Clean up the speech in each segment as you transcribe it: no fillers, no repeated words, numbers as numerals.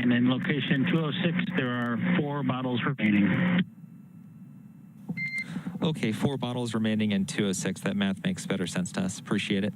And in location 206, there are 4 bottles remaining. Okay, 4 bottles remaining in 206. That math makes better sense to us. Appreciate it.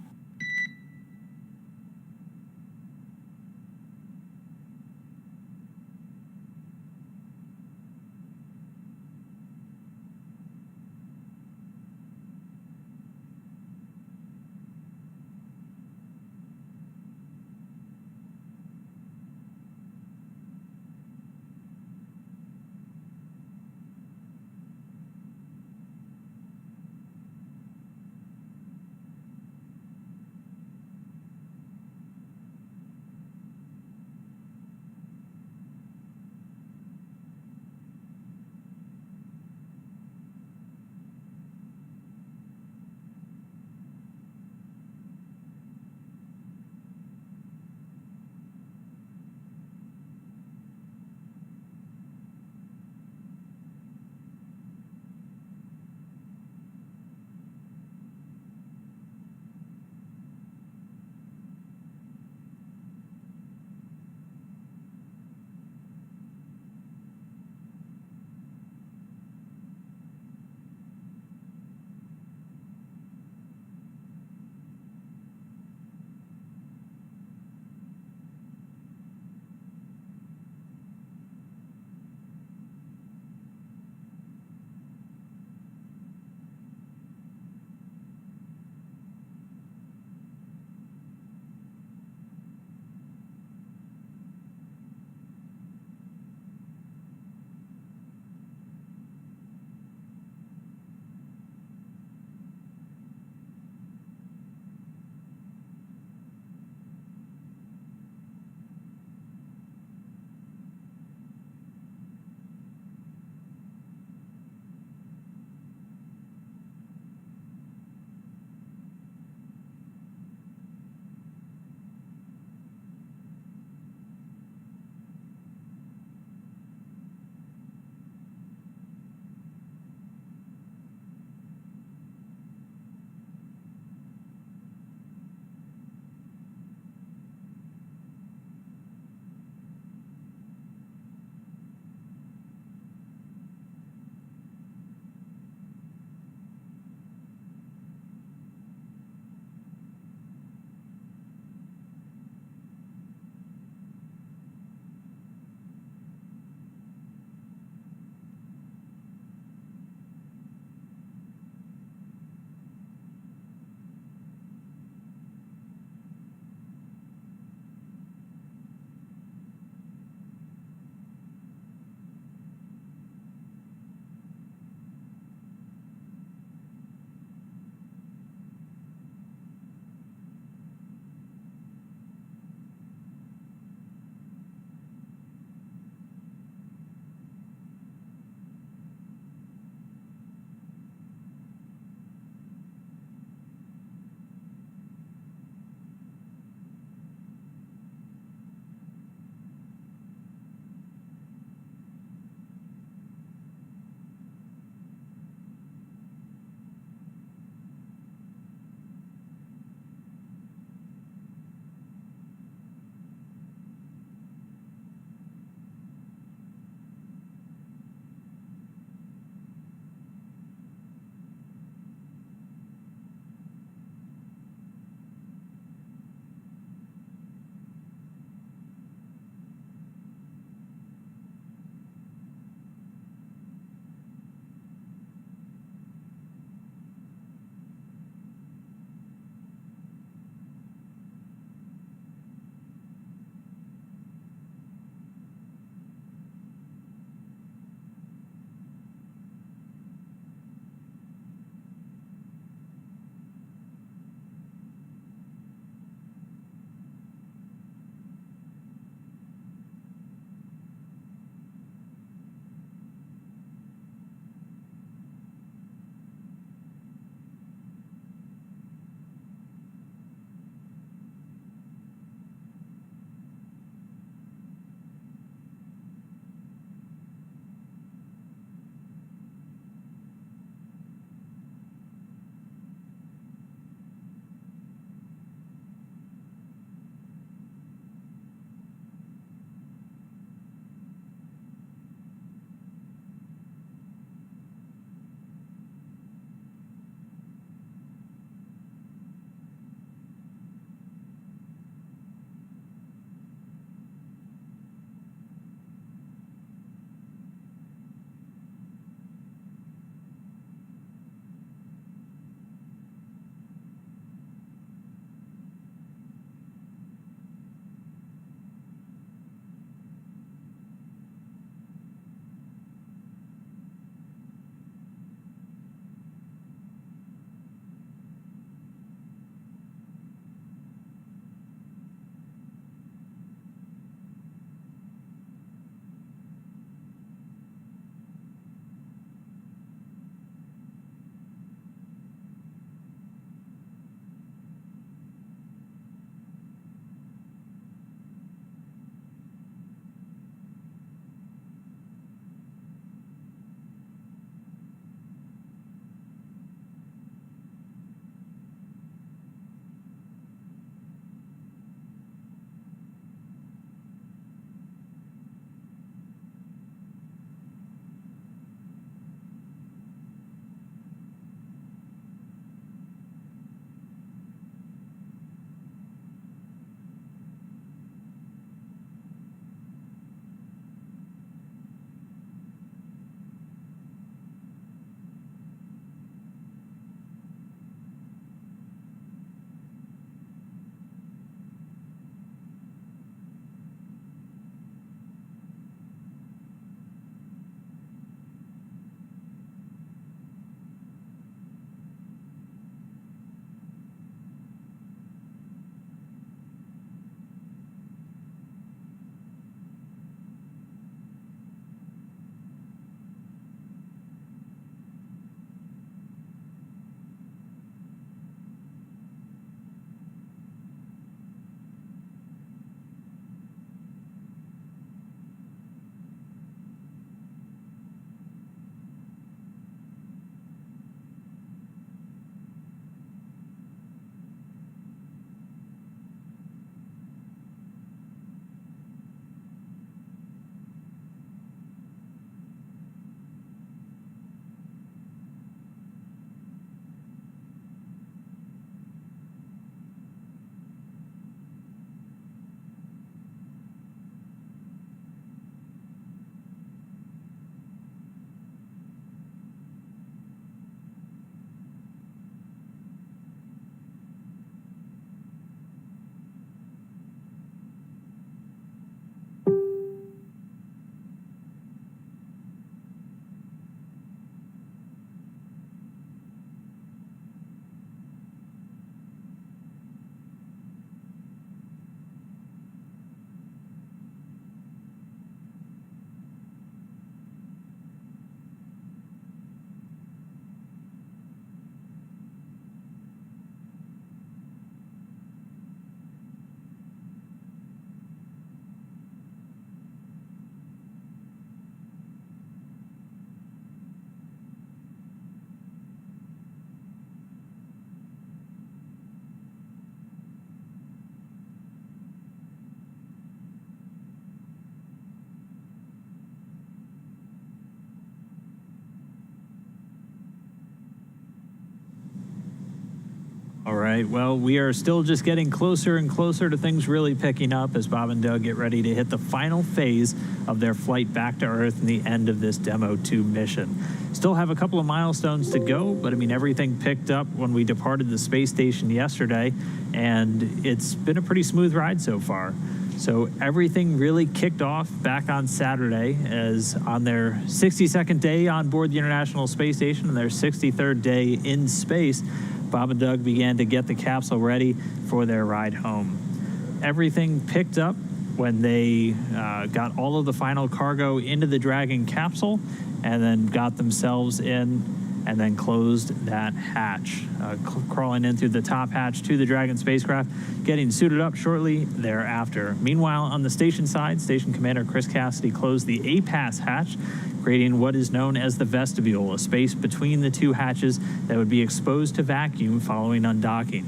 right. Well, we are still just getting closer and closer to things really picking up as Bob and Doug get ready to hit the final phase of their flight back to Earth and the end of this Demo 2 mission. Still have a couple of milestones to go, but I mean, everything picked up when we departed the space station yesterday, and it's been a pretty smooth ride so far. So everything really kicked off back on Saturday as on their 62nd day on board the International Space Station and their 63rd day in space, Bob and Doug began to get the capsule ready for their ride home. Everything picked up when they got all of the final cargo into the Dragon capsule and then got themselves in and then closed that hatch, crawling in through the top hatch to the Dragon spacecraft, getting suited up shortly thereafter. Meanwhile, on the station side, Station Commander Chris Cassidy closed the A-Pass hatch, creating what is known as the vestibule, a space between the two hatches that would be exposed to vacuum following undocking.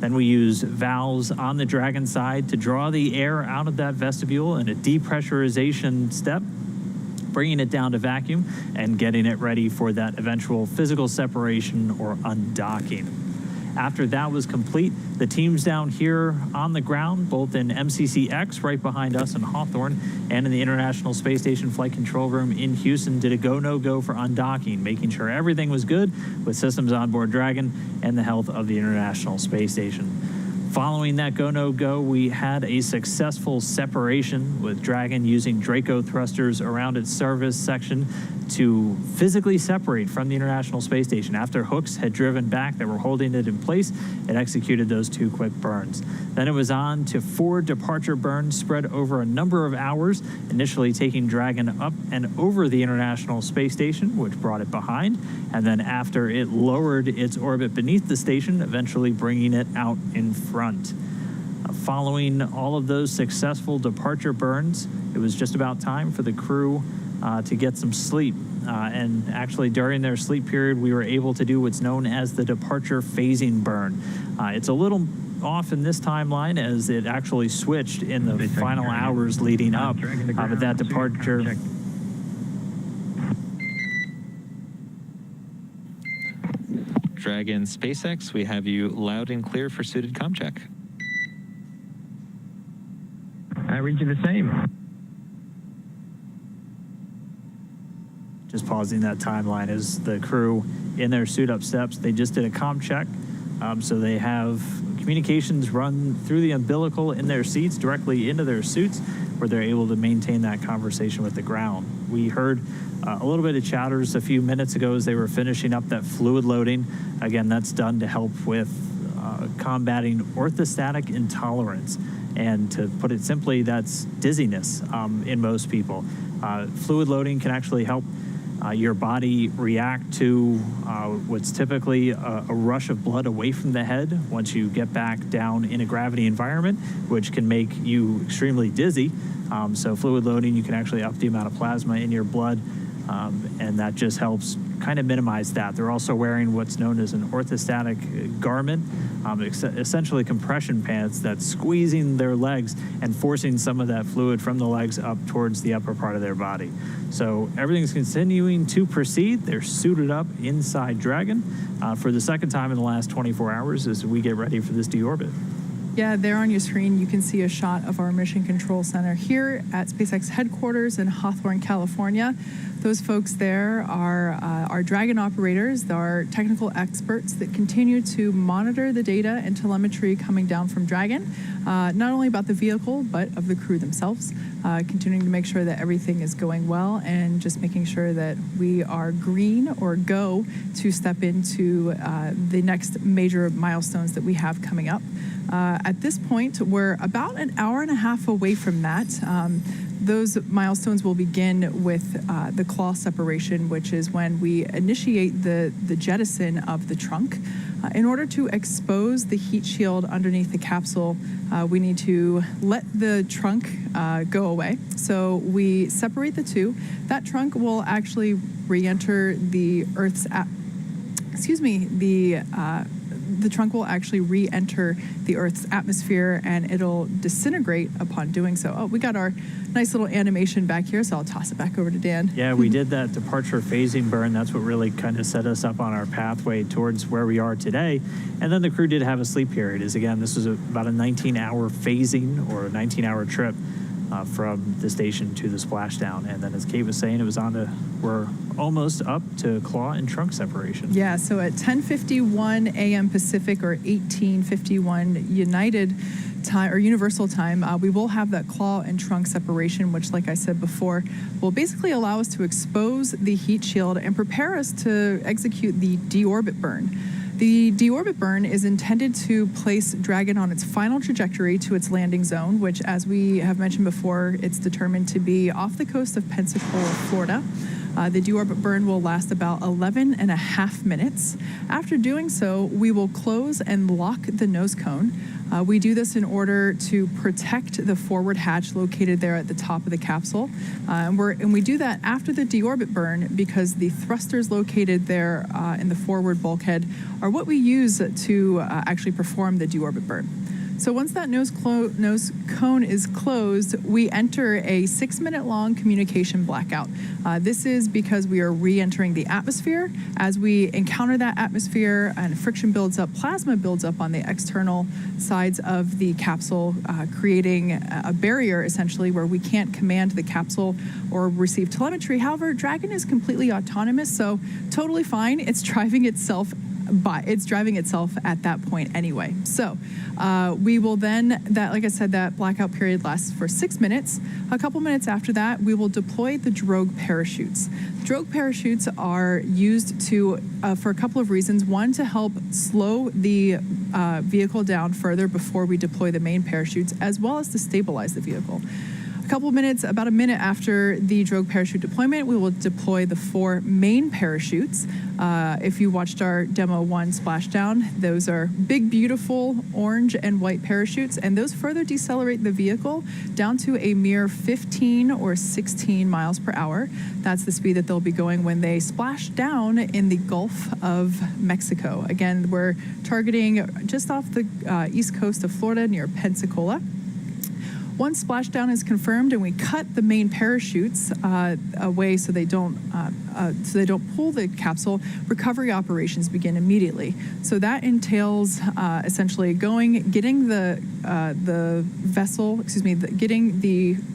Then we use valves on the Dragon side to draw the air out of that vestibule in a depressurization step, bringing it down to vacuum and getting it ready for that eventual physical separation or undocking. After that was complete, the teams down here on the ground, both in MCCX right behind us in Hawthorne and in the International Space Station Flight Control Room in Houston, did a go, no go for undocking, making sure everything was good with systems on board Dragon and the health of the International Space Station. Following that go, no go, we had a successful separation with Dragon using Draco thrusters around its service section to physically separate from the International Space Station. After hooks had driven back that were holding it in place, it executed those 2 quick burns. Then it was on to 4 departure burns spread over a number of hours, initially taking Dragon up and over the International Space Station, which brought it behind, and then after it lowered its orbit beneath the station, eventually bringing it out in front. Following all of those successful departure burns, it was just about time for the crew to get some sleep. And actually, during their sleep period, we were able to do what's known as the departure phasing burn. It's a little off in this timeline as it actually switched in the final hours leading up, but that departure... Dragon SpaceX, we have you loud and clear for suited comm check. I read you the same. Just pausing that timeline as the crew in their suit up steps, they just did a comm check. So they have communications run through the umbilical in their seats directly into their suits where they're able to maintain that conversation with the ground. We heard a little bit of chatters a few minutes ago as they were finishing up that fluid loading. Again, that's done to help with combating orthostatic intolerance. And to put it simply, that's dizziness in most people. Fluid loading can actually help your body react to what's typically a rush of blood away from the head once you get back down in a gravity environment, which can make you extremely dizzy. So fluid loading, you can actually up the amount of plasma in your blood, and that just helps kind of minimize that. They're also wearing what's known as an orthostatic garment, essentially compression pants that's squeezing their legs and forcing some of that fluid from the legs up towards the upper part of their body. So everything's continuing to proceed. They're suited up inside Dragon for the second time in the last 24 hours as we get ready for this deorbit. Yeah, there on your screen, you can see a shot of our Mission Control Center here at SpaceX headquarters in Hawthorne, California. Those folks there are our Dragon operators, our technical experts that continue to monitor the data and telemetry coming down from Dragon, not only about the vehicle, but of the crew themselves, continuing to make sure that everything is going well and just making sure that we are green or go to step into the next major milestones that we have coming up. At this point, we're about an hour and a half away from that. Those milestones will begin with the claw separation, which is when we initiate the jettison of the trunk. In order to expose the heat shield underneath the capsule, we need to let the trunk go away. So we separate the two. That trunk will actually re-enter the Earth's the the trunk will actually re-enter the Earth's atmosphere, and it'll disintegrate upon doing so. Oh, we got our nice little animation back here, so I'll toss it back over to Dan. Yeah, we did that departure phasing burn. That's what really kind of set us up on our pathway towards where we are today. And then the crew did have a sleep period. Again, this was about a 19-hour phasing or a 19-hour trip from the station to the splashdown. And then as Kate was saying, we're almost up to claw and trunk separation. Yeah, so at 10:51 a.m. Pacific or 18:51 United time or universal time, we will have that claw and trunk separation, which, like I said before, will basically allow us to expose the heat shield and prepare us to execute the deorbit burn. The deorbit burn is intended to place Dragon on its final trajectory to its landing zone, which, as we have mentioned before, it's determined to be off the coast of Pensacola, Florida. The deorbit burn will last about 11 and a half minutes. After doing so, we will close and lock the nose cone. We do this in order to protect the forward hatch located there at the top of the capsule. And we do that after the deorbit burn because the thrusters located there in the forward bulkhead are what we use to actually perform the deorbit burn. So once that nose cone is closed, we enter a 6-minute-long communication blackout. This is because we are re-entering the atmosphere. As we encounter that atmosphere and friction builds up, plasma builds up on the external sides of the capsule, creating a barrier, essentially, where we can't command the capsule or receive telemetry. However, Dragon is completely autonomous, so totally fine. It's driving itself at that point anyway. So we will then, like I said, that blackout period lasts for 6 minutes. A couple minutes after that, we will deploy the drogue parachutes. Drogue parachutes are used for a couple of reasons. One, to help slow the vehicle down further before we deploy the main parachutes, as well as to stabilize the vehicle. About a minute after the drogue parachute deployment, we will deploy the 4 main parachutes. If you watched our Demo 1 Splashdown, those are big, beautiful orange and white parachutes, and those further decelerate the vehicle down to a mere 15 or 16 miles per hour. That's the speed that they'll be going when they splash down in the Gulf of Mexico. Again, we're targeting just off the east coast of Florida near Pensacola. Once splashdown is confirmed and we cut the main parachutes away so they don't pull the capsule, recovery operations begin immediately. So that entails essentially getting the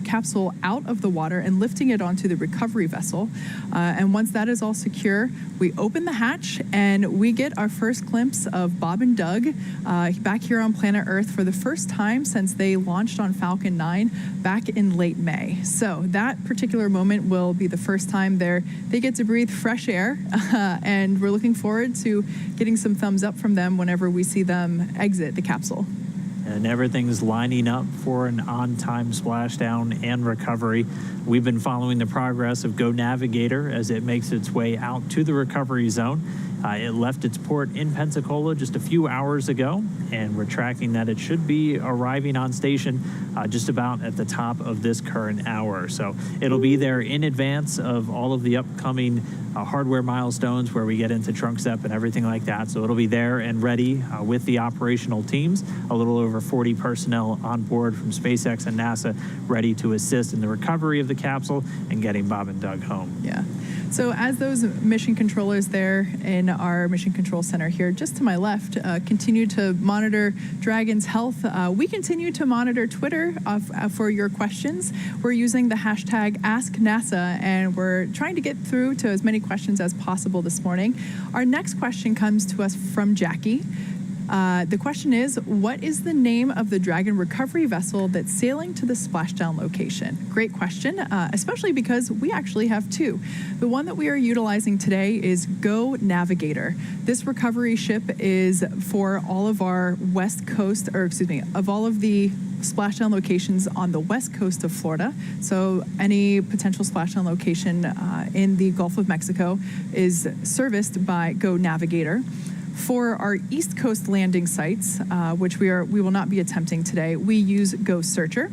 capsule out of the water and lifting it onto the recovery vessel. And once that is all secure, we open the hatch and we get our first glimpse of Bob and Doug back here on planet Earth for the first time since they launched on Falcon 9 back in late May. So that particular moment will be the first time they get to breathe fresh air, and we're looking forward to getting some thumbs up from them whenever we see them exit the capsule. And everything's lining up for an on-time splashdown and recovery. We've been following the progress of Go Navigator as it makes its way out to the recovery zone. It left its port in Pensacola just a few hours ago, and we're tracking that it should be arriving on station just about at the top of this current hour. So it'll be there in advance of all of the upcoming hardware milestones where we get into trunk step and everything like that. So it'll be there and ready with the operational teams, a little over 40 personnel on board from SpaceX and NASA, ready to assist in the recovery of the capsule and getting Bob and Doug home. Yeah. So as those mission controllers there in our mission control center here, just to my left, continue to monitor Dragon's health, we continue to monitor Twitter for your questions. We're using the hashtag AskNASA, and we're trying to get through to as many questions as possible this morning. Our next question comes to us from Jackie. The question is, what is the name of the Dragon recovery vessel that's sailing to the splashdown location? Great question, especially because we actually have 2. The one that we are utilizing today is Go Navigator. This recovery ship is for all of our all of the splashdown locations on the west coast of Florida. So any potential splashdown location in the Gulf of Mexico is serviced by Go Navigator. For our East Coast landing sites, which we will not be attempting today, we use Go Searcher.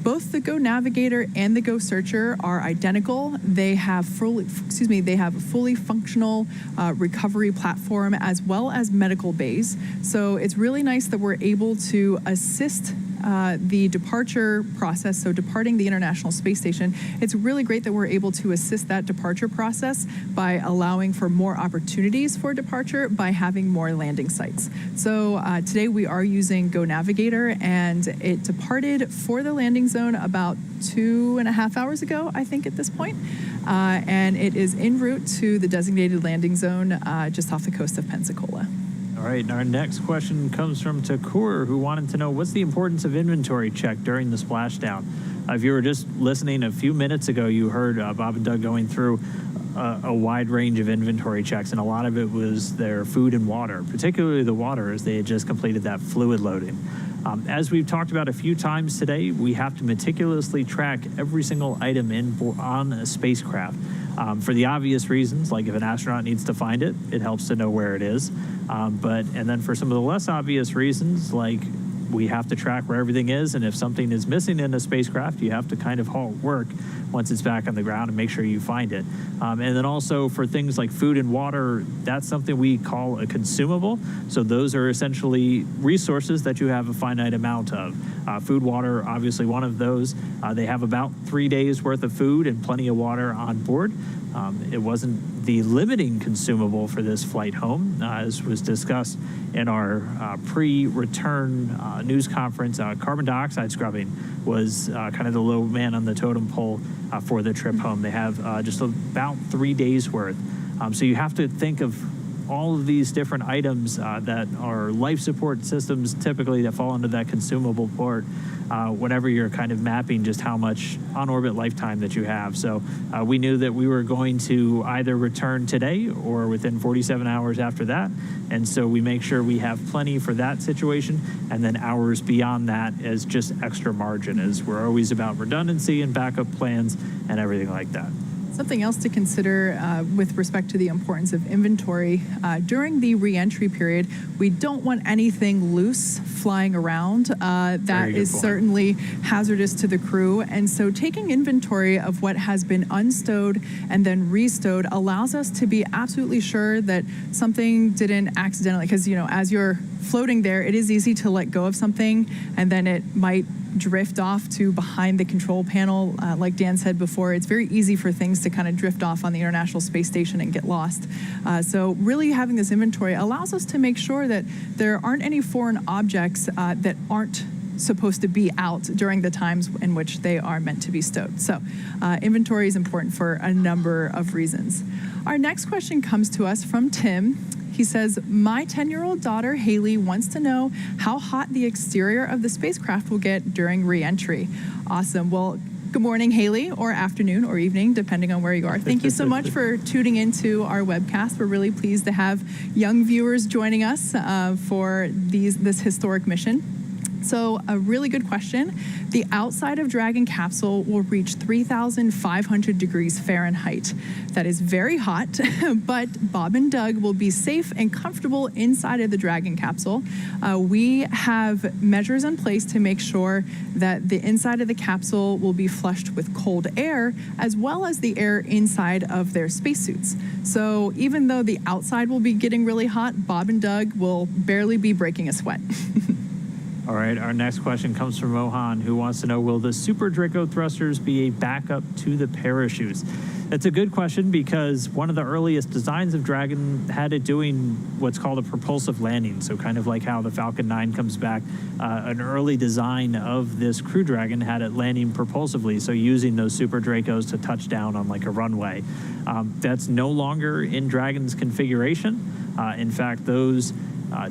Both the Go Navigator and the Go Searcher are identical. They have a fully functional recovery platform as well as medical bays. So it's really nice that we're able to assist the departure process, so departing the International Space Station. It's really great that we're able to assist that departure process by allowing for more opportunities for departure by having more landing sites. So today we are using Go Navigator, and it departed for the landing zone about 2.5 hours ago, I think, at this point. And it is en route to the designated landing zone just off the coast of Pensacola. All right, and our next question comes from Takur, who wanted to know, what's the importance of inventory check during the splashdown? If you were just listening a few minutes ago, you heard Bob and Doug going through a wide range of inventory checks, and a lot of it was their food and water, particularly the water, as they had just completed that fluid loading. As we've talked about a few times today, we have to meticulously track every single item on a spacecraft. For the obvious reasons, like if an astronaut needs to find it, it helps to know where it is. And then for some of the less obvious reasons, like we have to track where everything is, and if something is missing in a spacecraft, you have to kind of halt work once it's back on the ground and make sure you find it. And then also for things like food and water, that's something we call a consumable. So those are essentially resources that you have a finite amount of. Food, water, obviously one of those. They have about 3 days worth of food and plenty of water on board. It wasn't the limiting consumable for this flight home, as was discussed in our pre-return news conference. Carbon dioxide scrubbing was kind of the low man on the totem pole for the trip home. They have just about 3 days worth. So you have to think of all of these different items that are life support systems, typically that fall under that consumable port, whenever you're kind of mapping just how much on-orbit lifetime that you have. So we knew that we were going to either return today or within 47 hours after that. And so we make sure we have plenty for that situation, and then hours beyond that as just extra margin, as we're always about redundancy and backup plans and everything like that. Something else to consider with respect to the importance of inventory, during the re-entry period, we don't want anything loose flying around. That is certainly hazardous to the crew. And so taking inventory of what has been unstowed and then restowed allows us to be absolutely sure that something didn't accidentally, because, you know, as you're floating there, it is easy to let go of something and then it might drift off to behind the control panel. Like Dan said before, it's very easy for things to kind of drift off on the International Space Station and get lost. So really having this inventory allows us to make sure that there aren't any foreign objects that aren't supposed to be out during the times in which they are meant to be stowed. So inventory is important for a number of reasons. Our next question comes to us from Tim. He says, my 10-year-old daughter, Haley, wants to know how hot the exterior of the spacecraft will get during re-entry. Awesome. Well, good morning, Haley, or afternoon or evening, depending on where you are. Thank you so much for tuning into our webcast. We're really pleased to have young viewers joining us for this historic mission. So a really good question. The outside of Dragon capsule will reach 3,500 degrees Fahrenheit. That is very hot, but Bob and Doug will be safe and comfortable inside of the Dragon capsule. We have measures in place to make sure that the inside of the capsule will be flushed with cold air, as well as the air inside of their spacesuits. So even though the outside will be getting really hot, Bob and Doug will barely be breaking a sweat. All right, our next question comes from Mohan, who wants to know, will the Super Draco thrusters be a backup to the parachutes? That's a good question, because one of the earliest designs of Dragon had it doing what's called a propulsive landing. So kind of like how the Falcon 9 comes back, an early design of this Crew Dragon had it landing propulsively, so using those Super Dracos to touch down on like a runway. That's no longer in Dragon's configuration. In fact, those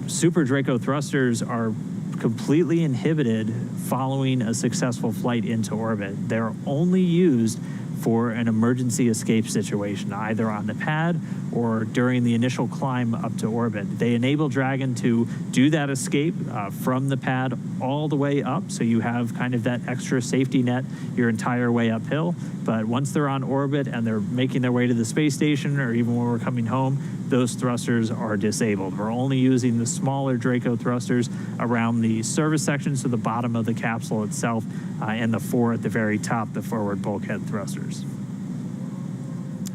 Super Draco thrusters are completely inhibited following a successful flight into orbit. They're only used for an emergency escape situation, either on the pad or during the initial climb up to orbit. They enable Dragon to do that escape from the pad all the way up, so you have kind of that extra safety net your entire way uphill. But once they're on orbit and they're making their way to the space station, or even when we're coming home, those thrusters are disabled. We're only using the smaller Draco thrusters around the service section, so the bottom of the capsule itself, and the 4 at the very top, the forward bulkhead thrusters.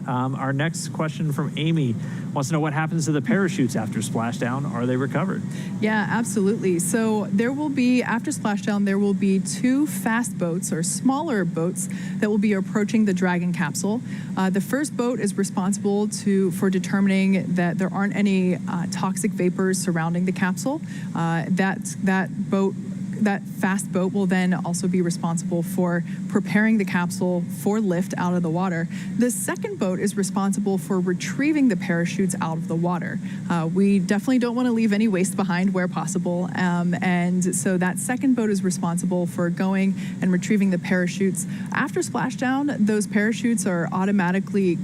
Our next question from Amy wants to know what happens to the parachutes after splashdown. Are they recovered? Yeah, absolutely. So there will be, after splashdown, there will be 2 fast boats or smaller boats that will be approaching the Dragon capsule. The first boat is responsible for determining that there aren't any toxic vapors surrounding the capsule. That fast boat will then also be responsible for preparing the capsule for lift out of the water. The second boat is responsible for retrieving the parachutes out of the water. We definitely don't want to leave any waste behind where possible. And so that second boat is responsible for going and retrieving the parachutes. After splashdown, those parachutes are automatically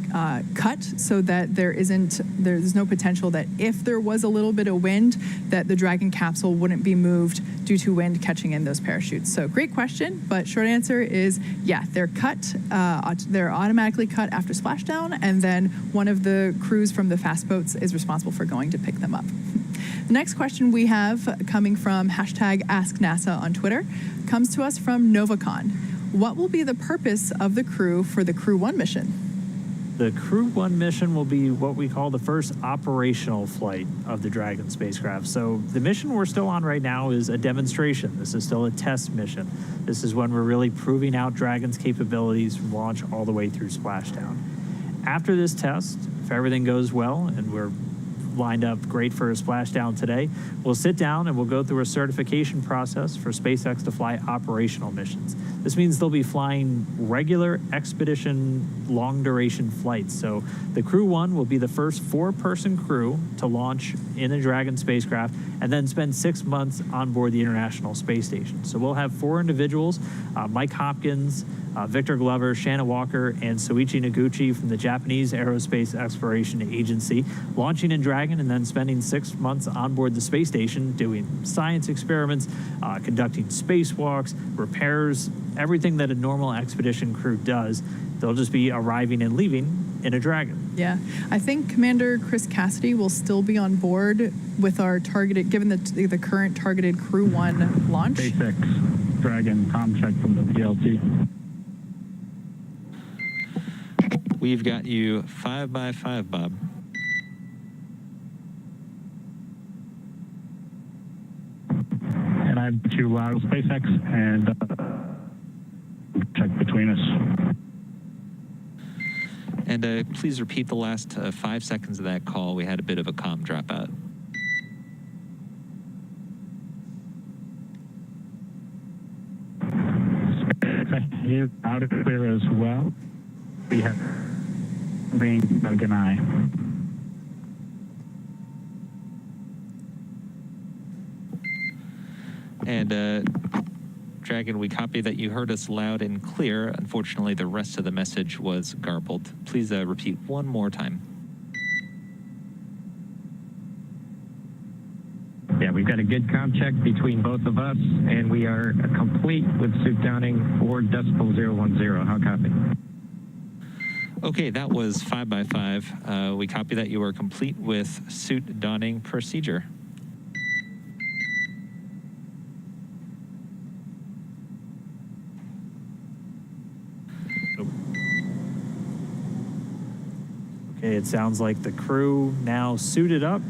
cut so that there's no potential that if there was a little bit of wind, that the Dragon capsule wouldn't be moved due to wind catching in those parachutes. So great question, but short answer is, yeah, they're cut. They're automatically cut after splashdown, and then one of the crews from the fast boats is responsible for going to pick them up. The next question we have coming from #AskNASA on Twitter comes to us from Novacon. What will be the purpose of the crew for the Crew 1 mission? The Crew 1 mission will be what we call the first operational flight of the Dragon spacecraft. So the mission we're still on right now is a demonstration. This is still a test mission. This is when we're really proving out Dragon's capabilities from launch all the way through splashdown. After this test, if everything goes well and we're lined up great for a splashdown today, we'll sit down and we'll go through a certification process for SpaceX to fly operational missions. This means they'll be flying regular expedition long-duration flights. So the Crew 1 will be the first 4-person crew to launch in a Dragon spacecraft and then spend 6 months on board the International Space Station. So we'll have 4 individuals, Mike Hopkins, Victor Glover, Shannon Walker, and Soichi Noguchi from the Japanese Aerospace Exploration Agency, launching in Dragon and then spending 6 months on board the space station doing science experiments, conducting spacewalks, repairs, everything that a normal expedition crew does. They'll just be arriving and leaving in a Dragon. Yeah, I think Commander Chris Cassidy will still be on board with our targeted, given the current targeted Crew 1 launch. SpaceX Dragon comm check from the PLT. We've got you 5x5, Bob. And I've got you loud SpaceX and check between us. And please repeat the last 5 seconds of that call. We had a bit of a comm dropout. He's out of clear as well. We have being Doug and I. And Dragon, we copy that you heard us loud and clear. Unfortunately, the rest of the message was garbled. Please repeat one more time. Yeah, we've got a good comm check between both of us, and we are complete with suit downing for .010. How copy? Okay, that was 5x5. We copy that you are complete with suit donning procedure. Okay, it sounds like the crew now suited up.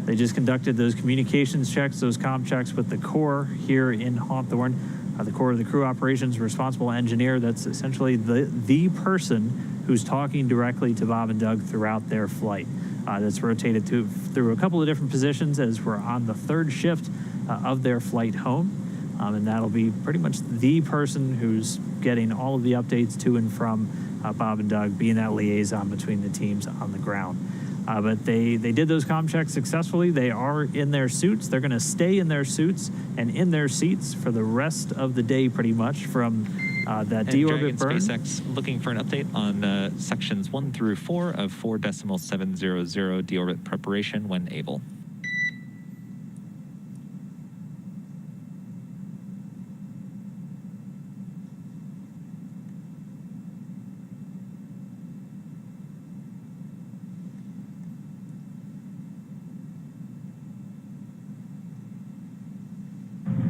They just conducted those communications checks, those comm checks with the core here in Hawthorne. The core of the crew operations responsible engineer, that's essentially the person who's talking directly to Bob and Doug throughout their flight. That's rotated through a couple of different positions as we're on the 3rd shift of their flight home. And that'll be pretty much the person who's getting all of the updates to and from Bob and Doug, being that liaison between the teams on the ground. But they did those comm checks successfully. They are in their suits. They're going to stay in their suits and in their seats for the rest of the day, pretty much, from that And deorbit Dragon burn. SpaceX looking for an update on sections 1 through 4 of 4.700 deorbit preparation when able.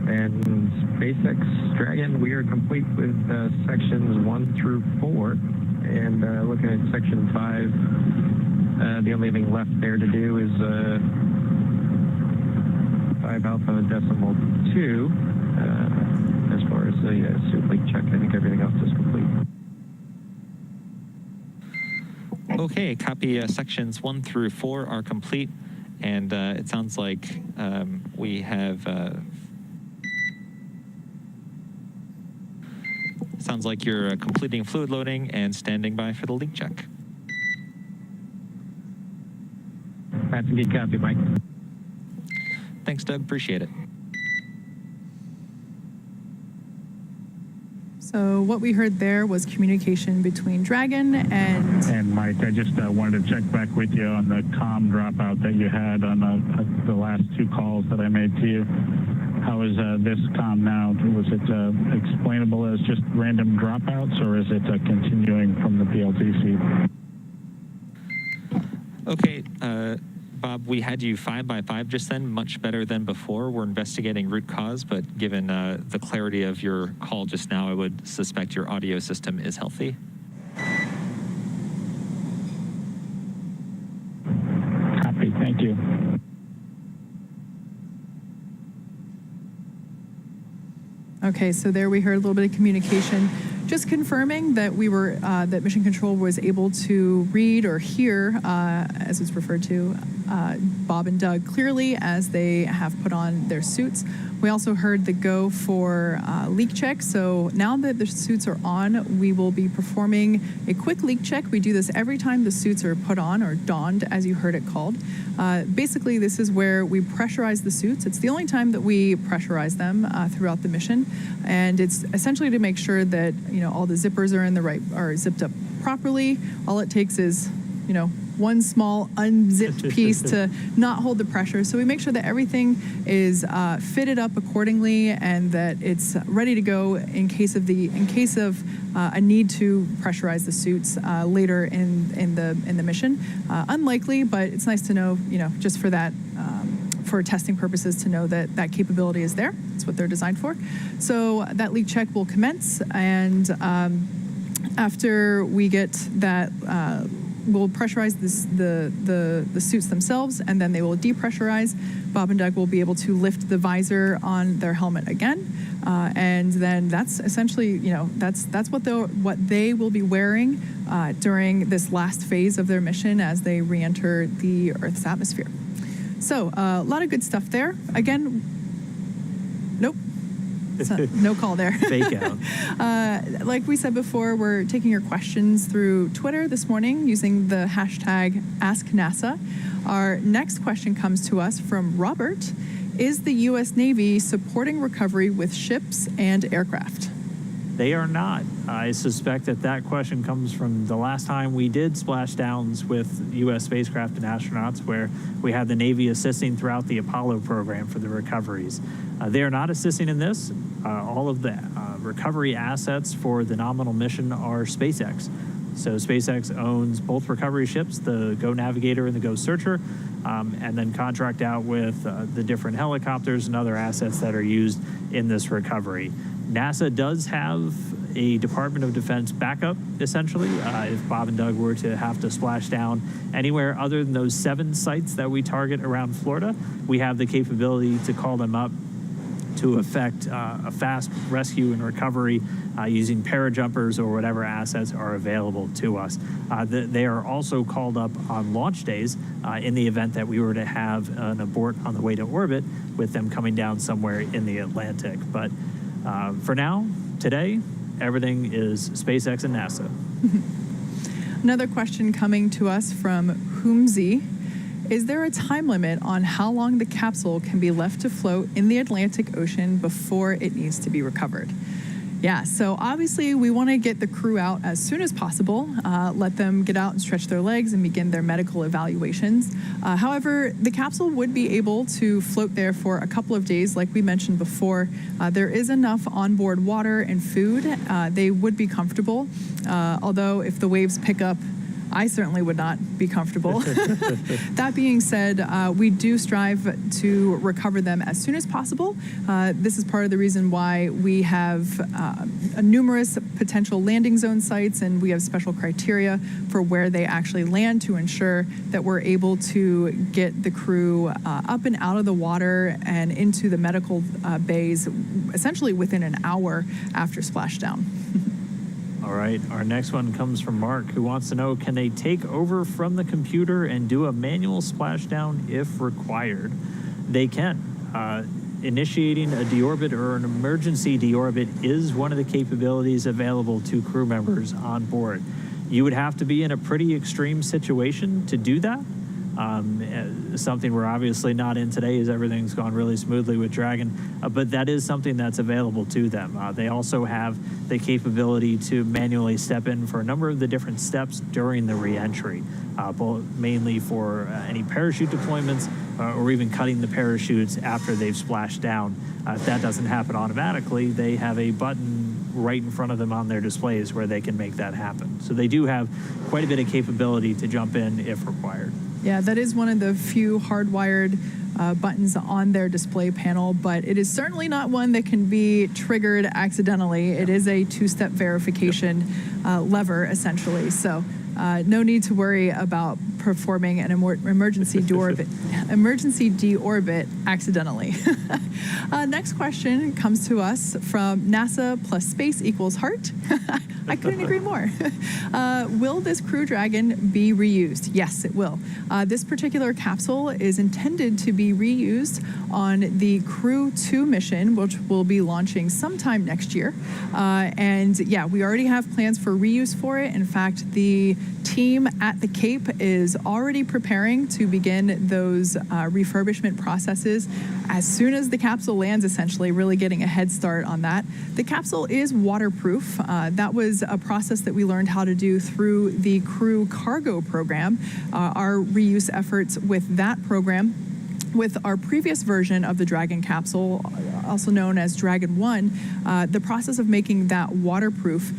And SpaceX Dragon, we are complete with sections 1 through 4. And looking at section 5, the only thing left there to do is 5 alpha decimal 2. As far as the suit leak check, I think everything else is complete. Okay, copy. Sections 1 through 4 are complete, and it sounds like we have. Sounds like you're completing fluid loading and standing by for the leak check. That's a good copy, Mike. Thanks, Doug. Appreciate it. So what we heard there was communication between Dragon And Mike, I just wanted to check back with you on the comm dropout that you had on the last 2 calls that I made to you. How is this comm now? Was it explainable as just random dropouts, or is it continuing from the PLTC? Okay, Bob, we had you 5 by 5 just then, much better than before. We're investigating root cause, but given the clarity of your call just now, I would suspect your audio system is healthy. Copy. Thank you. Okay, so there we heard a little bit of communication, just confirming that we were that Mission Control was able to read or hear, as it's referred to, Bob and Doug clearly as they have put on their suits. We also heard the go for leak check. So now that the suits are on, we will be performing a quick leak check. We do this every time the suits are put on or donned, as you heard it called. Basically, this is where we pressurize the suits. It's the only time that we pressurize them throughout the mission, and it's essentially to make sure that all the zippers are zipped up properly. All it takes is one small unzipped piece to not hold the pressure. So we make sure that everything is fitted up accordingly and that it's ready to go in case of a need to pressurize the suits later in the mission. Unlikely, but it's nice to know, just for that. For testing purposes, to know that capability is there. That's what they're designed for. So that leak check will commence, and after we get that, we'll pressurize the suits themselves, and then they will depressurize. Bob and Doug will be able to lift the visor on their helmet again, and then that's essentially, that's what they will be wearing during this last phase of their mission as they re-enter the Earth's atmosphere. So a lot of good stuff there. Again, nope. No call there. Fake out. Like we said before, we're taking your questions through Twitter this morning using the hashtag AskNASA. Our next question comes to us from Robert. Is the U.S. Navy supporting recovery with ships and aircraft? They are not. I suspect that question comes from the last time we did splashdowns with U.S. spacecraft and astronauts, where we had the Navy assisting throughout the Apollo program for the recoveries. They are not assisting in this. All of the recovery assets for the nominal mission are SpaceX. So SpaceX owns both recovery ships, the Go Navigator and the Go Searcher, and then contract out with the different helicopters and other assets that are used in this recovery. NASA does have a Department of Defense backup, essentially, if Bob and Doug were to have to splash down anywhere other than those 7 sites that we target around Florida. We have the capability to call them up to effect a fast rescue and recovery using parajumpers or whatever assets are available to us. They are also called up on launch days in the event that we were to have an abort on the way to orbit, with them coming down somewhere in the Atlantic. But for now, today, everything is SpaceX and NASA. Another question coming to us from Humzi. Is there a time limit on how long the capsule can be left to float in the Atlantic Ocean before it needs to be recovered? Yeah, so obviously we want to get the crew out as soon as possible, let them get out and stretch their legs and begin their medical evaluations. However, the capsule would be able to float there for a couple of days, like we mentioned before. There is enough onboard water and food. They would be comfortable, although if the waves pick up, I certainly would not be comfortable. That being said, we do strive to recover them as soon as possible. This is part of the reason why we have numerous potential landing zone sites, and we have special criteria for where they actually land to ensure that we're able to get the crew up and out of the water and into the medical bays essentially within an hour after splashdown. All right, our next one comes from Mark, who wants to know, can they take over from the computer and do a manual splashdown if required? They can. Initiating a deorbit or an emergency deorbit is one of the capabilities available to crew members on board. You would have to be in a pretty extreme situation to do that. Something we're obviously not in today, as everything's gone really smoothly with Dragon, but that is something that's available to them. They also have the capability to manually step in for a number of the different steps during the re-entry, mainly for any parachute deployments or even cutting the parachutes after they've splashed down. If that doesn't happen automatically, they have a button right in front of them on their displays where they can make that happen. So they do have quite a bit of capability to jump in if required. Yeah, that is one of the few hardwired buttons on their display panel, but it is certainly not one that can be triggered accidentally. It is a two-step verification lever, essentially. So no need to worry about performing an emergency deorbit accidentally. Next question comes to us from NASA plus space equals heart. I couldn't agree more. Will this Crew Dragon be reused? Yes, it will. This particular capsule is intended to be reused on the Crew 2 mission, which will be launching sometime next year. And yeah, we already have plans for reuse for it. In fact, the team at the Cape is already preparing to begin those refurbishment processes as soon as the capsule lands, essentially really getting a head start on that. The capsule is waterproof. That was a process that we learned how to do through the Crew Cargo program. Our reuse efforts with that program, with our previous version of the Dragon capsule, also known as Dragon 1, the process of making that waterproof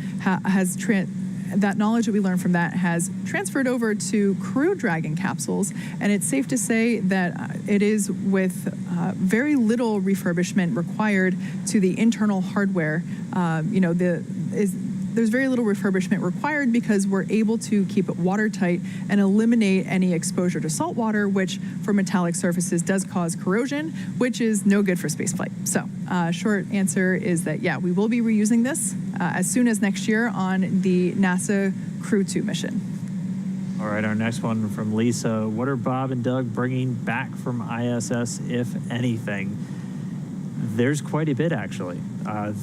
that knowledge that we learned from that has transferred over to Crew Dragon capsules, and it's safe to say that it is with very little refurbishment required to the internal hardware. There's very little refurbishment required because we're able to keep it watertight and eliminate any exposure to salt water, which for metallic surfaces does cause corrosion, which is no good for spaceflight. So short answer is that, yeah, we will be reusing this as soon as next year on the NASA Crew 2 mission. All right, our next one from Lisa. What are Bob and Doug bringing back from ISS, if anything? There's quite a bit, actually.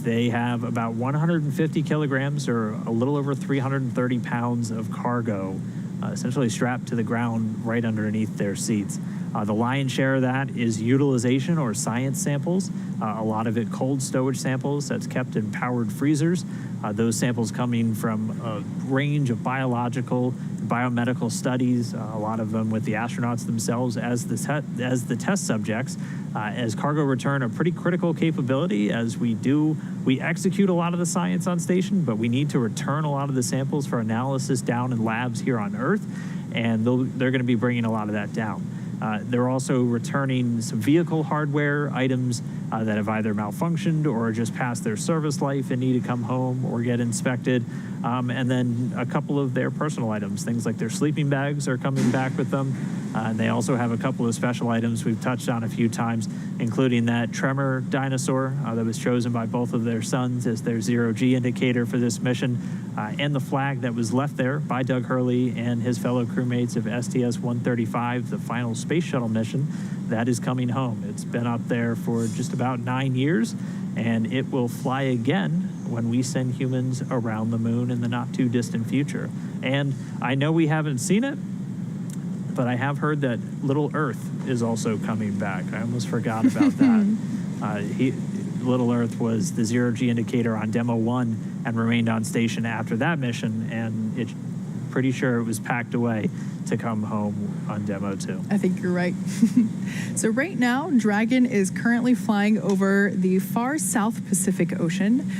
They have about 150 kilograms, or a little over 330 pounds of cargo, essentially strapped to the ground right underneath their seats. The lion's share of that is utilization or science samples. A lot of it cold stowage samples that's kept in powered freezers. Those samples coming from a range of biological, biomedical studies, a lot of them with the astronauts themselves as the test subjects. As cargo return, a pretty critical capability as we execute a lot of the science on station, but we need to return a lot of the samples for analysis down in labs here on Earth, and they're going to be bringing a lot of that down. They're also returning some vehicle hardware items that have either malfunctioned or just passed their service life and need to come home or get inspected. And then a couple of their personal items, things like their sleeping bags are coming back with them. And they also have a couple of special items we've touched on a few times, including that tremor dinosaur that was chosen by both of their sons as their zero-G indicator for this mission, and the flag that was left there by Doug Hurley and his fellow crewmates of STS-135, the final space shuttle mission. That is coming home. It's been up there for just about 9 years, and it will fly again when we send humans around the moon in the not-too-distant future. And I know we haven't seen it, but I have heard that Little Earth is also coming back. I almost forgot about that. Little Earth was the zero-G indicator on Demo 1 and remained on station after that mission, and it's pretty sure it was packed away to come home on Demo 2. I think you're right. So right now, Dragon is currently flying over the far South Pacific Ocean.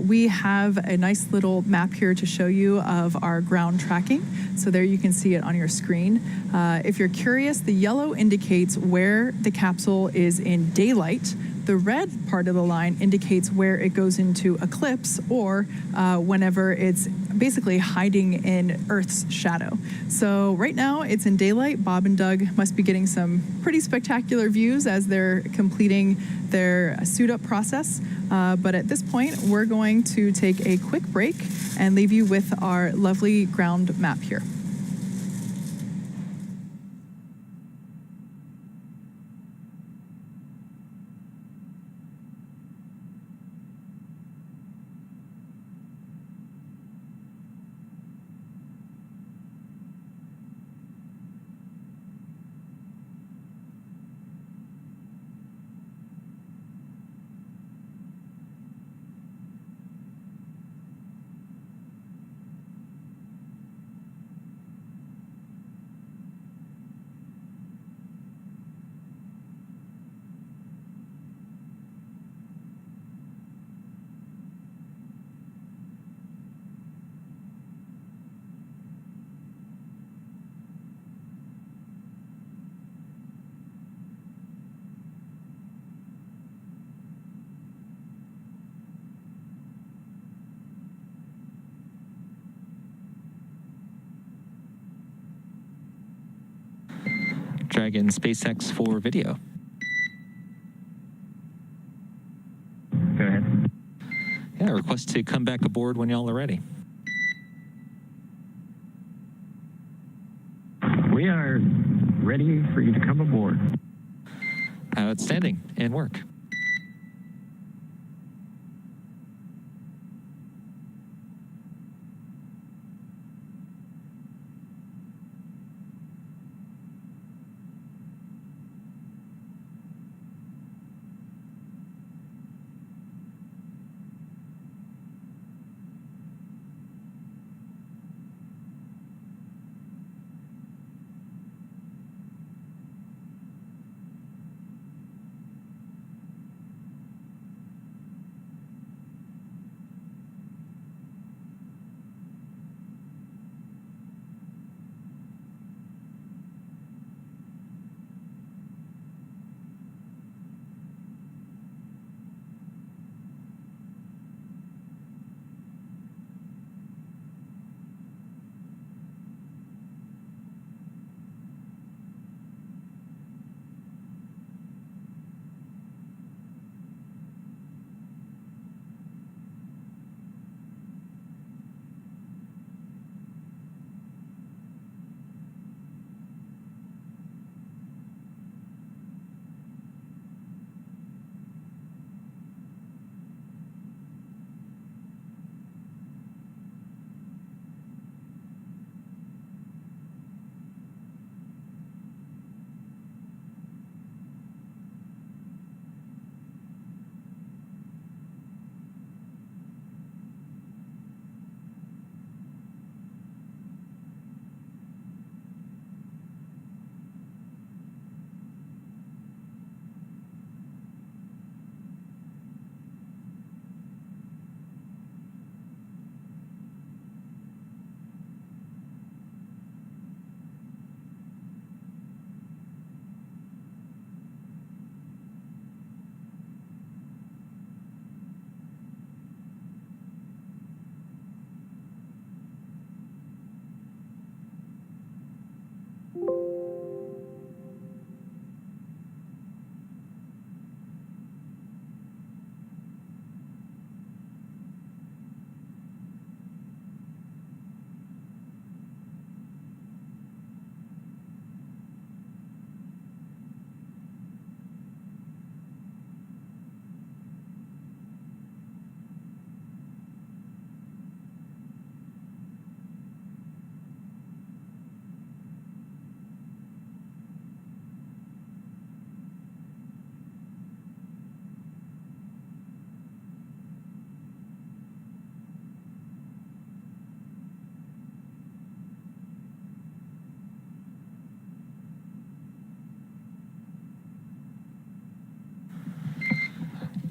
We have a nice little map here to show you of our ground tracking. So there you can see it on your screen. If you're curious, the yellow indicates where the capsule is in daylight. The red part of the line indicates where it goes into eclipse, or whenever it's basically hiding in Earth's shadow. So right now it's in daylight. Bob and Doug must be getting some pretty spectacular views as they're completing their suit up process. But at this point, we're going to take a quick break and leave you with our lovely ground map here. Dragon SpaceX for video. Go ahead. Yeah, request to come back aboard when y'all are ready. We are ready for you to come aboard. Outstanding, and work.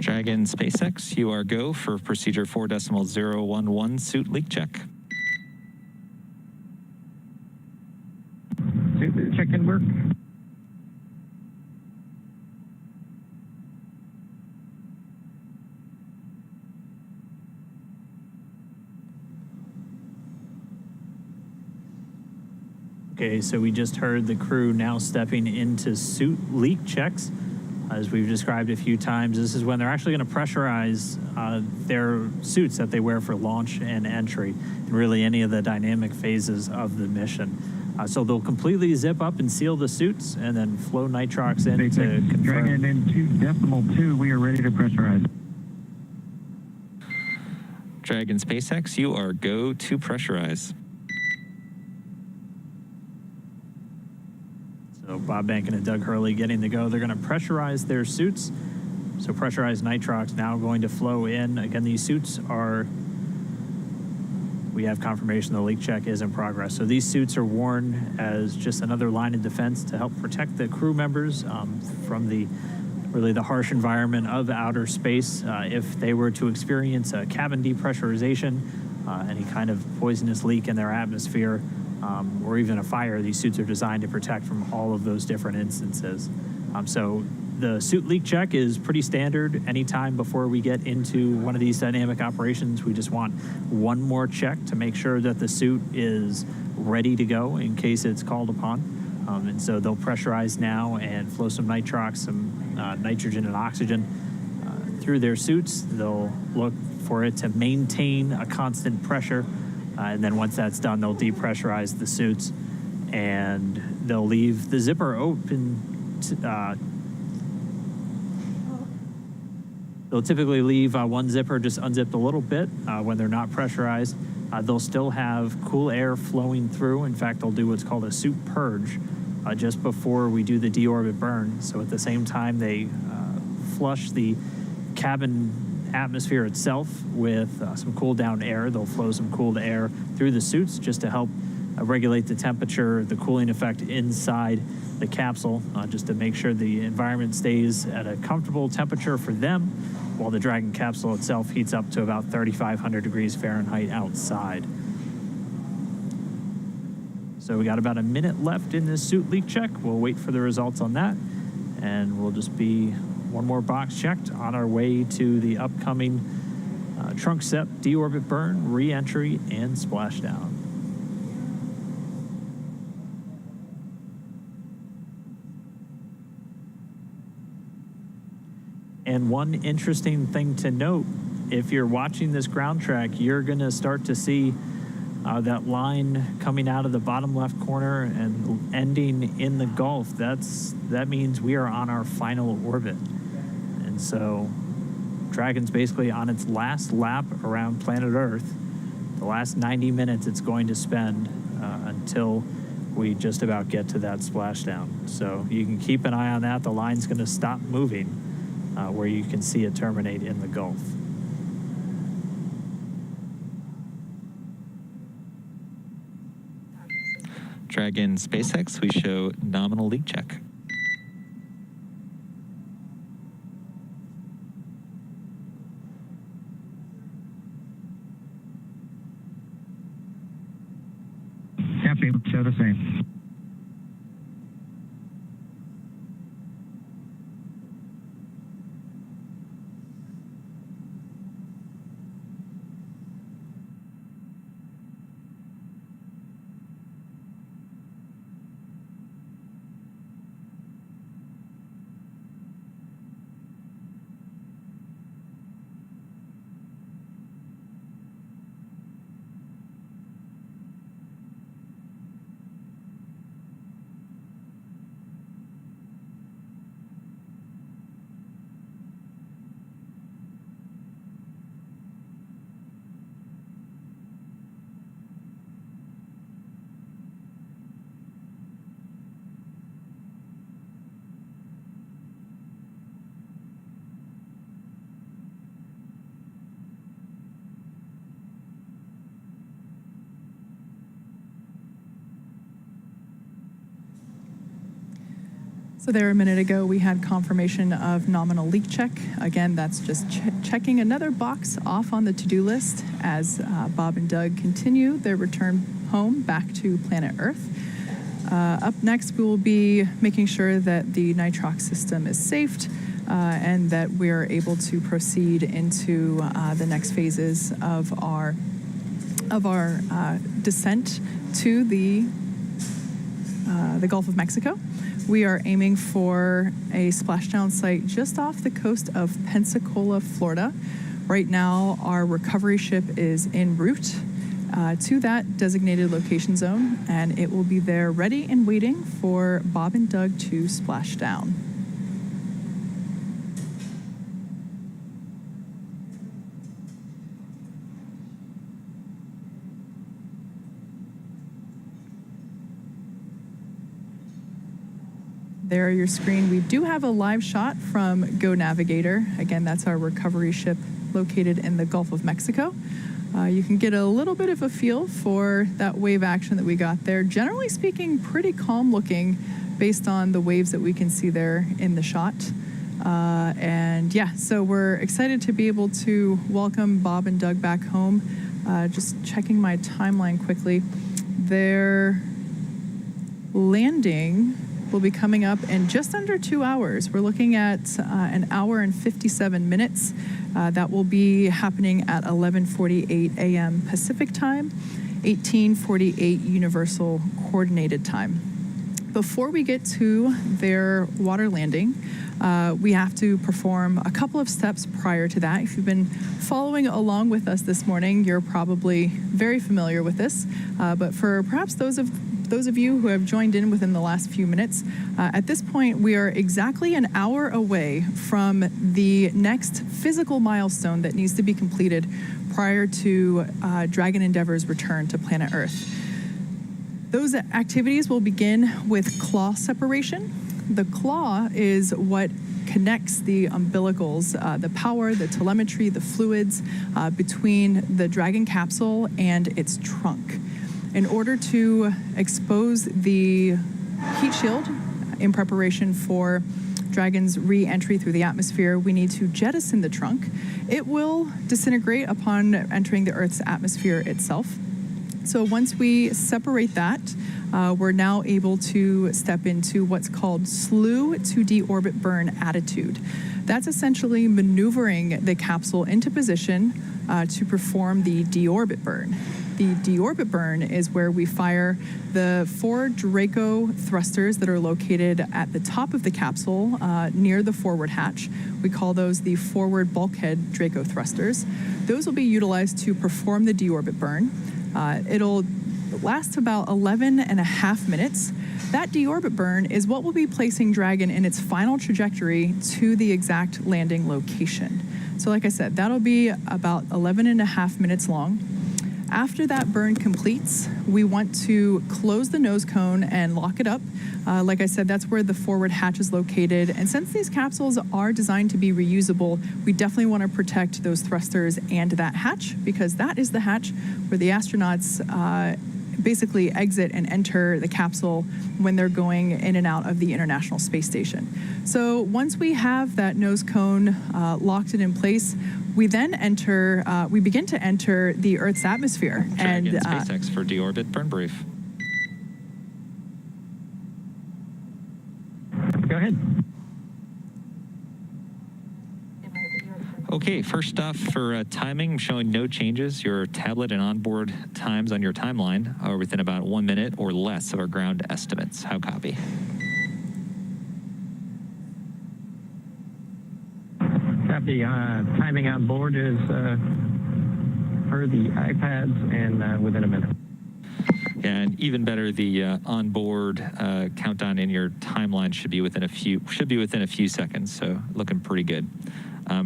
Dragon SpaceX, you are go for procedure 4.011 suit leak check. Suit check can work. Okay, so we just heard the crew now stepping into suit leak checks. As we've described a few times, this is when they're actually going to pressurize their suits that they wear for launch and entry, and really any of the dynamic phases of the mission. So they'll completely zip up and seal the suits, and then flow nitrox in to confirm. Dragon in 2.2, we are ready to pressurize. Dragon SpaceX, you are go to pressurize. So Bob Bankin and Doug Hurley getting the go. They're going to pressurize their suits. So pressurized nitrox now going to flow in. Again, these suits are, we have confirmation the leak check is in progress. So these suits are worn as just another line of defense to help protect the crew members from the harsh environment of outer space. If they were to experience a cabin depressurization, any kind of poisonous leak in their atmosphere, or even a fire, these suits are designed to protect from all of those different instances. So the suit leak check is pretty standard. Anytime before we get into one of these dynamic operations, we just want one more check to make sure that the suit is ready to go in case it's called upon. And so they'll pressurize now and flow some nitrox, some nitrogen and oxygen through their suits. They'll look for it to maintain a constant pressure. And then once that's done, they'll depressurize the suits and they'll leave the zipper open. They'll typically leave one zipper just unzipped a little bit when they're not pressurized. They'll still have cool air flowing through. In fact, they'll do what's called a suit purge just before we do the deorbit burn. So at the same time, they flush the cabin atmosphere itself with some cool down air. They'll flow some cooled air through the suits just to help regulate the temperature, the cooling effect inside the capsule, just to make sure the environment stays at a comfortable temperature for them, while the Dragon capsule itself heats up to about 3,500 degrees Fahrenheit outside. So we got about a minute left in this suit leak check. We'll wait for the results on that, and we'll just be one more box checked on our way to the upcoming trunk set, deorbit burn, re-entry, and splashdown. And one interesting thing to note, if you're watching this ground track, you're going to start to see that line coming out of the bottom left corner and ending in the Gulf. That means we are on our final orbit. And so Dragon's basically on its last lap around planet Earth, the last 90 minutes it's going to spend until we just about get to that splashdown. So you can keep an eye on that. The line's going to stop moving where you can see it terminate in the Gulf. Dragon SpaceX, we show nominal leak check. Copy, show the same. So there a minute ago, we had confirmation of nominal leak check. Again, that's just checking another box off on the to-do list as Bob and Doug continue their return home back to planet Earth. Up next, we will be making sure that the nitrox system is safed and that we are able to proceed into the next phases of our descent to the Gulf of Mexico. We are aiming for a splashdown site just off the coast of Pensacola, Florida. Right now, our recovery ship is en route to that designated location zone, and it will be there ready and waiting for Bob and Doug to splash down. There on your screen, we do have a live shot from Go Navigator. Again, that's our recovery ship located in the Gulf of Mexico. You can get a little bit of a feel for that wave action that we got there. Generally speaking, pretty calm looking based on the waves that we can see there in the shot. And yeah, so we're excited to be able to welcome Bob and Doug back home. Just checking my timeline quickly. Their landing will be coming up in just under 2 hours. We're looking at an hour and 57 minutes. That will be happening at 11:48 a.m. Pacific time, 18:48 Universal Coordinated Time. Before we get to their water landing, we have to perform a couple of steps prior to that. If you've been following along with us this morning, you're probably very familiar with this. But for perhaps those of you who have joined in within the last few minutes, at this point, we are exactly an hour away from the next physical milestone that needs to be completed prior to Dragon Endeavour's return to planet Earth. Those activities will begin with claw separation. The claw is what connects the umbilicals, the power, the telemetry, the fluids between the Dragon capsule and its trunk. In order to expose the heat shield in preparation for Dragon's re-entry through the atmosphere, we need to jettison the trunk. It will disintegrate upon entering the Earth's atmosphere itself. So once we separate that, we're now able to step into what's called slew to deorbit burn attitude. That's essentially maneuvering the capsule into position to perform the deorbit burn. The deorbit burn is where we fire the 4 Draco thrusters that are located at the top of the capsule near the forward hatch. We call those the forward bulkhead Draco thrusters. Those will be utilized to perform the deorbit burn. It'll last about 11 and a half minutes. That deorbit burn is what will be placing Dragon in its final trajectory to the exact landing location. So like I said, that'll be about 11 and a half minutes long. After that burn completes, we want to close the nose cone and lock it up. Like I said, that's where the forward hatch is located. And since these capsules are designed to be reusable, we definitely want to protect those thrusters and that hatch, because that is the hatch where the astronauts basically exit and enter the capsule when they're going in and out of the International Space Station. So once we have that nose cone locked and in place, we then we begin to enter the Earth's atmosphere. Dragon SpaceX for deorbit burn brief. Go ahead. Okay, first off, for timing, showing no changes. Your tablet and onboard times on your timeline are within about 1 minute or less of our ground estimates. How copy? Copy. Timing on board is per the iPads and within a minute. And even better, the onboard countdown in your timeline should be within a few seconds. So looking pretty good.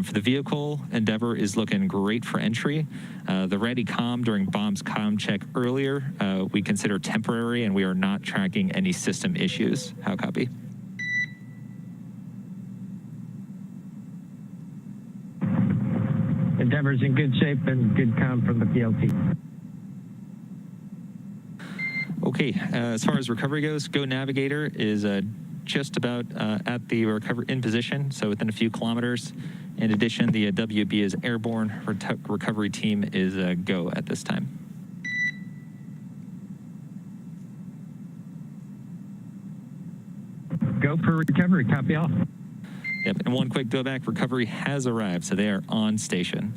For the vehicle, Endeavour is looking great for entry. The ready comm during Bob's comm check earlier, we consider temporary, and we are not tracking any system issues. How copy? Endeavour's in good shape and good comm from the PLT. Okay, as far as recovery goes, Go Navigator is just about at the recovery in position, so within a few kilometers. In addition, the WB is airborne. Recovery team is go at this time. Go for recovery. Copy all. Yep, and one quick go back. Recovery has arrived, so they are on station.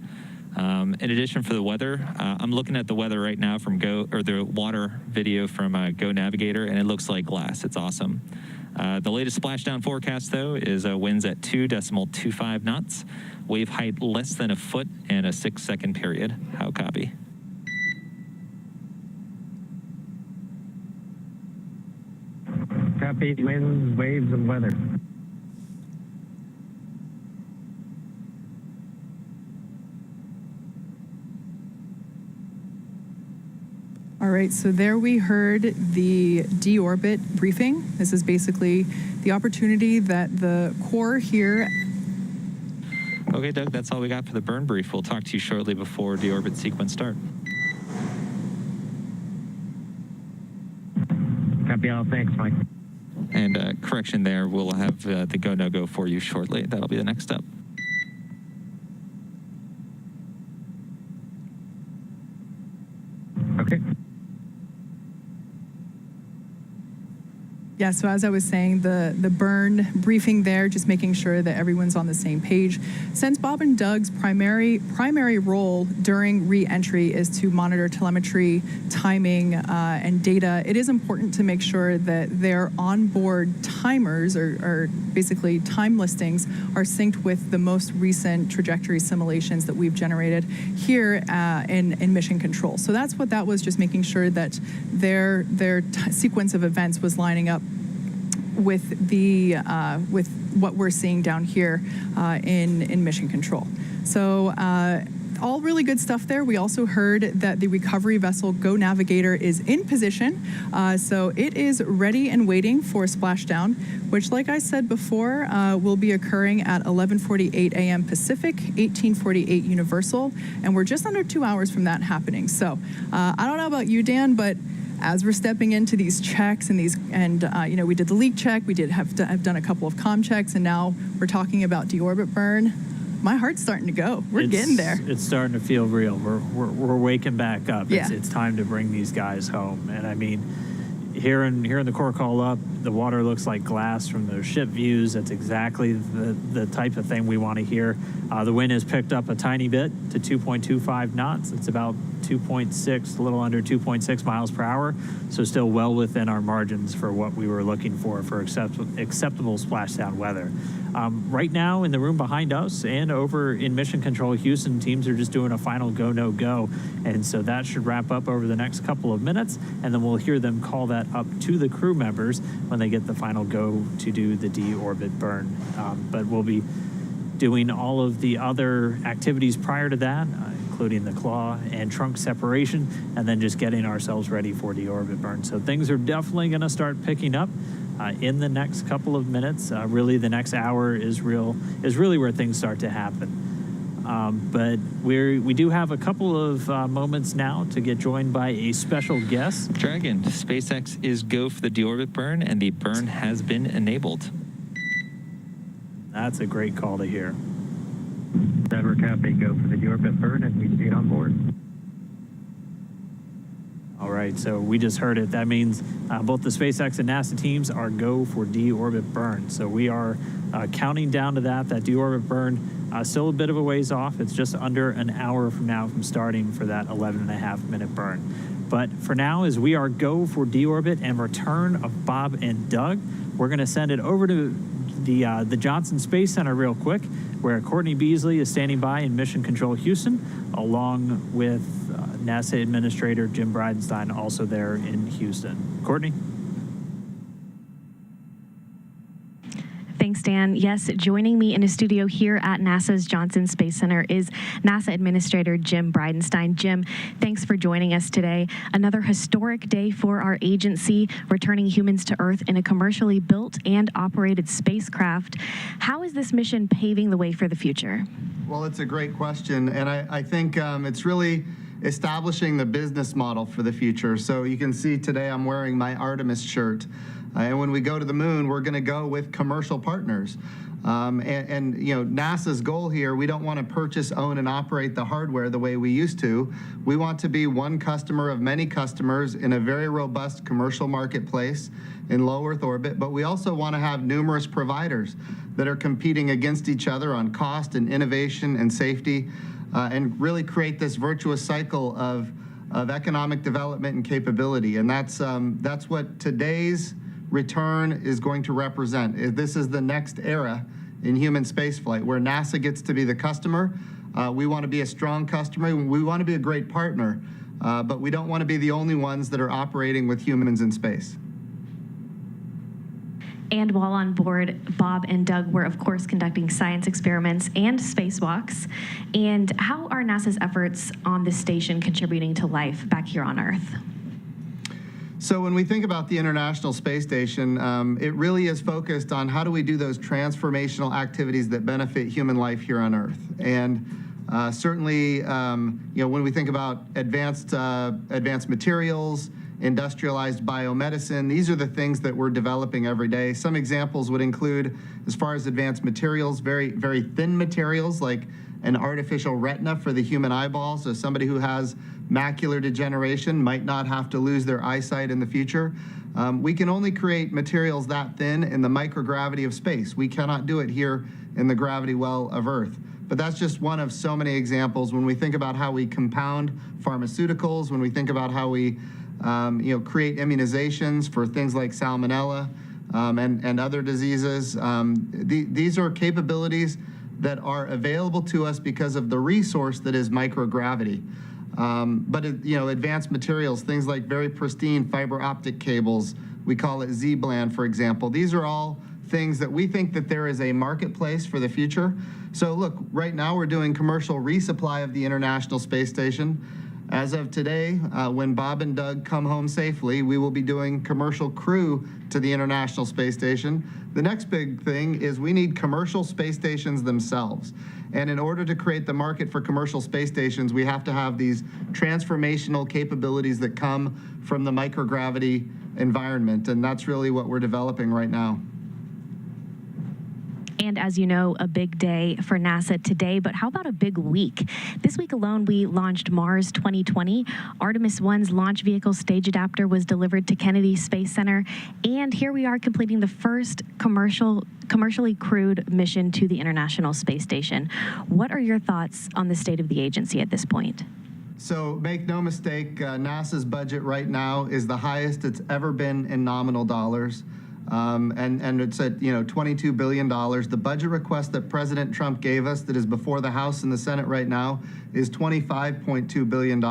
In addition, for the weather, I'm looking at the weather right now from the water video from Go Navigator, and it looks like glass. It's awesome. The latest splashdown forecast, though, is winds at 2.25 knots, wave height less than a foot, and a 6-second period. How copy? Copy. Winds, waves, and weather. All right, so there we heard the deorbit briefing. This is basically the opportunity that the core here. Okay, Doug, that's all we got for the burn brief. We'll talk to you shortly before deorbit sequence start. Copy all. Thanks, Mike. And correction there, we'll have the go, no go for you shortly. That'll be the next step. Okay. Yeah, so as I was saying, the burn briefing there, just making sure that everyone's on the same page. Since Bob and Doug's primary role during re-entry is to monitor telemetry, timing, and data, it is important to make sure that their onboard timers, or basically time listings, are synced with the most recent trajectory simulations that we've generated here in mission control. So that's what that was, just making sure that their sequence of events was lining up with the with what we're seeing down here in mission control. So all really good stuff there. We also heard that the recovery vessel Go Navigator is in position. So it is ready and waiting for splashdown, which, like I said before, will be occurring at 11:48 a.m. Pacific, 18:48 Universal, and we're just under 2 hours from that happening. So I don't know about you, Dan, but as we're stepping into these checks and we did the leak check, we have done a couple of comm checks, and now we're talking about deorbit burn. My heart's starting to go. We're getting there. It's starting to feel real. We're waking back up. Yeah. It's time to bring these guys home. And I mean, hearing the core call up, the water looks like glass from those ship views. That's exactly the type of thing we want to hear. The wind has picked up a tiny bit to 2.25 knots. It's about 2.6, a little under 2.6 miles per hour. So still well within our margins for what we were looking for acceptable splashdown weather. Right now in the room behind us and over in Mission Control Houston, teams are just doing a final go, no go. And so that should wrap up over the next couple of minutes. And then we'll hear them call that up to the crew members when they get the final go to do the deorbit burn. But we'll be doing all of the other activities prior to that, including the claw and trunk separation, and then just getting ourselves ready for deorbit burn. So things are definitely going to start picking up in the next couple of minutes. Really, the next hour is really where things start to happen. But we do have a couple of moments now to get joined by a special guest. Dragon, SpaceX is go for the deorbit burn, and the burn has been enabled. That's a great call to hear. Endeavour copy. Go for the deorbit burn, and we see it on board. All right, so we just heard it. That means both the SpaceX and NASA teams are go for deorbit burn. So we are counting down to that deorbit burn. Still a bit of a ways off. It's just under an hour from now from starting for that 11.5-minute burn. But for now, as we are go for deorbit and return of Bob and Doug, we're going to send it over to the Johnson Space Center real quick, where Courtney Beasley is standing by in Mission Control Houston, along with NASA Administrator Jim Bridenstine, also there in Houston. Courtney? Thanks, Dan. Yes, joining me in a studio here at NASA's Johnson Space Center is NASA Administrator Jim Bridenstine. Jim, thanks for joining us today. Another historic day for our agency, returning humans to Earth in a commercially built and operated spacecraft. How is this mission paving the way for the future? Well, it's a great question, and I think it's really establishing the business model for the future. So you can see today I'm wearing my Artemis shirt. And when we go to the moon, we're going to go with commercial partners. And you know, NASA's goal here, we don't want to purchase, own, and operate the hardware the way we used to. We want to be one customer of many customers in a very robust commercial marketplace in low Earth orbit, but we also want to have numerous providers that are competing against each other on cost and innovation and safety, and really create this virtuous cycle of economic development and capability. And that's what today's return is going to represent. This is the next era in human spaceflight, where NASA gets to be the customer. We want to be a strong customer. We want to be a great partner, but we don't want to be the only ones that are operating with humans in space. And while on board, Bob and Doug were, of course, conducting science experiments and spacewalks. And how are NASA's efforts on this station contributing to life back here on Earth? So when we think about the International Space Station, it really is focused on how do we do those transformational activities that benefit human life here on Earth. And certainly, you know, when we think about advanced materials, industrialized biomedicine, these are the things that we're developing every day. Some examples would include, as far as advanced materials, very, very thin materials like an artificial retina for the human eyeball. So somebody who has macular degeneration might not have to lose their eyesight in the future. We can only create materials that thin in the microgravity of space. We cannot do it here in the gravity well of Earth. But that's just one of so many examples. When we think about how we compound pharmaceuticals, when we think about how we you know, create immunizations for things like salmonella and other diseases, these are capabilities that are available to us because of the resource that is microgravity. But you know, advanced materials, things like very pristine fiber optic cables, we call it Z-band, for example. These are all things that we think that there is a marketplace for the future. So look, right now we're doing commercial resupply of the International Space Station. As of today, when Bob and Doug come home safely, we will be doing commercial crew to the International Space Station. The next big thing is we need commercial space stations themselves. And in order to create the market for commercial space stations, we have to have these transformational capabilities that come from the microgravity environment. And that's really what we're developing right now. And as you know, a big day for NASA today, but how about a big week? This week alone, we launched Mars 2020. Artemis 1's launch vehicle stage adapter was delivered to Kennedy Space Center. And here we are completing the first commercially crewed mission to the International Space Station. What are your thoughts on the state of the agency at this point? So make no mistake, NASA's budget right now is the highest it's ever been in nominal dollars. And it's at, you know, $22 billion. The budget request that President Trump gave us that is before the House and the Senate right now is $25.2 billion.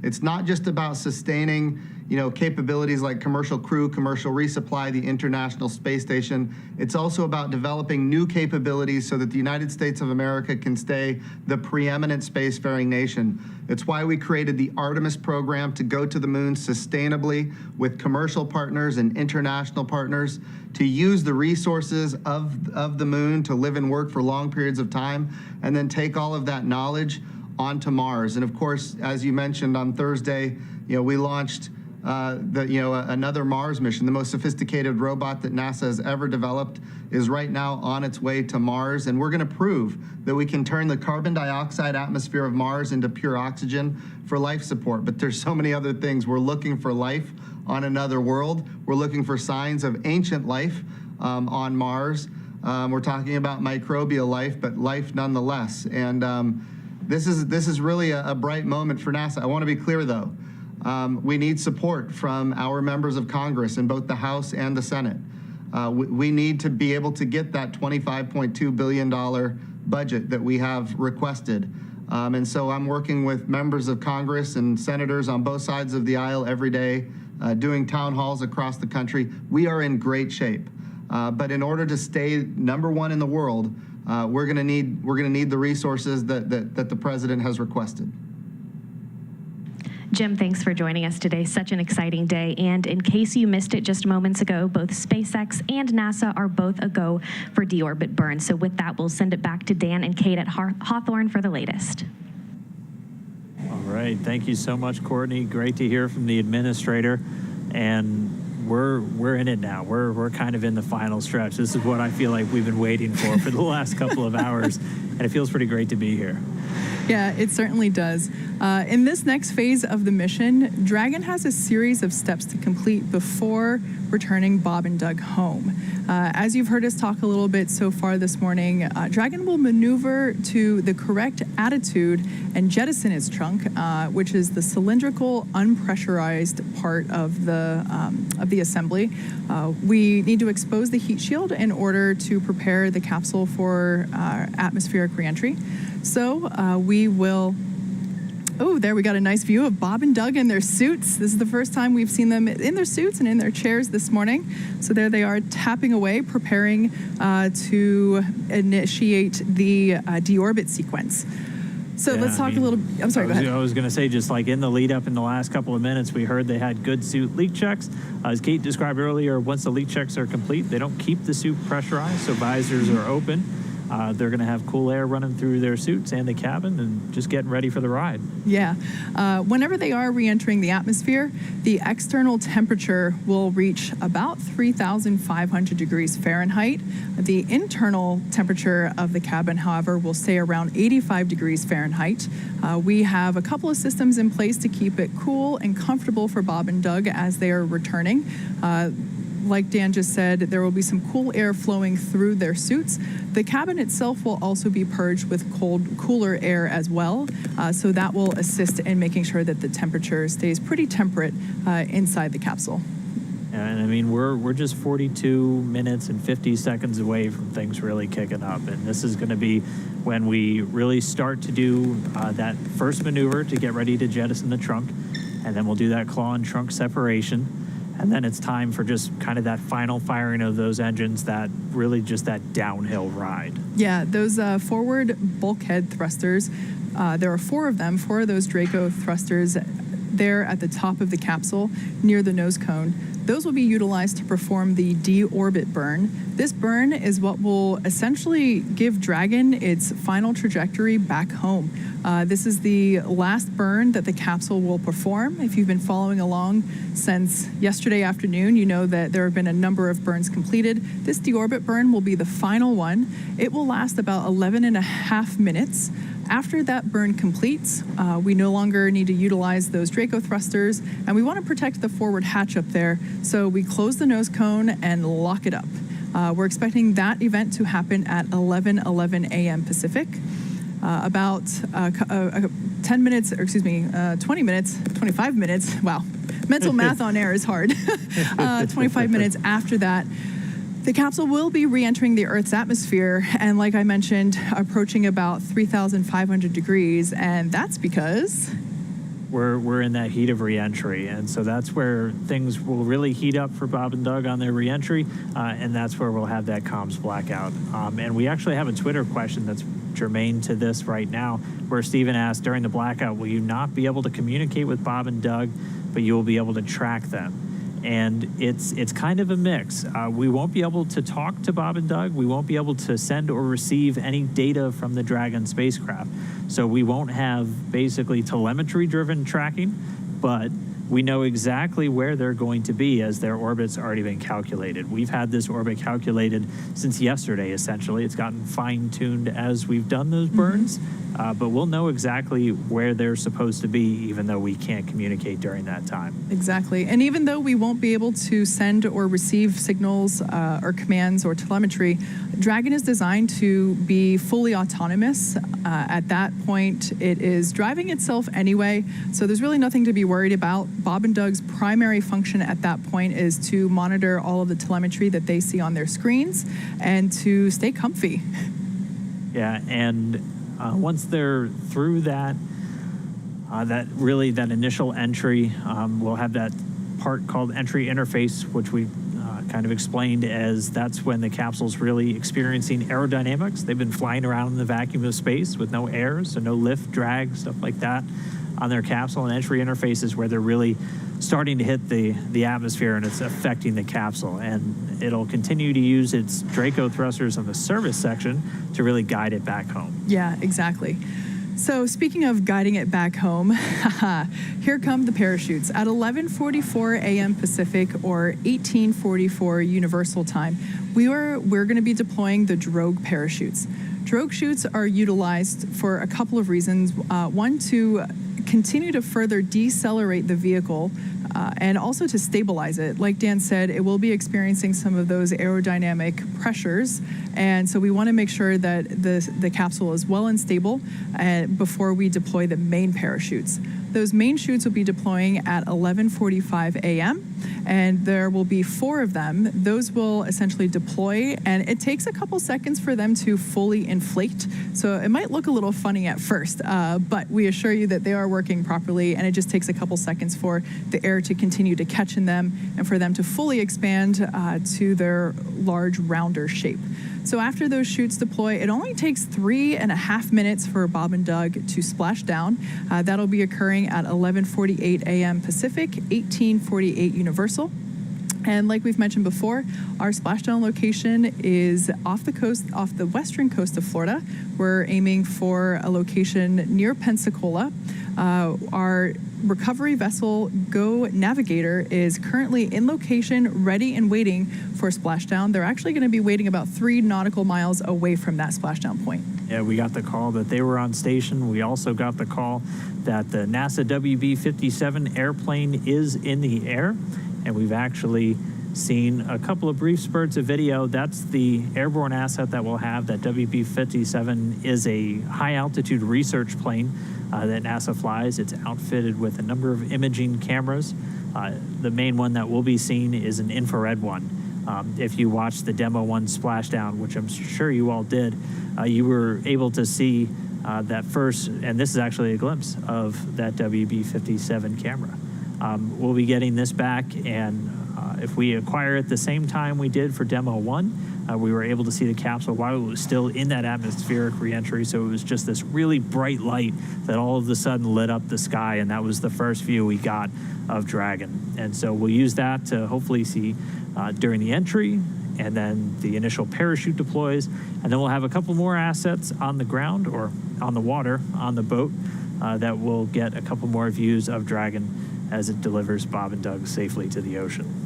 It's not just about sustaining, you know, capabilities like commercial crew, commercial resupply, the International Space Station. It's also about developing new capabilities so that the United States of America can stay the preeminent spacefaring nation. It's why we created the Artemis program to go to the moon sustainably with commercial partners and international partners to use the resources of the moon to live and work for long periods of time, and then take all of that knowledge onto Mars. And of course, as you mentioned on Thursday, you know, we launched another Mars mission. The most sophisticated robot that NASA has ever developed is right now on its way to Mars, and we're going to prove that we can turn the carbon dioxide atmosphere of Mars into pure oxygen for life support. But there's so many other things. We're looking for life on another world. We're looking for signs of ancient life on Mars. We're talking about microbial life, but life nonetheless. And this is really a bright moment for NASA. I want to be clear, though. We need support from our members of Congress in both the House and the Senate. We need to be able to get that $25.2 billion budget that we have requested. And so I'm working with members of Congress and senators on both sides of the aisle every day, doing town halls across the country. We are in great shape. But in order to stay #1 in the world, we're going to need the resources that the president has requested. Jim, thanks for joining us today. Such an exciting day. And in case you missed it just moments ago, both SpaceX and NASA are both a go for deorbit burn. So with that, we'll send it back to Dan and Kate at Hawthorne for the latest. All right. right. Thank you so much, Courtney. Great to hear from the administrator. And we're in it now. We're kind of in the final stretch. This is what I feel like we've been waiting for the last couple of hours, and it feels pretty great to be here. Yeah, it certainly does. In this next phase of the mission, Dragon has a series of steps to complete before returning Bob and Doug home. As you've heard us talk a little bit so far this morning, Dragon will maneuver to the correct attitude and jettison its trunk, which is the cylindrical, unpressurized part of the assembly. We need to expose the heat shield in order to prepare the capsule for atmospheric reentry. So we will... Oh, there we got a nice view of Bob and Doug in their suits. This is the first time we've seen them in their suits and in their chairs this morning. So there they are, tapping away, preparing to initiate the deorbit sequence. So let's talk a little... I'm sorry, go ahead. I was going to say, just like in the lead up in the last couple of minutes, we heard they had good suit leak checks. As Kate described earlier, once the leak checks are complete, they don't keep the suit pressurized, so visors are open. They're going to have cool air running through their suits and the cabin and just getting ready for the ride. Yeah. Whenever they are re-entering the atmosphere, the external temperature will reach about 3,500 degrees Fahrenheit. The internal temperature of the cabin, however, will stay around 85 degrees Fahrenheit. We have a couple of systems in place to keep it cool and comfortable for Bob and Doug as they are returning. Like Dan just said, there will be some cool air flowing through their suits. The cabin itself will also be purged with cooler air as well. So that will assist in making sure that the temperature stays pretty temperate inside the capsule. And I mean, we're just 42 minutes and 50 seconds away from things really kicking up. And this is going to be when we really start to do that first maneuver to get ready to jettison the trunk. And then we'll do that claw and trunk separation. And then it's time for just kind of that final firing of those engines, that really just that downhill ride. Yeah, those forward bulkhead thrusters, there are four of those Draco thrusters there at the top of the capsule near the nose cone. Those will be utilized to perform the deorbit burn. This burn is what will essentially give Dragon its final trajectory back home. This is the last burn that the capsule will perform. If you've been following along since yesterday afternoon, you know that there have been a number of burns completed. This deorbit burn will be the final one. It will last about 11 and a half minutes. After that burn completes, we no longer need to utilize those Draco thrusters, and we want to protect the forward hatch up there, so we close the nose cone and lock it up. We're expecting that event to happen at 11:11 a.m. Pacific. About 10 minutes, or excuse me, 20 minutes, 25 minutes, wow, mental math on air is hard. 25 minutes after that, the capsule will be re-entering the Earth's atmosphere, and like I mentioned, approaching about 3,500 degrees, and that's because... We're in that heat of re-entry, and so that's where things will really heat up for Bob and Doug on their re-entry, and that's where we'll have that comms blackout. And we actually have a Twitter question that's germane to this right now, where Stephen asked, during the blackout, will you not be able to communicate with Bob and Doug, but you will be able to track them? And it's kind of a mix. We won't be able to talk to Bob and Doug. We won't be able to send or receive any data from the Dragon spacecraft. So we won't have basically telemetry-driven tracking, but we know exactly where they're going to be as their orbit's already been calculated. We've had this orbit calculated since yesterday, essentially. It's gotten fine-tuned as we've done those burns, but we'll know exactly where they're supposed to be, even though we can't communicate during that time. Exactly. And even though we won't be able to send or receive signals or commands or telemetry, Dragon is designed to be fully autonomous. At that point, it is driving itself anyway, so there's really nothing to be worried about. Bob and Doug's primary function at that point is to monitor all of the telemetry that they see on their screens and to stay comfy. Yeah, and once they're through that initial entry, we'll have that part called entry interface, which we kind of explained as that's when the capsule's really experiencing aerodynamics. They've been flying around in the vacuum of space with no air, so no lift, drag, stuff like that on their capsule. And entry interfaces where they're really starting to hit the atmosphere, and it's affecting the capsule. And it'll continue to use its Draco thrusters on the service section to really guide it back home. Yeah, exactly. So speaking of guiding it back home, here come the parachutes. At 11:44 a.m. Pacific or 18:44 Universal Time, we're going to be deploying the drogue parachutes. Drogue chutes are utilized for a couple of reasons. One, to continue to further decelerate the vehicle and also to stabilize it. Like Dan said, it will be experiencing some of those aerodynamic pressures, and so we want to make sure that the capsule is well and stable before we deploy the main parachutes. Those main chutes will be deploying at 11:45 a.m. and there will be 4 of them. Those will essentially deploy, and it takes a couple seconds for them to fully inflate. So it might look a little funny at first, but we assure you that they are working properly, and it just takes a couple seconds for the air to continue to catch in them and for them to fully expand to their large, rounder shape. So after those chutes deploy, it only takes 3.5 minutes for Bob and Doug to splash down. That'll be occurring at 11:48 a.m. Pacific, 18:48 Universal. And like we've mentioned before, our splashdown location is off the western coast of Florida. We're aiming for a location near Pensacola. Our recovery vessel Go Navigator is currently in location, ready and waiting for splashdown. They're actually going to be waiting about 3 nautical miles away from that splashdown point. Yeah, we got the call that they were on station. We also got the call that the NASA WB-57 airplane is in the air, and we've actually seen a couple of brief spurts of video. That's the airborne asset that we'll have. That WB-57 is a high-altitude research plane that NASA flies. It's outfitted with a number of imaging cameras. The main one that will be seen is an infrared one. If you watched the Demo 1 splashdown, which I'm sure you all did, you were able to see that first, and this is actually a glimpse of that WB-57 camera. We'll be getting this back, and if we acquire it the same time we did for Demo 1, we were able to see the capsule while it was still in that atmospheric reentry, so it was just this really bright light that all of a sudden lit up the sky, and that was the first view we got of Dragon. And so we'll use that to hopefully see during the entry, and then the initial parachute deploys, and then we'll have a couple more assets on the ground or on the water, on the boat, that will get a couple more views of Dragon as it delivers Bob and Doug safely to the ocean.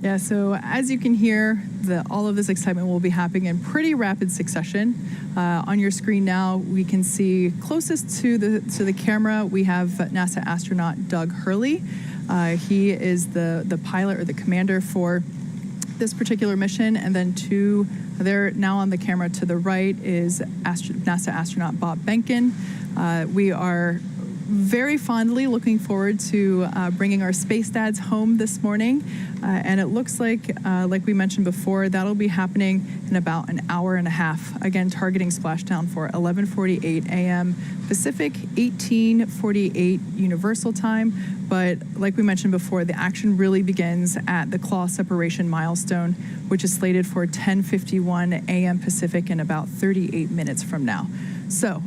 Yeah, so as you can hear, all of this excitement will be happening in pretty rapid succession. On your screen now, we can see closest to the camera, we have NASA astronaut Doug Hurley. He is the pilot or the commander for this particular mission, and then there now on the camera to the right is NASA astronaut Bob Behnken. We are very fondly looking forward to bringing our space dads home this morning, and it looks like we mentioned before, that'll be happening in about an hour and a half. Again, targeting splashdown for 11:48 a.m. Pacific, 18:48 Universal Time. But like we mentioned before, the action really begins at the claw separation milestone, which is slated for 10:51 a.m. Pacific in about 38 minutes from now. So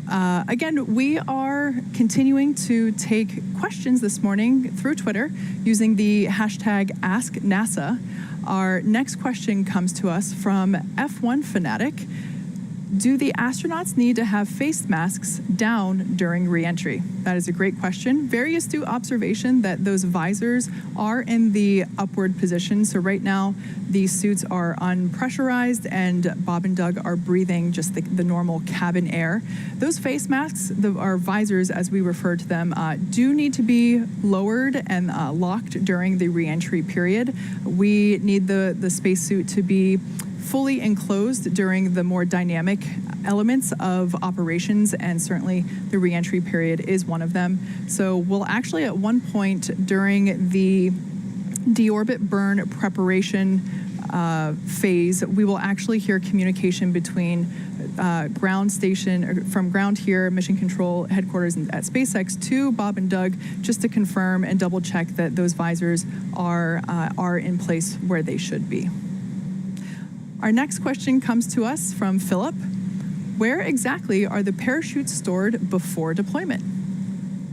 again, we are continuing to take questions this morning through Twitter using the hashtag AskNASA. Our next question comes to us from F1 Fanatic. Do the astronauts need to have face masks down during re-entry? That is a great question. Very astute observation that those visors are in the upward position. So right now, these suits are unpressurized, and Bob and Doug are breathing just the normal cabin air. Those face masks, or visors as we refer to them, do need to be lowered and locked during the re-entry period. We need the spacesuit to be fully enclosed during the more dynamic elements of operations, and certainly the re-entry period is one of them. So we'll actually at one point during the deorbit burn preparation phase, we will actually hear communication between ground station, from ground here, Mission Control Headquarters at SpaceX to Bob and Doug, just to confirm and double check that those visors are in place where they should be. Our next question comes to us from Philip. Where exactly are the parachutes stored before deployment?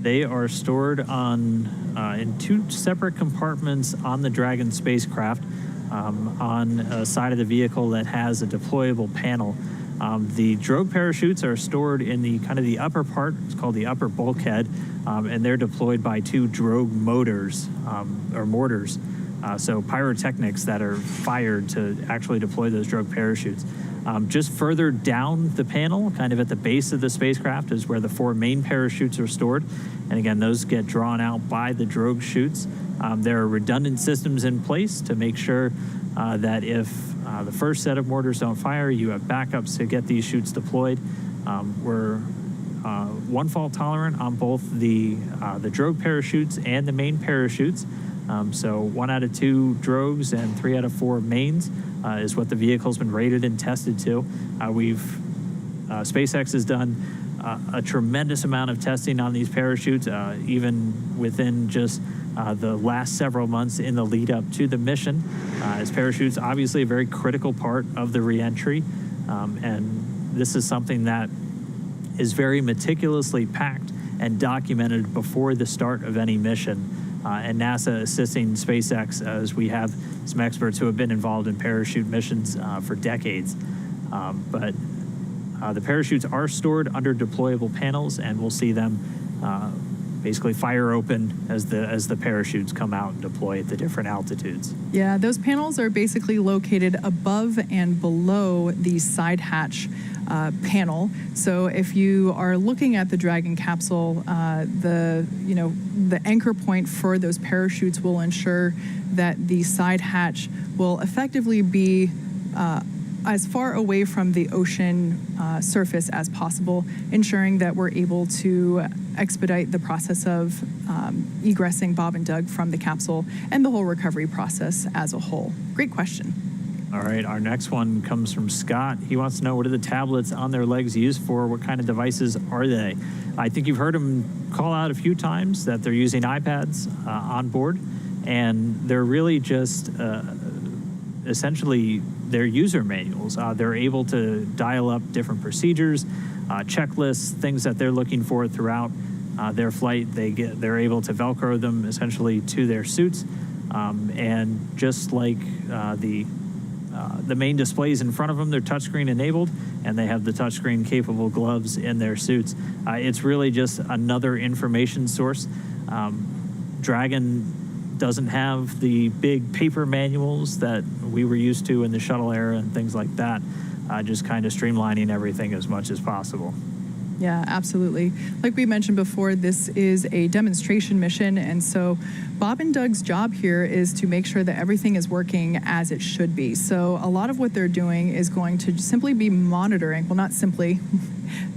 They are stored in 2 separate compartments on the Dragon spacecraft, on a side of the vehicle that has a deployable panel. The drogue parachutes are stored in the kind of the upper part. It's called the upper bulkhead, and they're deployed by 2 drogue motors or mortars. So pyrotechnics that are fired to actually deploy those drogue parachutes. Just further down the panel, kind of at the base of the spacecraft, is where the 4 main parachutes are stored. And again, those get drawn out by the drogue chutes. There are redundant systems in place to make sure that if the first set of mortars don't fire, you have backups to get these chutes deployed. We're one fault tolerant on both the drogue parachutes and the main parachutes. So 1 out of 2 drogues and 3 out of 4 mains is what the vehicle's been rated and tested to. SpaceX has done a tremendous amount of testing on these parachutes, even within just the last several months in the lead up to the mission. As parachutes, obviously a very critical part of the reentry, and this is something that is very meticulously packed and documented before the start of any mission. And NASA assisting SpaceX, as we have some experts who have been involved in parachute missions for decades. But the parachutes are stored under deployable panels, and we'll see them basically fire open as the parachutes come out and deploy at the different altitudes. Yeah, those panels are basically located above and below the side hatch panel. So if you are looking at the Dragon capsule, the anchor point for those parachutes will ensure that the side hatch will effectively be as far away from the ocean surface as possible, ensuring that we're able to expedite the process of egressing Bob and Doug from the capsule and the whole recovery process as a whole. Great question. All right, our next one comes from Scott. He wants to know, what are the tablets on their legs used for? What kind of devices are they? I think you've heard him call out a few times that they're using iPads on board, and they're really just essentially their user manuals. They're able to dial up different procedures, checklists, things that they're looking for throughout their flight. They're able to Velcro them essentially to their suits, and just like the main displays in front of them, they're touchscreen enabled, and they have the touchscreen capable gloves in their suits. It's really just another information source. Dragon doesn't have the big paper manuals that we were used to in the shuttle era and things like that, just kind of streamlining everything as much as possible. Yeah, absolutely. Like we mentioned before, this is a demonstration mission, and so Bob and Doug's job here is to make sure that everything is working as it should be. So a lot of what they're doing is going to simply be monitoring, well, not simply,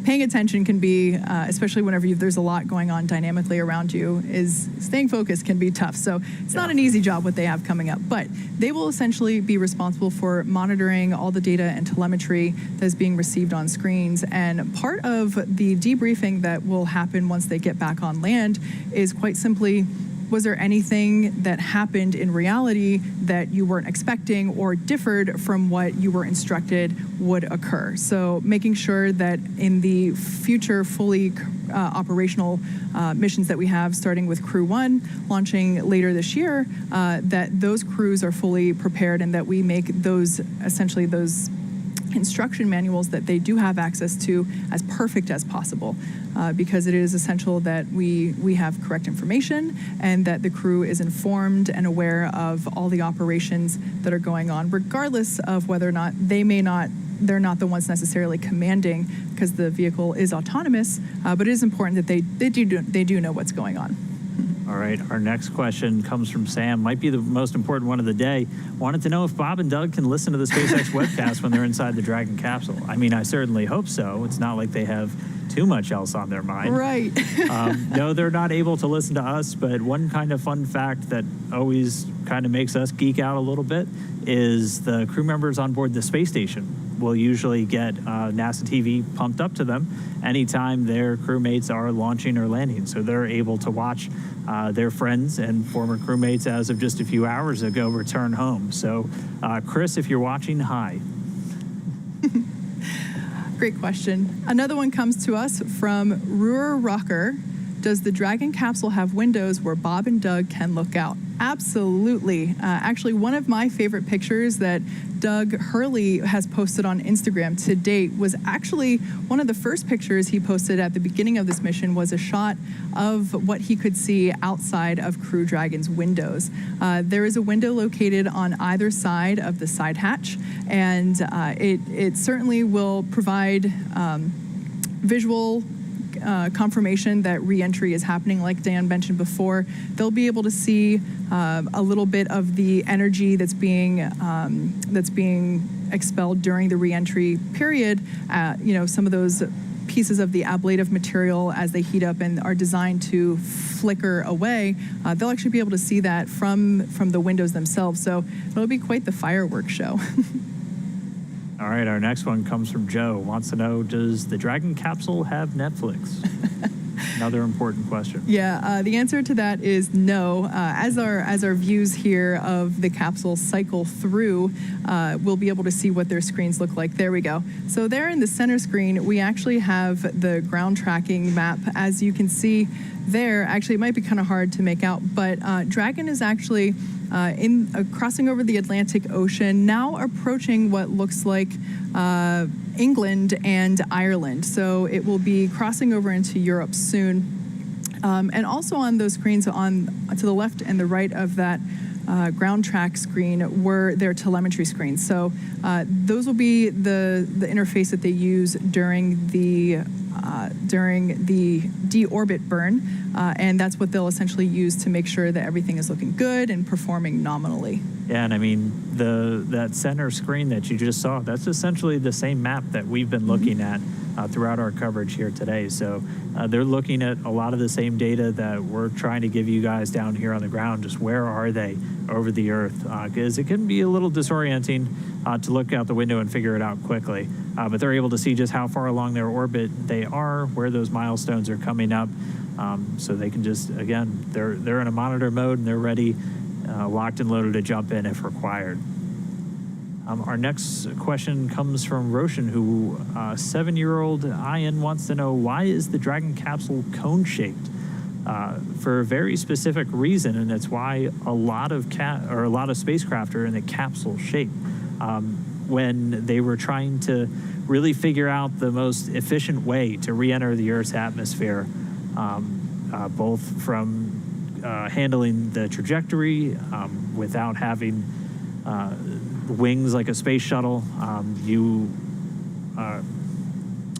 paying attention can be, especially whenever there's a lot going on dynamically around you, is staying focused can be tough. So it's not an easy job what they have coming up, but they will essentially be responsible for monitoring all the data and telemetry that is being received on screens. And part of the debriefing that will happen once they get back on land is quite simply, was there anything that happened in reality that you weren't expecting or differed from what you were instructed would occur? So making sure that in the future fully operational missions that we have, starting with Crew 1, launching later this year, that those crews are fully prepared and that we make those, essentially those instruction manuals that they do have access to as perfect as possible, because it is essential that we have correct information and that the crew is informed and aware of all the operations that are going on, regardless of whether or not they're not the ones necessarily commanding, because the vehicle is autonomous, but it is important that they do know what's going on. All right, our next question comes from Sam. Might be the most important one of the day. Wanted to know if Bob and Doug can listen to the SpaceX webcast when they're inside the Dragon capsule. I mean, I certainly hope so. It's not like they have too much else on their mind. Right. No, they're not able to listen to us, but one kind of fun fact that always kind of makes us geek out a little bit is the crew members on board the space station will usually get NASA TV pumped up to them anytime their crewmates are launching or landing. So they're able to watch their friends and former crewmates as of just a few hours ago return home. So Chris, if you're watching, hi. Great question. Another one comes to us from Ruhr Rocker. does the Dragon capsule have windows where Bob and Doug can look out? Absolutely. Actually, one of my favorite pictures that Doug Hurley has posted on Instagram to date was actually one of the first pictures he posted at the beginning of this mission was a shot of what he could see outside of Crew Dragon's windows. There is a window located on either side of the side hatch, and it certainly will provide visual confirmation that re-entry is happening. Like Dan mentioned before, they'll be able to see a little bit of the energy that's being expelled during the re-entry period. Some of those pieces of the ablative material, as they heat up and are designed to flicker away, they'll actually be able to see that from the windows themselves. So it'll be quite the fireworks show. All right, our next one comes from Joe. Wants to know, does the Dragon capsule have Netflix? Another important question. Yeah, the answer to that is no. As our views here of the capsule cycle through, we'll be able to see what their screens look like. There we go. So there in the center screen, we actually have the ground tracking map. As you can see there, actually it might be kind of hard to make out, but Dragon is actually crossing over the Atlantic Ocean, now approaching what looks like England and Ireland. So it will be crossing over into Europe soon. And also on those screens to the left and the right of that ground track screen were their telemetry screens. So those will be the interface that they use during the deorbit burn, and that's what they'll essentially use to make sure that everything is looking good and performing nominally. Yeah, and I mean, that center screen that you just saw, that's essentially the same map that we've been looking at throughout our coverage here today. So they're looking at a lot of the same data that we're trying to give you guys down here on the ground. Just where are they over the Earth? Because it can be a little disorienting to look out the window and figure it out quickly. But they're able to see just how far along their orbit they are, where those milestones are coming up. So they can just, again, they're in a monitor mode and they're ready, locked and loaded to jump in if required. Our next question comes from Roshan, who 7-year-old Ian wants to know, why is the Dragon capsule cone-shaped? For a very specific reason, and it's why a lot of spacecraft are in the capsule shape. When they were trying to really figure out the most efficient way to re-enter the Earth's atmosphere, both from handling the trajectory without having wings like a space shuttle,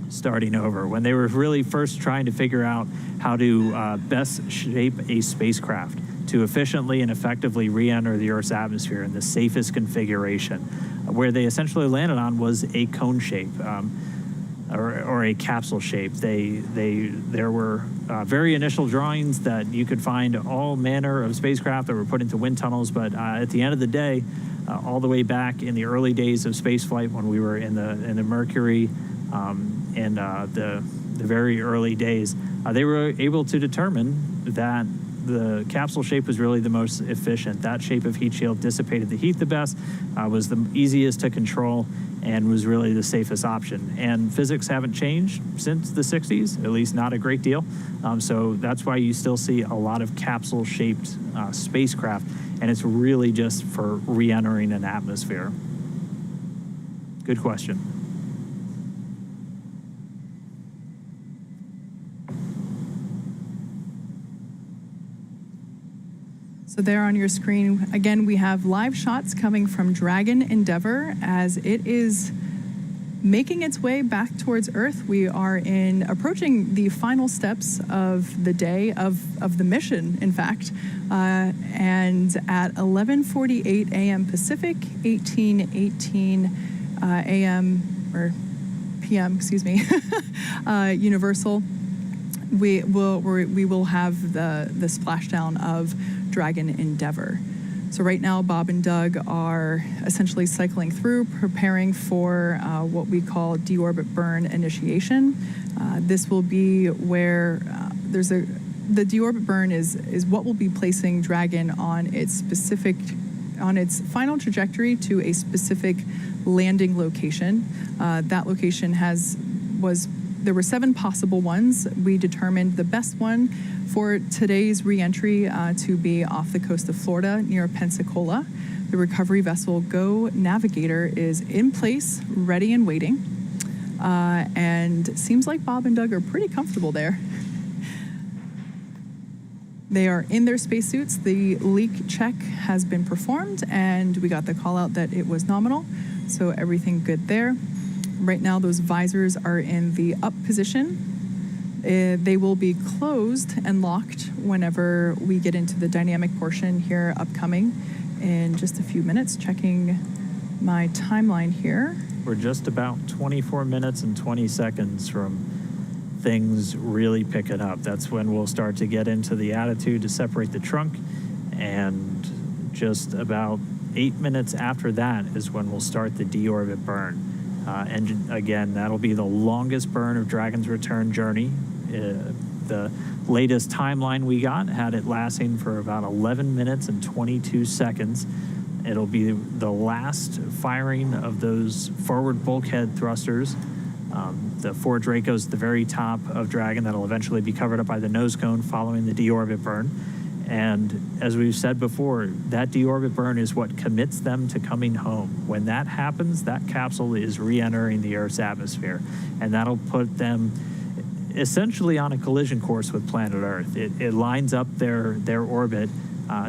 starting over. When they were really first trying to figure out how to best shape a spacecraft to efficiently and effectively re-enter the Earth's atmosphere in the safest configuration, where they essentially landed on was a cone shape. Or a capsule shape. There were very initial drawings that you could find all manner of spacecraft that were put into wind tunnels, but at the end of the day, all the way back in the early days of spaceflight, when we were in the Mercury and the very early days, they were able to determine that the capsule shape was really the most efficient. That shape of heat shield dissipated the heat the best, was the easiest to control, and was really the safest option. And physics haven't changed since the 60s, at least not a great deal. So that's why you still see a lot of capsule-shaped spacecraft, and it's really just for re-entering an atmosphere. Good question. So there on your screen, again, we have live shots coming from Dragon Endeavour as it is making its way back towards Earth. We are approaching the final steps of the day of the mission, in fact, and at 11:48 a.m. Pacific, 18:18 a.m. or p.m. Excuse me, Universal. We will have the splashdown of Dragon Endeavour. So right now, Bob and Doug are essentially cycling through, preparing for what we call deorbit burn initiation. This will be where the deorbit burn is what will be placing Dragon on its final trajectory to a specific landing location. That location was there were 7 possible ones. We determined the best one for today's reentry to be off the coast of Florida near Pensacola. The recovery vessel Go Navigator is in place, ready and waiting. And seems like Bob and Doug are pretty comfortable there. They are in their spacesuits. The leak check has been performed, and we got the call out that it was nominal, so everything good there. Right now, those visors are in the up position. They will be closed and locked whenever we get into the dynamic portion here upcoming in just a few minutes. Checking my timeline here. We're just about 24 minutes and 20 seconds from things really picking up. That's when we'll start to get into the attitude to separate the trunk, and just about 8 minutes after that is when we'll start the deorbit burn. And again, that'll be the longest burn of Dragon's return journey. The latest timeline we got had it lasting for about 11 minutes and 22 seconds. It'll be the last firing of those forward bulkhead thrusters. The 4 Dracos at the very top of Dragon that'll eventually be covered up by the nose cone following the deorbit burn. And as we've said before, that deorbit burn is what commits them to coming home. When that happens, that capsule is re-entering the Earth's atmosphere, and that'll put them essentially on a collision course with planet Earth. It lines up their orbit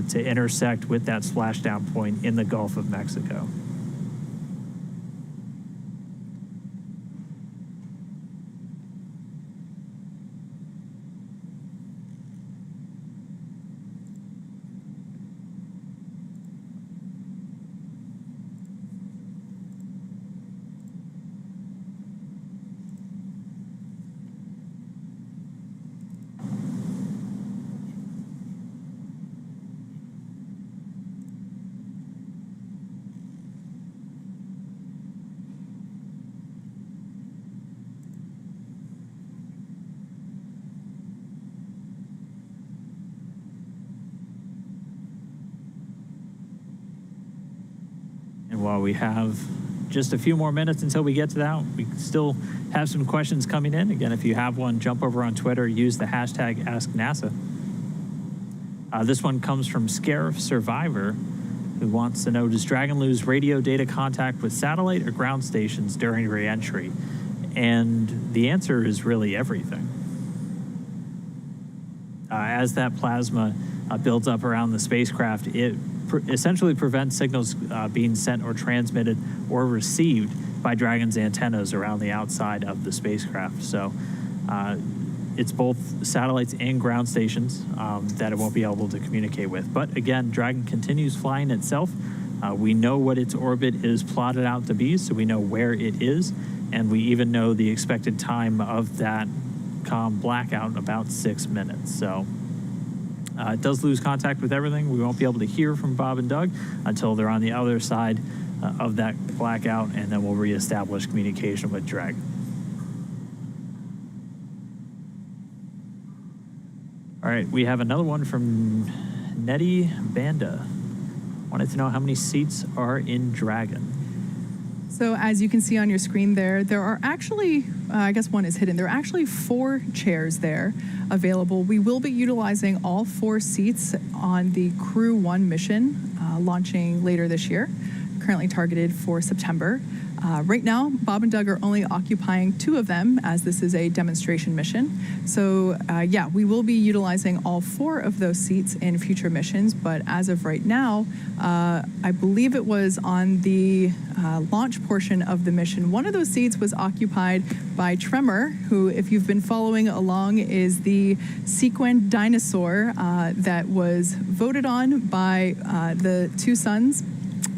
to intersect with that splashdown point in the Gulf of Mexico. And while we have just a few more minutes until we get to that, we still have some questions coming in. Again, if you have one, jump over on Twitter, use the hashtag AskNASA. This one comes from Scarif Survivor, who wants to know, does Dragon lose radio data contact with satellite or ground stations during re-entry? And the answer is really everything. As that plasma builds up around the spacecraft, it essentially prevents signals being sent or transmitted or received by Dragon's antennas around the outside of the spacecraft. So it's both satellites and ground stations that it won't be able to communicate with. But again, Dragon continues flying itself. We know what its orbit is plotted out to be, so we know where it is, and we even know the expected time of that comm blackout in about 6 minutes. So it does lose contact with everything. We won't be able to hear from Bob and Doug until they're on the other side of that blackout, and then we'll reestablish communication with Dragon. All right, we have another one from Nettie Banda. Wanted to know how many seats are in Dragon. So as you can see on your screen there are actually, I guess one is hidden, there are actually 4 chairs there available. We will be utilizing all 4 seats on the Crew 1 mission launching later this year, currently targeted for September. Right now, Bob and Doug are only occupying 2 of them, as this is a demonstration mission. So yeah, we will be utilizing all 4 of those seats in future missions, but as of right now, I believe it was on the launch portion of the mission, one of those seats was occupied by Tremor, who, if you've been following along, is the sequined dinosaur that was voted on by the 2 sons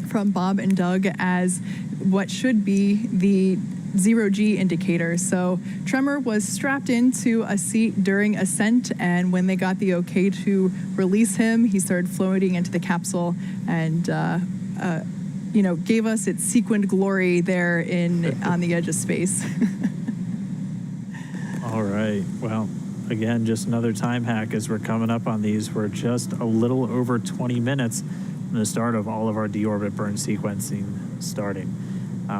from Bob and Doug as what should be the 0G indicator. So Tremor was strapped into a seat during ascent, and when they got the okay to release him, he started floating into the capsule and gave us its sequined glory there on the edge of space. All right. Well, again, just another time hack as we're coming up on these. We're just a little over 20 minutes from the start of all of our deorbit burn sequencing starting.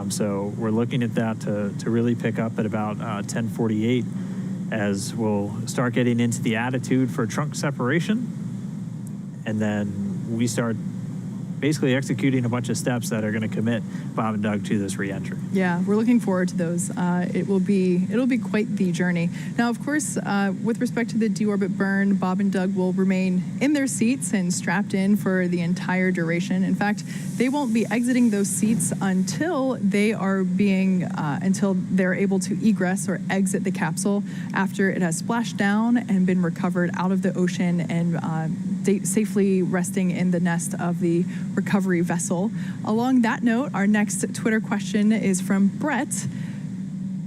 So we're looking at that to really pick up at about 10:48 as we'll start getting into the attitude for trunk separation. And then we start basically executing a bunch of steps that are going to commit Bob and Doug to this reentry. Yeah, we're looking forward to those. It'll be quite the journey. Now, of course, with respect to the deorbit burn, Bob and Doug will remain in their seats and strapped in for the entire duration. In fact, they won't be exiting those seats until they're able to egress or exit the capsule after it has splashed down and been recovered out of the ocean and safely resting in the nest of the recovery vessel. Along that note, our next Twitter question is from Brett.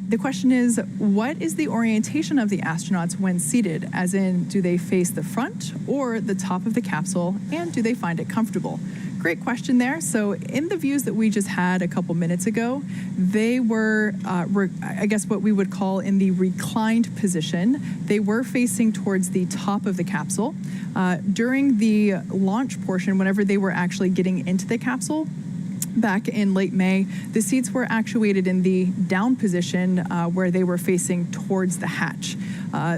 The question is, what is the orientation of the astronauts when seated? As in, do they face the front or the top of the capsule, and do they find it comfortable? Great question there. So in the views that we just had a couple minutes ago, they were, I guess what we would call in the reclined position. They were facing towards the top of the capsule. During the launch portion, whenever they were actually getting into the capsule, back in late May, the seats were actuated in the down position where they were facing towards the hatch.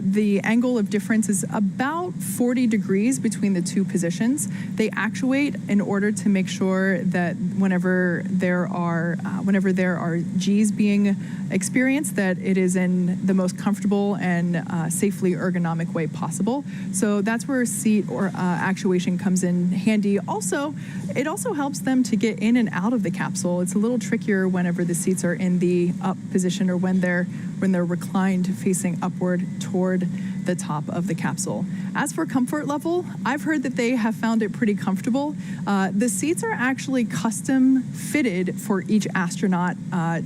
The angle of difference is about 40 degrees between the two positions. They actuate in order to make sure that whenever there are G's being experienced, that it is in the most comfortable and safely ergonomic way possible. So that's where seat or actuation comes in handy. Also, it also helps them to get in and out of the capsule. It's a little trickier whenever the seats are in the up position or when they're reclined facing upward toward the top of the capsule. As for comfort level, I've heard that they have found it pretty comfortable. The seats are actually custom fitted for each astronaut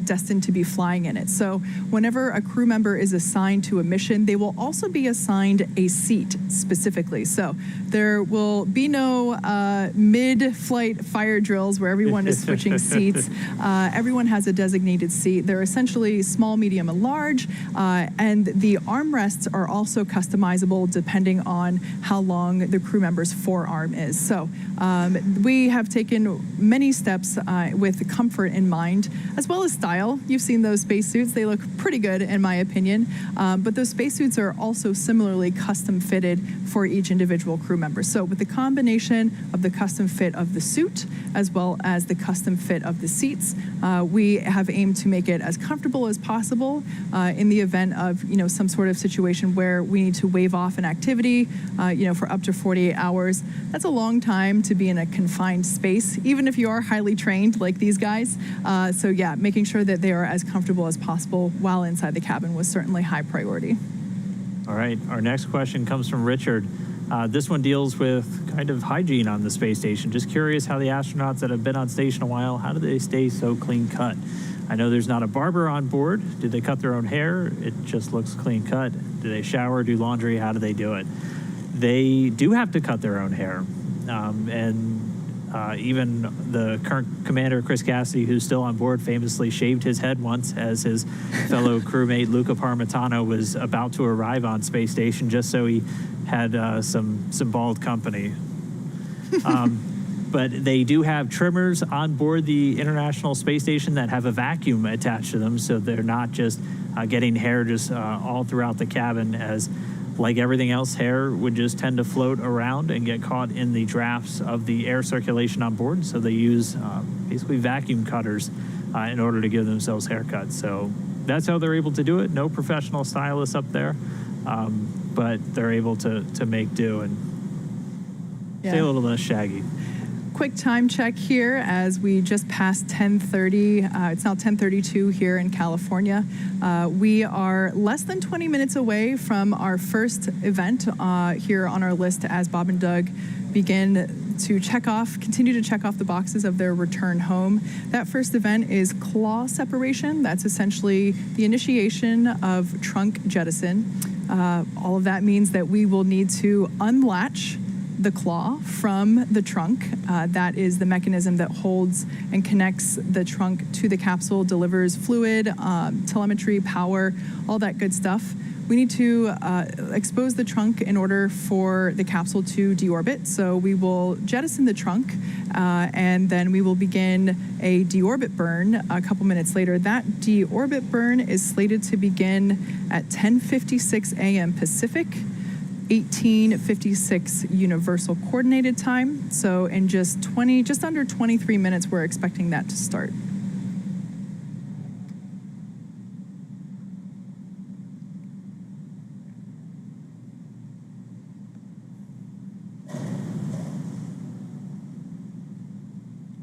destined to be flying in it. So whenever a crew member is assigned to a mission, they will also be assigned a seat specifically. So there will be no mid-flight fire drills where everyone is switching seats. Everyone has a designated seat. They're essentially small, medium, and large, and the armrests are also customizable depending on how long the crew member's forearm is. So we have taken many steps with comfort in mind, as well as style. You've seen those spacesuits. They look pretty good in my opinion, but those spacesuits are also similarly custom fitted for each individual crew member. So with the combination of the custom fit of the suit as well as the custom fit of the seats, we have aimed to make it as comfortable as possible in the event of some sort of situation where we need to wave off an activity for up to 48 hours. That's a long time to be in a confined space, even if you are highly trained like these guys. So yeah, making sure that they are as comfortable as possible while inside the cabin was certainly high priority. All right, our next question comes from Richard. This one deals with kind of hygiene on the space station. Just curious how the astronauts that have been on station a while, how do they stay so clean cut? I know there's not a barber on board. Did they cut their own hair? It just looks clean cut. Do they shower, do laundry? How do they do it? They do have to cut their own hair. Even the current commander, Chris Cassidy, who's still on board, famously shaved his head once as his fellow crewmate Luca Parmitano was about to arrive on space station, just so he had some bald company. But they do have trimmers on board the International Space Station that have a vacuum attached to them, so they're not just getting hair just all throughout the cabin, as like everything else, hair would just tend to float around and get caught in the drafts of the air circulation on board. So they use basically vacuum cutters in order to give themselves haircuts. So that's how they're able to do it. No professional stylists up there, but they're able to make do and stay a little less shaggy. Quick time check here as we just passed 10:30. It's now 10:32 here in California. We are less than 20 minutes away from our first event here on our list as Bob and Doug begin to continue to check off the boxes of their return home. That first event is claw separation. That's essentially the initiation of trunk jettison. All of that means that we will need to unlatch the claw from the trunk. That is the mechanism that holds and connects the trunk to the capsule, delivers fluid, telemetry, power, all that good stuff. we need to expose the trunk in order for the capsule to deorbit. So we will jettison the trunk, and then we will begin a deorbit burn a couple minutes later. That deorbit burn is slated to begin at 10:56 a.m. Pacific, 18:56 Universal Coordinated Time. So in just under 23 minutes, we're expecting that to start.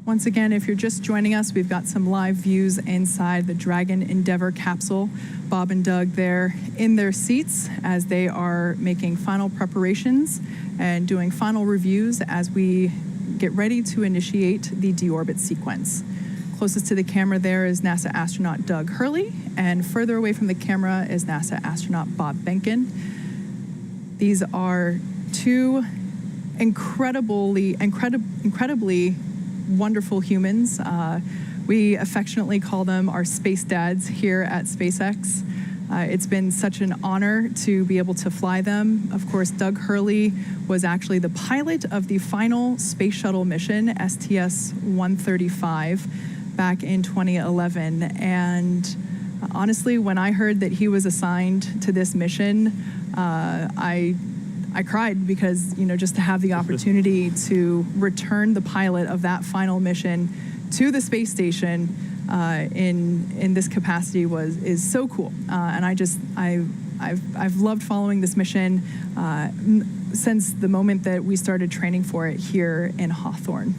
Once again, if you're just joining us, we've got some live views inside the Dragon Endeavour capsule. Bob and Doug there in their seats as they are making final preparations and doing final reviews as we get ready to initiate the deorbit sequence. Closest to the camera there is NASA astronaut Doug Hurley, and further away from the camera is NASA astronaut Bob Behnken. These are two incredibly wonderful humans. We affectionately call them our space dads here at SpaceX. It's been such an honor to be able to fly them. Of course, Doug Hurley was actually the pilot of the final space shuttle mission, STS-135, back in 2011. And honestly, when I heard that he was assigned to this mission, I cried because, just to have the opportunity to return the pilot of that final mission to the space station in this capacity is so cool. And I've loved following this mission since the moment that we started training for it here in Hawthorne.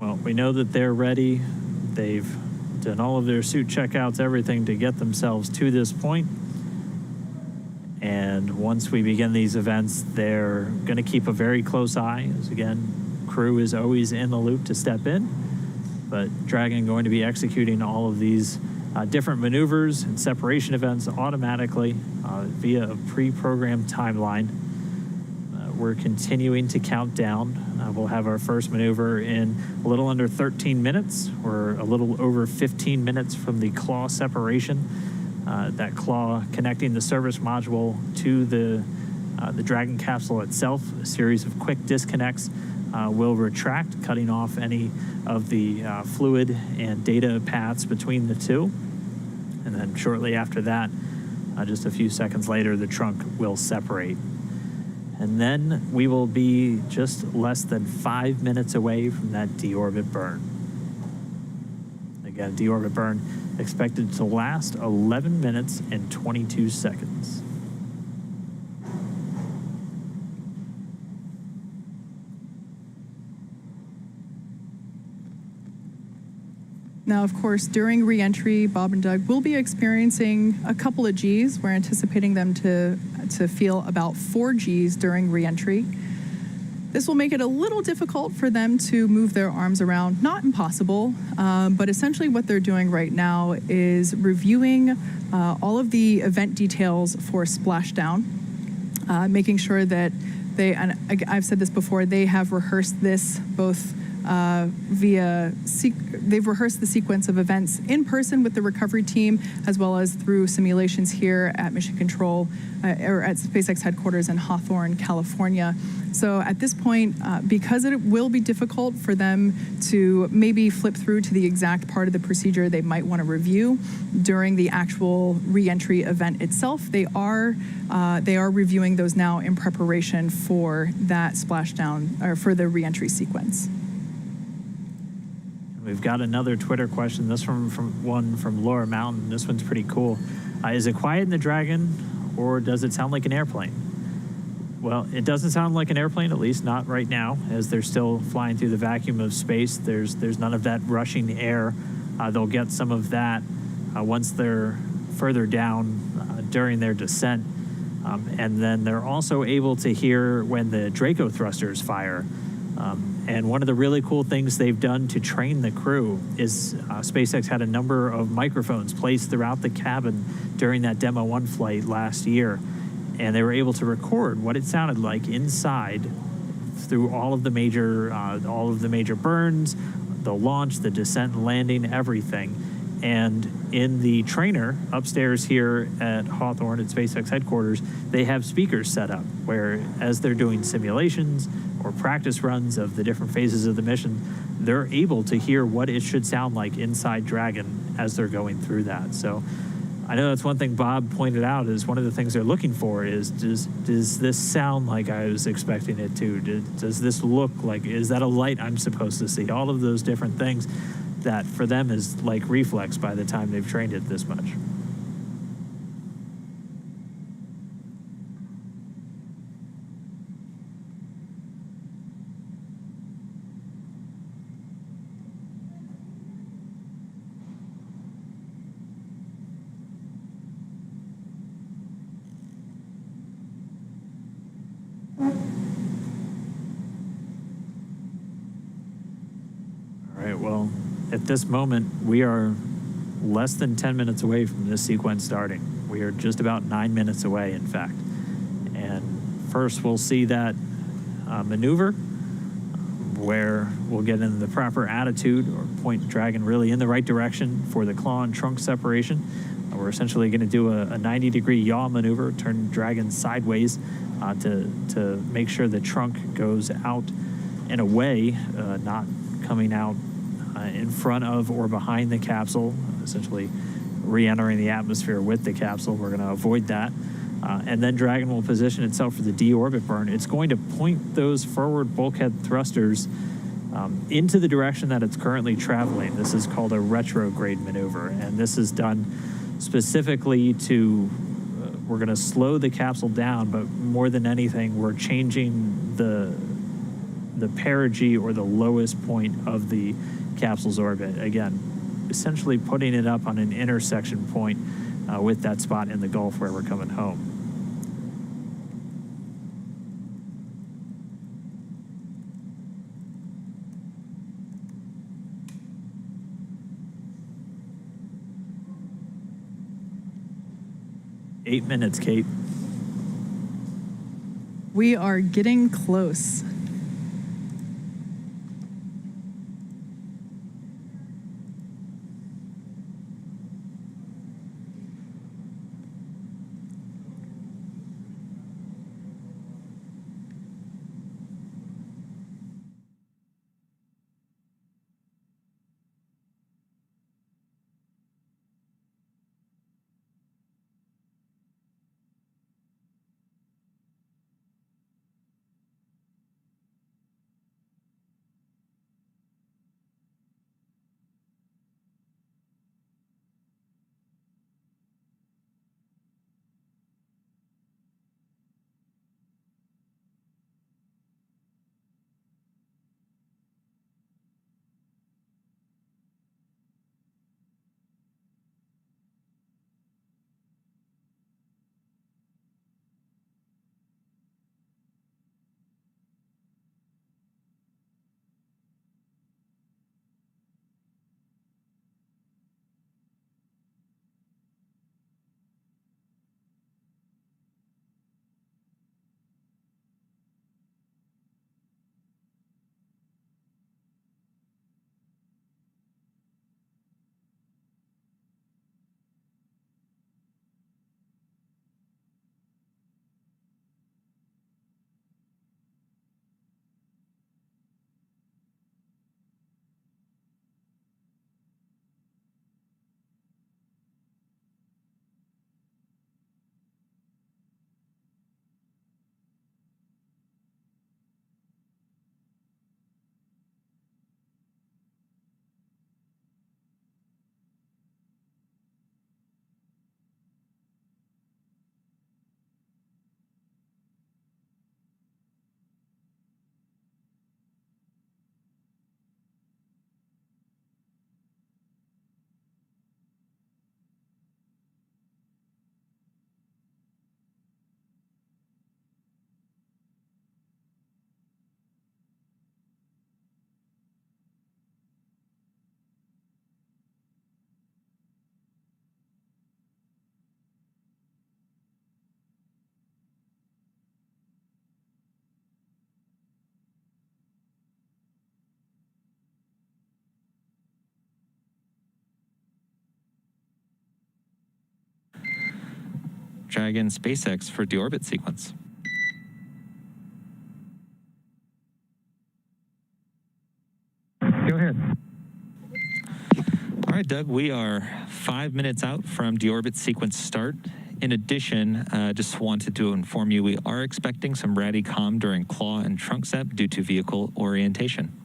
Well, we know that they're ready. They've done all of their suit checkouts, everything to get themselves to this point. And once we begin these events, they're going to keep a very close eye. As again, crew is always in the loop to step in. But Dragon going to be executing all of these different maneuvers and separation events automatically via a pre-programmed timeline. We're continuing to count down. We'll have our first maneuver in a little under 13 minutes. We're a little over 15 minutes from the claw separation. That claw connecting the service module to the Dragon capsule itself. A series of quick disconnects will retract, cutting off any of the fluid and data paths between the two. And then shortly after that, just a few seconds later, the trunk will separate. And then we will be just less than 5 minutes away from that deorbit burn. Again, deorbit burn expected to last 11 minutes and 22 seconds. Now, of course, during re-entry, Bob and Doug will be experiencing a couple of Gs. We're anticipating them to feel about 4 Gs during re-entry. This will make it a little difficult for them to move their arms around. Not impossible, but essentially what they're doing right now is reviewing all of the event details for Splashdown, making sure that and I've said this before, they have rehearsed this both they've rehearsed the sequence of events in person with the recovery team, as well as through simulations here at Mission Control or at SpaceX headquarters in Hawthorne, California. So at this point, because it will be difficult for them to maybe flip through to the exact part of the procedure they might want to review during the actual re-entry event itself, they are reviewing those now in preparation for that splashdown or for the re-entry sequence. We've got another Twitter question. This from Laura Mountain. This one's pretty cool. Is it quiet in the Dragon, or does it sound like an airplane? Well, it doesn't sound like an airplane, at least not right now, as they're still flying through the vacuum of space. There's none of that rushing air. They'll get some of that once they're further down during their descent. And then they're also able to hear when the Draco thrusters fire. And one of the really cool things they've done to train the crew is SpaceX had a number of microphones placed throughout the cabin during that Demo 1 flight last year. And they were able to record what it sounded like inside through all of the major burns, the launch, the descent and landing, everything. And in the trainer upstairs here at Hawthorne at SpaceX headquarters, they have speakers set up where, as they're doing simulations or practice runs of the different phases of the mission, they're able to hear what it should sound like inside Dragon as they're going through that. So I know that's one thing Bob pointed out is one of the things they're looking for is, does this sound like I was expecting it to? Does this look like, is that a light I'm supposed to see? All of those different things that for them is like reflex by the time they've trained it this much. Well, at this moment, we are less than 10 minutes away from this sequence starting. We are just about 9 minutes away, in fact. And first, we'll see that maneuver where we'll get into the proper attitude or point Dragon really in the right direction for the claw and trunk separation. We're essentially going to do a 90-degree yaw maneuver, turn Dragon sideways to make sure the trunk goes out and away, not coming out in front of or behind the capsule, essentially re-entering the atmosphere with the capsule. We're going to avoid that. And then Dragon will position itself for the deorbit burn. It's going to point those forward bulkhead thrusters into the direction that it's currently traveling. This is called a retrograde maneuver, and this is done specifically to, we're going to slow the capsule down, but more than anything, we're changing the perigee or the lowest point of the capsule's orbit. Again, essentially putting it up on an intersection point with that spot in the Gulf where we're coming home. Eight minutes, Kate. We are getting close. Dragon SpaceX for deorbit sequence. Go ahead. All right, Doug, we are 5 minutes out from deorbit sequence start. In addition, just wanted to inform you we are expecting some RADI-COM during claw and trunk SEP due to vehicle orientation.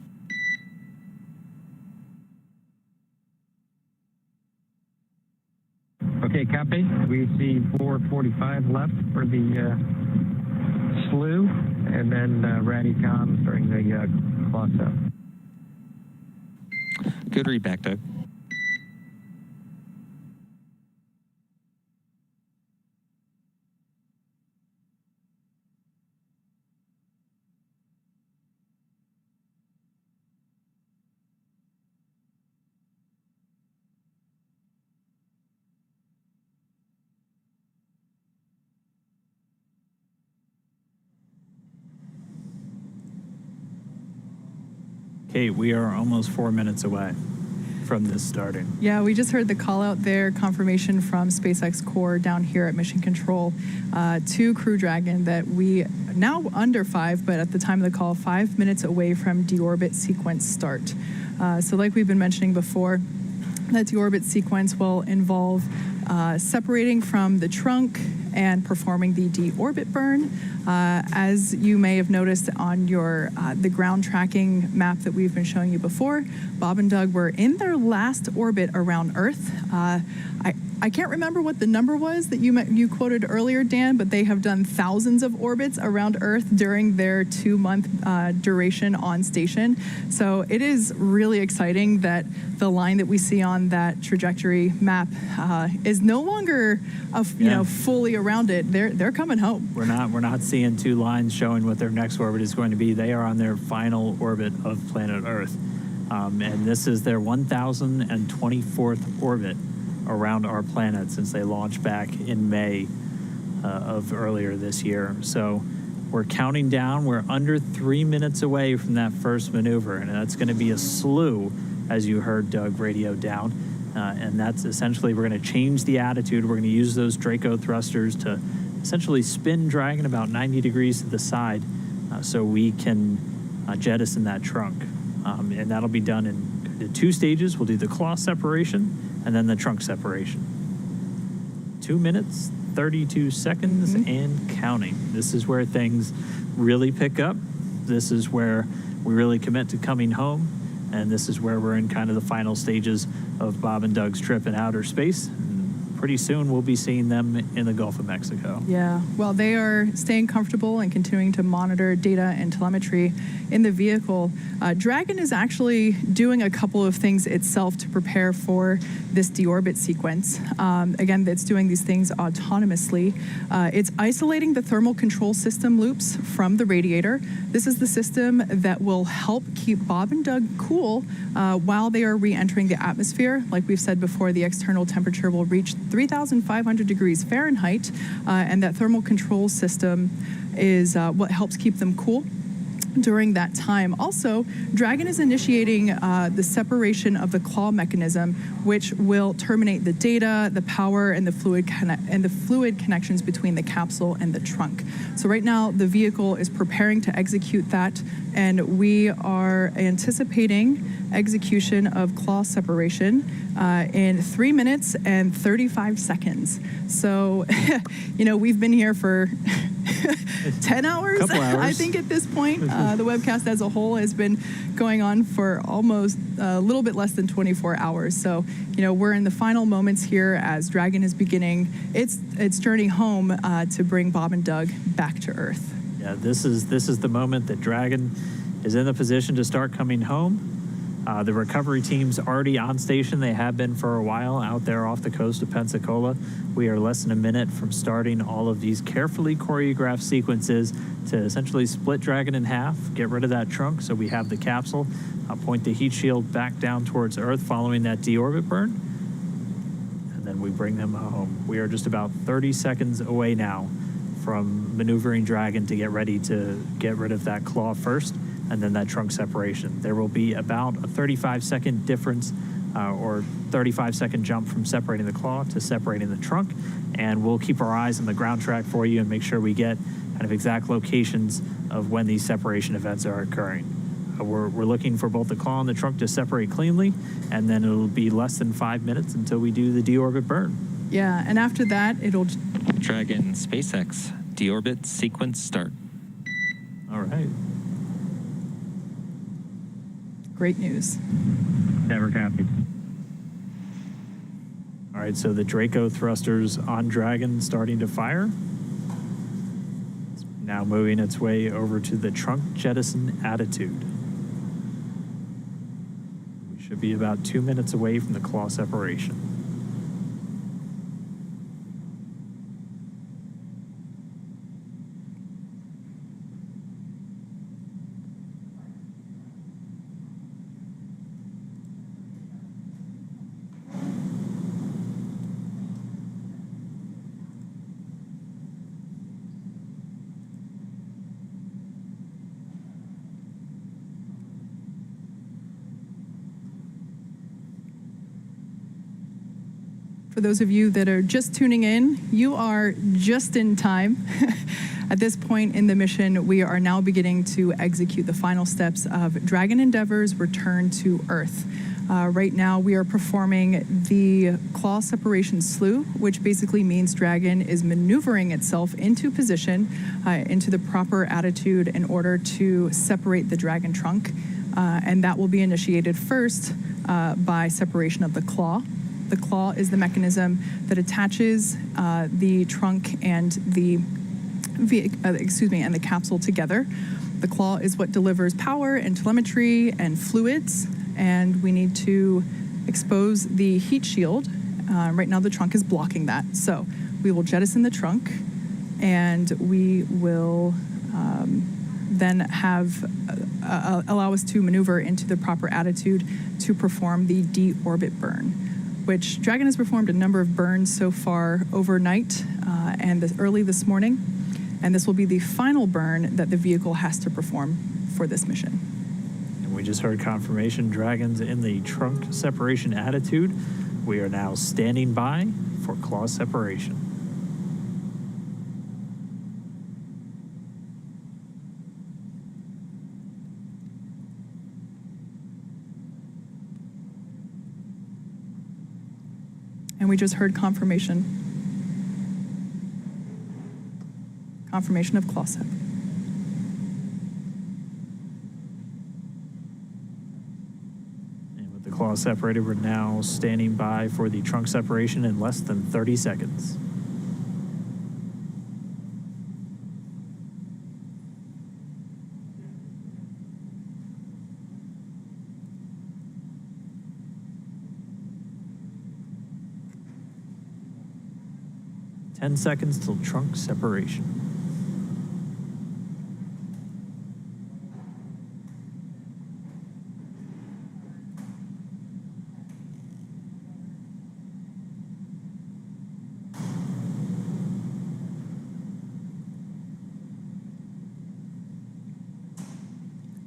Okay, copy. We see 4:45 left for the slew, and then RADI-COM during the claw SEP. Good read back, Doug. Kate, we are almost 4 minutes away from this starting. Yeah, we just heard the call out there, confirmation from SpaceX Core down here at Mission Control to Crew Dragon that we now under 5, but at the time of the call, 5 minutes away from deorbit sequence start. So like we've been mentioning before, that deorbit sequence will involve separating from the trunk and performing the deorbit burn. As you may have noticed on your the ground tracking map that we've been showing you before, Bob and Doug were in their last orbit around Earth. I can't remember what the number was that you quoted earlier, Dan, but they have done thousands of orbits around Earth during their 2-month duration on station. So it is really exciting that the line that we see on that trajectory map is no longer fully around it. They're coming home. We're not seeing two lines showing what their next orbit is going to be. They are on their final orbit of planet Earth. And this is their 1,024th orbit around our planet since they launched back in May of earlier this year. So we're counting down. We're under 3 minutes away from that first maneuver, and that's going to be a slew, as you heard Doug radio down. And that's essentially, we're going to change the attitude. We're going to use those Draco thrusters to essentially spin Dragon about 90 degrees to the side so we can jettison that trunk. And that'll be done in 2 stages. We'll do the claw separation and then the trunk separation. 2 minutes, 32 seconds, and counting. This is where things really pick up. This is where we really commit to coming home. And this is where we're in kind of the final stages of Bob and Doug's trip in outer space. Pretty soon we'll be seeing them in the Gulf of Mexico. Yeah, well, they are staying comfortable and continuing to monitor data and telemetry in the vehicle. Dragon is actually doing a couple of things itself to prepare for this deorbit sequence. Again, it's doing these things autonomously. It's isolating the thermal control system loops from the radiator. This is the system that will help keep Bob and Doug cool while they are re-entering the atmosphere. Like we've said before, the external temperature will reach 3,500 degrees Fahrenheit, and that thermal control system is what helps keep them cool during that time. Also, Dragon is initiating the separation of the claw mechanism, which will terminate the data, the power, and the fluid connections between the capsule and the trunk. So right now, the vehicle is preparing to execute that, and we are anticipating execution of claw separation in 3 minutes and 35 seconds. So, we've been here for 10 hours, Couple hours. I think, at this point. The webcast as a whole has been going on for almost a little bit less than 24 hours. So, we're in the final moments here as Dragon is beginning its journey home to bring Bob and Doug back to Earth. Yeah, this is the moment that Dragon is in the position to start coming home. The recovery team's already on station. They have been for a while out there off the coast of Pensacola. We are less than a minute from starting all of these carefully choreographed sequences to essentially split Dragon in half, get rid of that trunk so we have the capsule, point the heat shield back down towards Earth following that deorbit burn, and then we bring them home. We are just about 30 seconds away now from maneuvering Dragon to get ready to get rid of that claw first, and then that trunk separation. There will be about a 35-second difference or 35-second jump from separating the claw to separating the trunk. And we'll keep our eyes on the ground track for you and make sure we get kind of exact locations of when these separation events are occurring. We're looking for both the claw and the trunk to separate cleanly, and then it'll be less than 5 minutes until we do the deorbit burn. Yeah, and after that, it'll... Dragon SpaceX, deorbit sequence start. All right. Great news. Never copied. All right, so the Draco thrusters on Dragon starting to fire. It's now moving its way over to the trunk jettison attitude. We should be about 2 minutes away from the claw separation. For those of you that are just tuning in, you are just in time. At this point in the mission, we are now beginning to execute the final steps of Dragon Endeavor's return to Earth. Right now, we are performing the claw separation slew, which basically means Dragon is maneuvering itself into position, into the proper attitude in order to separate the Dragon trunk. And that will be initiated first by separation of the claw. The claw is the mechanism that attaches the trunk and the capsule together. The claw is what delivers power and telemetry and fluids, and we need to expose the heat shield. Right now the trunk is blocking that. So we will jettison the trunk, and we will then allow us to maneuver into the proper attitude to perform the deorbit burn, which Dragon has performed a number of burns so far overnight and early this morning. And this will be the final burn that the vehicle has to perform for this mission. And we just heard confirmation Dragon's in the trunk separation attitude. We are now standing by for claw separation. And we just heard confirmation of claw sep. And with the claw separated, we're now standing by for the trunk separation in less than 30 seconds. Ten seconds till trunk separation.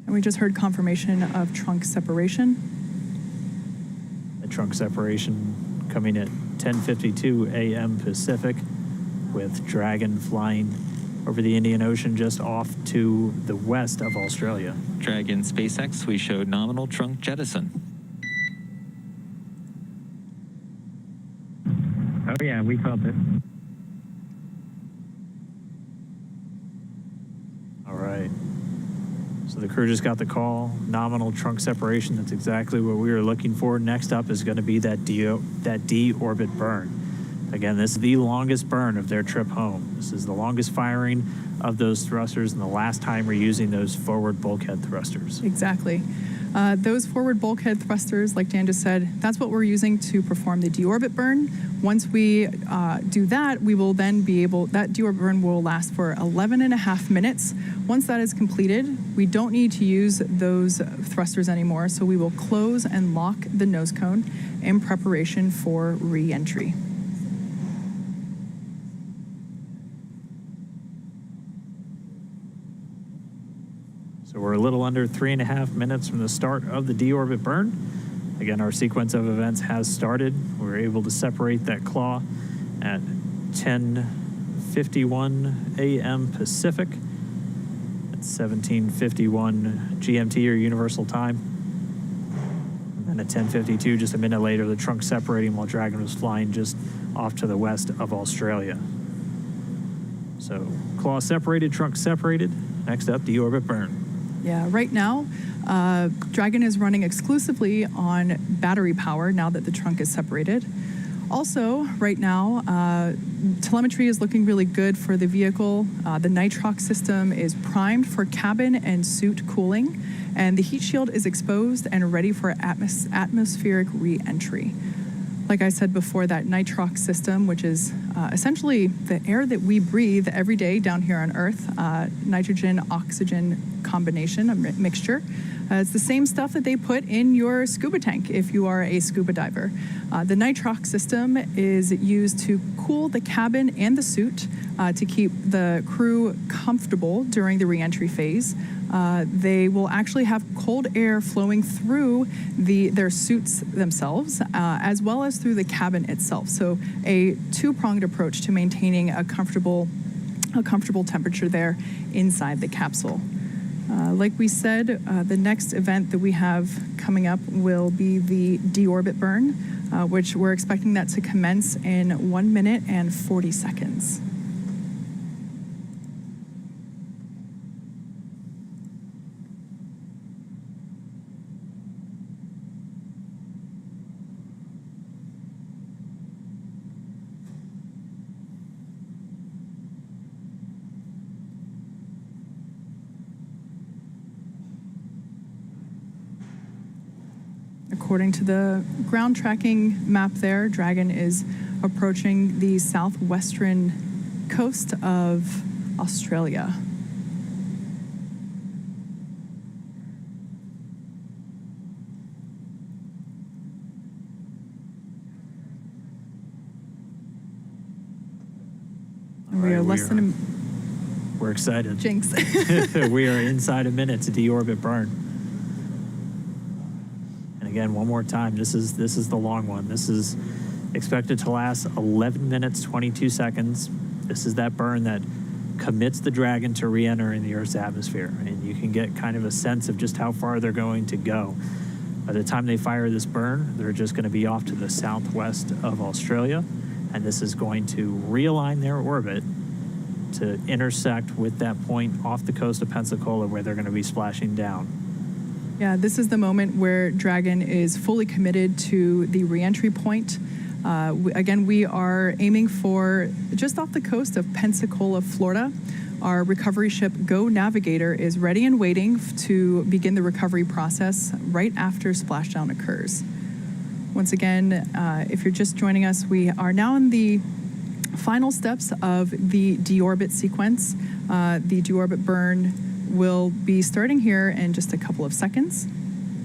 And we just heard confirmation of trunk separation. The trunk separation coming at 10:52 a.m. Pacific, with Dragon flying over the Indian Ocean just off to the west of Australia. Dragon SpaceX, we showed nominal trunk jettison. Oh yeah, we felt it. All right. So the crew just got the call, nominal trunk separation. That's exactly what we were looking for. Next up is going to be that deorbit burn. Again, this is the longest burn of their trip home. This is the longest firing of those thrusters and the last time we're using those forward bulkhead thrusters. Exactly. Those forward bulkhead thrusters, like Dan just said, that's what we're using to perform the deorbit burn. Once we do that, we will then be able, that deorbit burn will last for 11.5 minutes. Once that is completed, we don't need to use those thrusters anymore, so we will close and lock the nose cone in preparation for re-entry. So we're a little under 3.5 minutes from the start of the deorbit burn. Again, our sequence of events has started. We were able to separate that claw at 10:51 a.m. Pacific. That's 17:51 GMT or Universal Time. And then at 10:52, just a minute later, the trunk separating while Dragon was flying just off to the west of Australia. So claw separated, trunk separated. Next up, deorbit burn. Yeah, right now, Dragon is running exclusively on battery power now that the trunk is separated. Also, right now, telemetry is looking really good for the vehicle. The nitrox system is primed for cabin and suit cooling, and the heat shield is exposed and ready for atmospheric re-entry. Like I said before, that nitrox system, which is essentially the air that we breathe every day down here on Earth, nitrogen-oxygen combination, a mixture. It's the same stuff that they put in your scuba tank if you are a scuba diver. The nitrox system is used to cool the cabin and the suit to keep the crew comfortable during the re-entry phase. They will actually have cold air flowing through their suits themselves, as well as through the cabin itself. So a two-pronged approach to maintaining a comfortable temperature there inside the capsule. Like we said, the next event that we have coming up will be the deorbit burn, which we're expecting that to commence in 1 minute and 40 seconds. According to the ground tracking map there, Dragon is approaching the southwestern coast of Australia. And we are less than a... We're excited. Jinx. We are inside a minute to deorbit burn. Again, one more time, this is the long one. This is expected to last 11 minutes, 22 seconds. This is that burn that commits the Dragon to re-enter in the Earth's atmosphere. And you can get kind of a sense of just how far they're going to go. By the time they fire this burn, they're just going to be off to the southwest of Australia. And this is going to realign their orbit to intersect with that point off the coast of Pensacola where they're going to be splashing down. Yeah, this is the moment where Dragon is fully committed to the re-entry point. Again, we are aiming for just off the coast of Pensacola, Florida. Our recovery ship Go Navigator is ready and waiting to begin the recovery process right after splashdown occurs. Once again, if you're just joining us, we are now in the final steps of the deorbit sequence. The deorbit burn will be starting here in just a couple of seconds.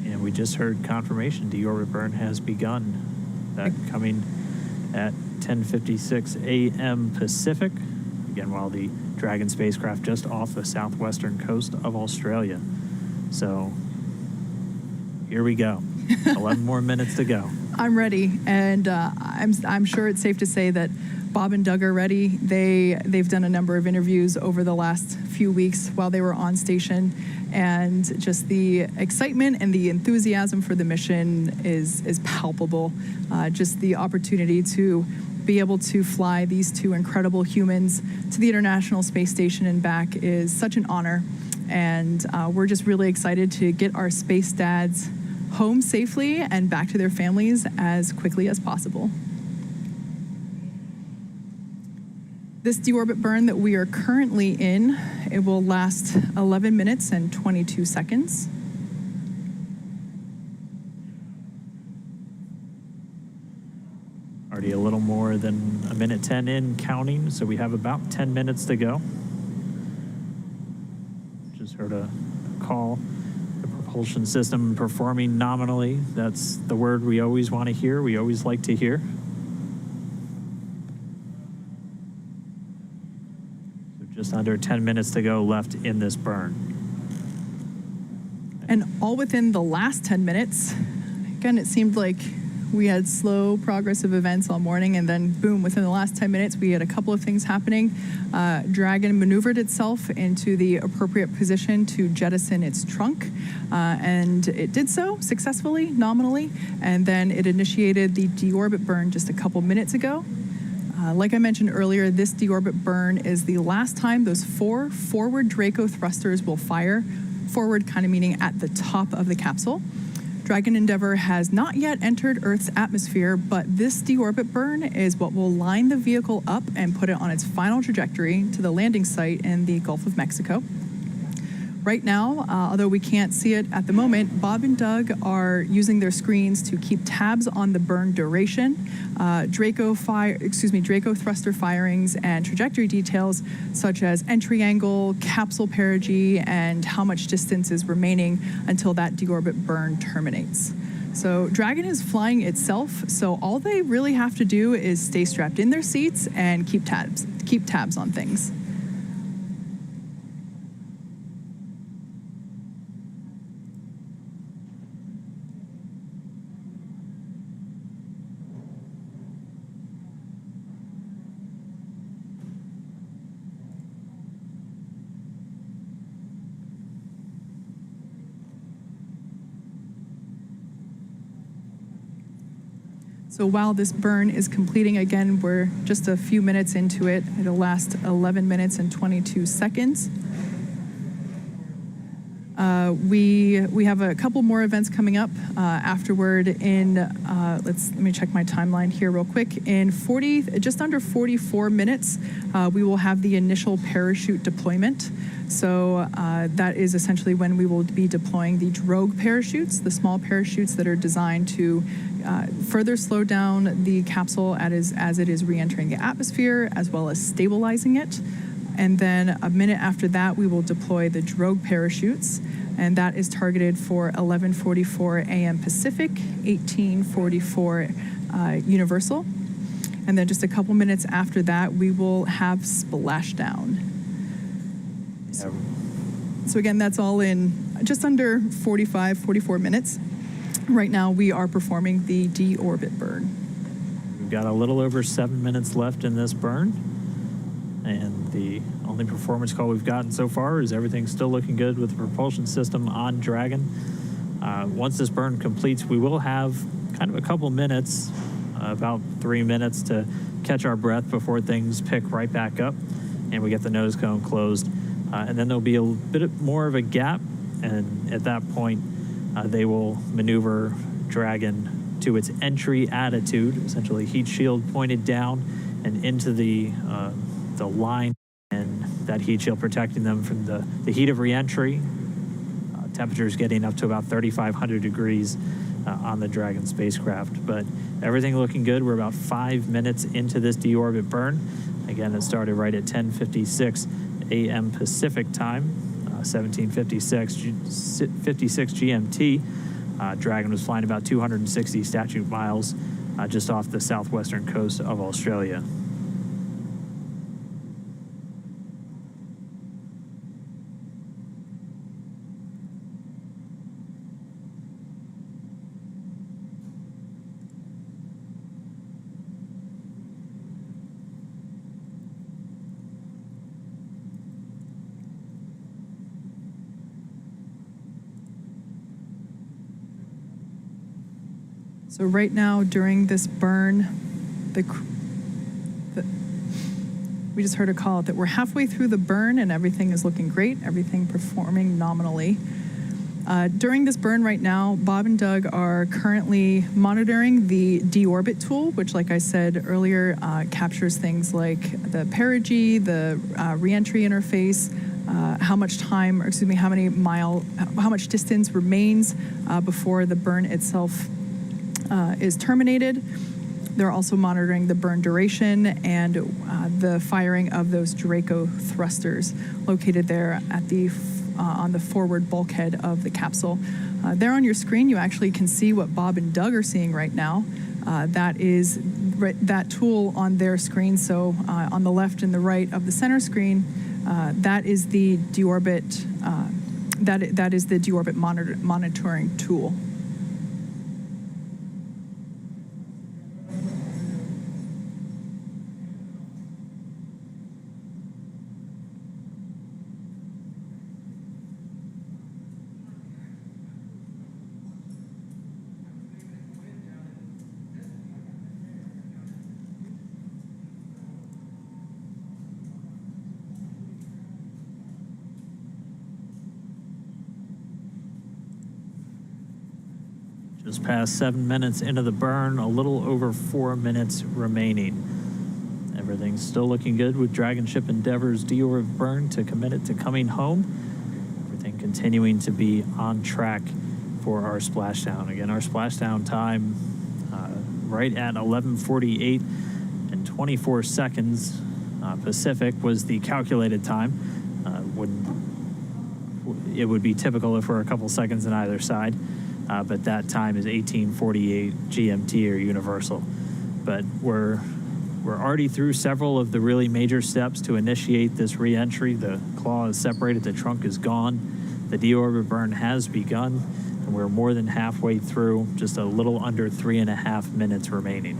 And we just heard confirmation deorbit burn has begun. That coming at 10:56 a.m. Pacific. Again, while the Dragon spacecraft just off the southwestern coast of Australia. So here we go. 11 more minutes to go. I'm ready, and I'm sure it's safe to say that Bob and Doug are ready. They've done a number of interviews over the last few weeks while they were on station, and just the excitement and the enthusiasm for the mission is palpable. Just the opportunity to be able to fly these two incredible humans to the International Space Station and back is such an honor, and we're just really excited to get our space dads home safely and back to their families as quickly as possible. This deorbit burn that we are currently in, it will last 11 minutes and 22 seconds. Already a little more than a minute 10 in counting, so we have about 10 minutes to go. Just heard a call. The propulsion system performing nominally. That's the word we always want to hear. We always like to hear. Just under 10 minutes to go left in this burn. And all within the last 10 minutes, Again, it seemed like we had slow progressive events all morning, and then boom, within the last 10 minutes, we had a couple of things happening. Dragon maneuvered itself into the appropriate position to jettison its trunk, and it did so successfully, nominally, and then it initiated the deorbit burn just a couple minutes ago. Like I mentioned earlier, this deorbit burn is the last time those 4 forward Draco thrusters will fire. Forward kind of meaning at the top of the capsule. Dragon Endeavour has not yet entered Earth's atmosphere, but this deorbit burn is what will line the vehicle up and put it on its final trajectory to the landing site in the Gulf of Mexico. Right now, although we can't see it at the moment, Bob and Doug are using their screens to keep tabs on the burn duration, Draco thruster firings, and trajectory details such as entry angle, capsule perigee, and how much distance is remaining until that deorbit burn terminates. So Dragon is flying itself, so all they really have to do is stay strapped in their seats and keep tabs on things. So while this burn is completing, again, we're just a few minutes into it. It'll last 11 minutes and 22 seconds. We have a couple more events coming up afterward in, let me check my timeline here real quick. In just under 44 minutes, we will have the initial parachute deployment. So that is essentially when we will be deploying the drogue parachutes, the small parachutes that are designed to further slow down the capsule as it is re-entering the atmosphere, as well as stabilizing it. And then a minute after that, we will deploy the drogue parachutes, and that is targeted for 11:44 a.m. Pacific, 18:44 Universal. And then just a couple minutes after that, we will have Splashdown. So again, that's all in just under 44 minutes. Right now, we are performing the deorbit burn. We've got a little over 7 minutes left in this burn. And the only performance call we've gotten so far is everything's still looking good with the propulsion system on Dragon. Once this burn completes, we will have kind of a couple minutes, about 3 minutes to catch our breath before things pick right back up and we get the nose cone closed. And then there'll be a bit more of a gap, and at that point, they will maneuver Dragon to its entry attitude, essentially heat shield pointed down and into the line, and that heat shield protecting them from the heat of re-entry. Temperatures getting up to about 3,500 degrees on the Dragon spacecraft. But everything looking good. We're about 5 minutes into this deorbit burn. Again, it started right at 10:56 a.m. Pacific time, 1756 GMT. Dragon was flying about 260 statute miles just off the southwestern coast of Australia. So right now, during this burn, we just heard a call that we're halfway through the burn and everything is looking great, everything performing nominally. During this burn right now, Bob and Doug are currently monitoring the deorbit tool, which, like I said earlier, captures things like the perigee, the reentry interface, how much distance remains before the burn itself is terminated. They're also monitoring the burn duration and the firing of those Draco thrusters located there at on the forward bulkhead of the capsule. There on your screen, you actually can see what Bob and Doug are seeing right now. That is that tool on their screen. So on the left and the right of the center screen, that is the deorbit. That is the deorbit monitoring tool. Just past 7 minutes into the burn, a little over 4 minutes remaining. Everything's still looking good with Dragon ship Endeavour's deorbit burn to commit it to coming home. Everything continuing to be on track for our splashdown. Again, our splashdown time right at 11:48 and 24 seconds Pacific was the calculated time. It would be typical if we're a couple seconds on either side, but that time is 18:48 GMT or Universal. But we're already through several of the really major steps to initiate this re-entry. The claw is separated, the trunk is gone, the deorbit burn has begun, and we're more than halfway through, just a little under 3.5 minutes remaining.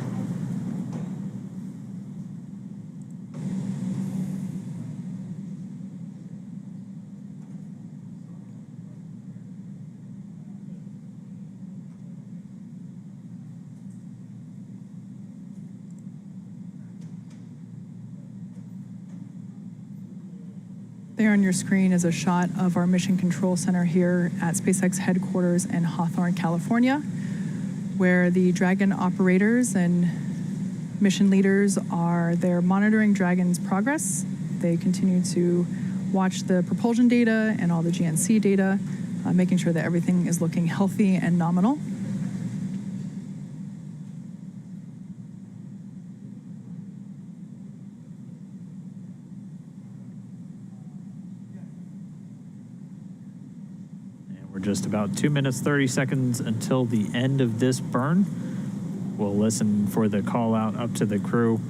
There on your screen is a shot of our Mission Control Center here at SpaceX headquarters in Hawthorne, California, where the Dragon operators and mission leaders are there monitoring Dragon's progress. They continue to watch the propulsion data and all the GNC data, making sure that everything is looking healthy and nominal. We're just about 2 minutes, 30 seconds until the end of this burn. We'll listen for the call out up to the crew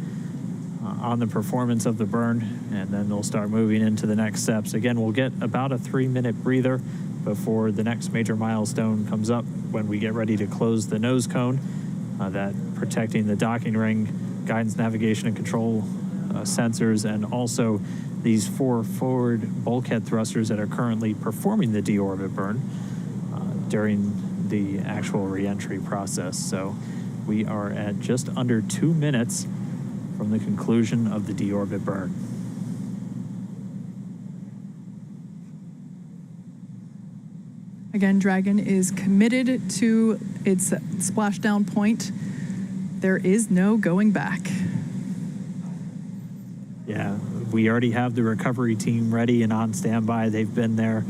on the performance of the burn, and then they'll start moving into the next steps. Again, we'll get about a 3-minute breather before the next major milestone comes up when we get ready to close the nose cone, that protecting the docking ring, guidance, navigation, and control sensors, and also these 4 forward bulkhead thrusters that are currently performing the deorbit burn during the actual re-entry process. So we are at just under 2 minutes from the conclusion of the deorbit burn. Again, Dragon is committed to its splashdown point. There is no going back. Yeah, we already have the recovery team ready and on standby. They've been there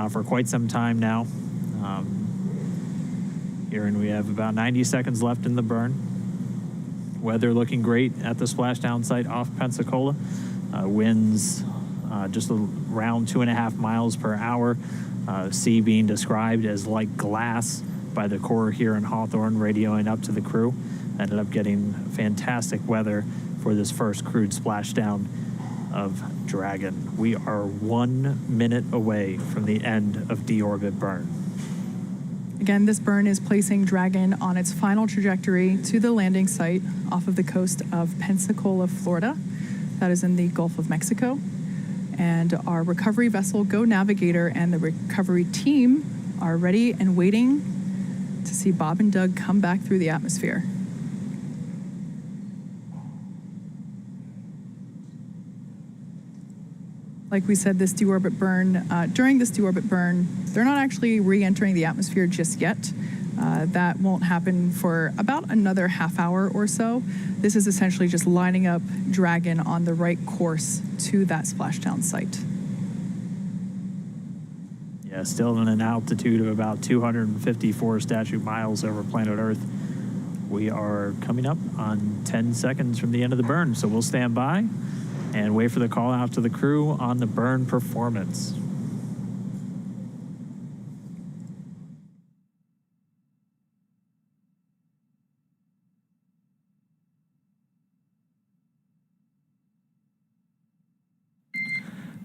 for quite some time now. Here, and we have about 90 seconds left in the burn. Weather looking great at the splashdown site off Pensacola. Winds just around 2.5 miles per hour. Sea being described as like glass by the Corps here in Hawthorne, radioing up to the crew. Ended up getting fantastic weather for this first crewed splashdown of Dragon. We are 1 minute away from the end of deorbit burn. Again, this burn is placing Dragon on its final trajectory to the landing site off of the coast of Pensacola, Florida. That is in the Gulf of Mexico. And our recovery vessel, Go Navigator, and the recovery team are ready and waiting to see Bob and Doug come back through the atmosphere. Like we said, this deorbit burn, during this deorbit burn, they're not actually re-entering the atmosphere just yet. That won't happen for about another half hour or so. This is essentially just lining up Dragon on the right course to that splashdown site. Yeah, still in an altitude of about 254 statute miles over planet Earth. We are coming up on 10 seconds from the end of the burn, so we'll stand by and wait for the call out to the crew on the burn performance.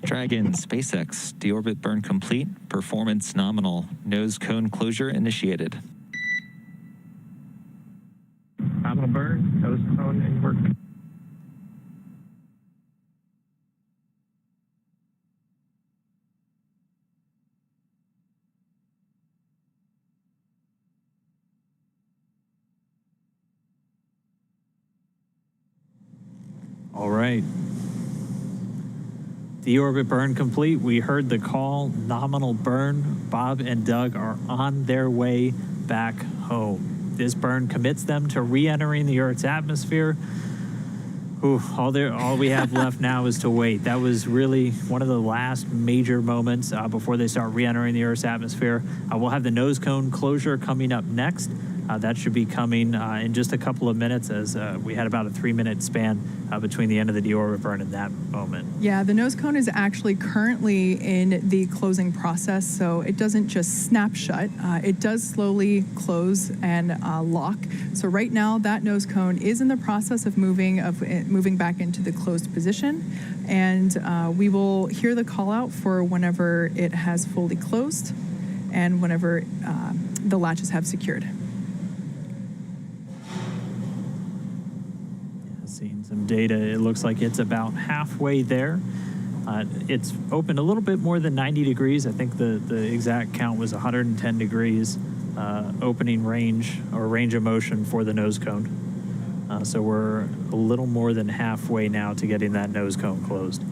Dragon, SpaceX, deorbit burn complete, performance nominal, nose cone closure initiated. Nominal burn, nose cone in work. All right. Deorbit burn complete. We heard the call, nominal burn. Bob and Doug are on their way back home. This burn commits them to re-entering the Earth's atmosphere. Ooh, all we have left now is to wait. That was really one of the last major moments before they start re-entering the Earth's atmosphere. We'll have the nose cone closure coming up next. That should be coming in just a couple of minutes, as we had about a 3-minute span between the end of the deorbit burn and that moment. Yeah, the nose cone is actually currently in the closing process, so it doesn't just snap shut. It does slowly close and lock. So right now, that nose cone is in the process of moving back into the closed position, and we will hear the call out for whenever it has fully closed and whenever the latches have secured. Seeing some data, it looks like it's about halfway there. It's opened a little bit more than 90 degrees. I think the exact count was 110 degrees opening range or range of motion for the nose cone. So we're a little more than halfway now to getting that nose cone closed.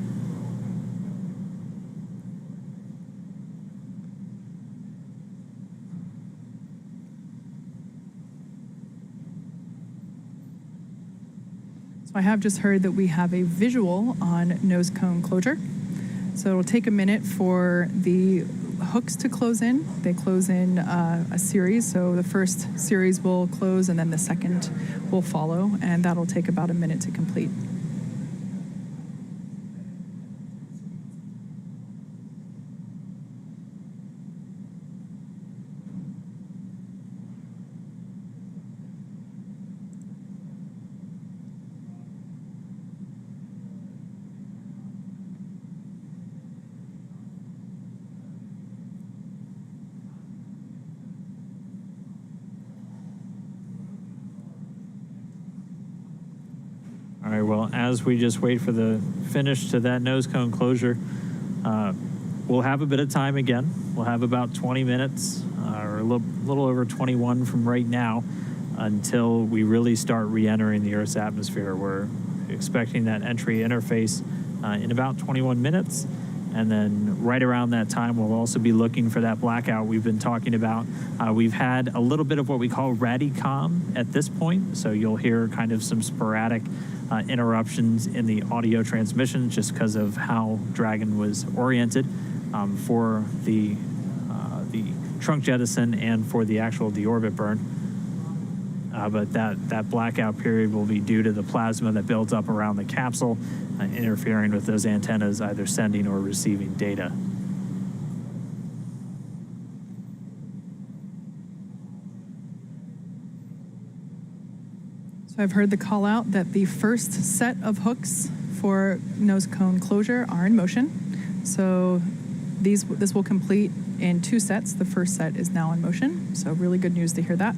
So I have just heard that we have a visual on nose cone closure. So it'll take a minute for the hooks to close in. They close in a series. So the first series will close and then the second will follow, and that'll take about a minute to complete. All right, well, as we just wait for the finish to that nose cone closure, we'll have a bit of time again. We'll have about 20 minutes or a little over 21 from right now until we really start re-entering the Earth's atmosphere. We're expecting that entry interface in about 21 minutes. And then right around that time, we'll also be looking for that blackout we've been talking about. We've had a little bit of what we call radicom at this point. So you'll hear kind of some sporadic interruptions in the audio transmission just because of how Dragon was oriented for the trunk jettison and for the actual deorbit burn. But that blackout period will be due to the plasma that builds up around the capsule, interfering with those antennas either sending or receiving data. So I've heard the call out that the first set of hooks for nose cone closure are in motion. So this will complete in 2 sets. The first set is now in motion. So really good news to hear that.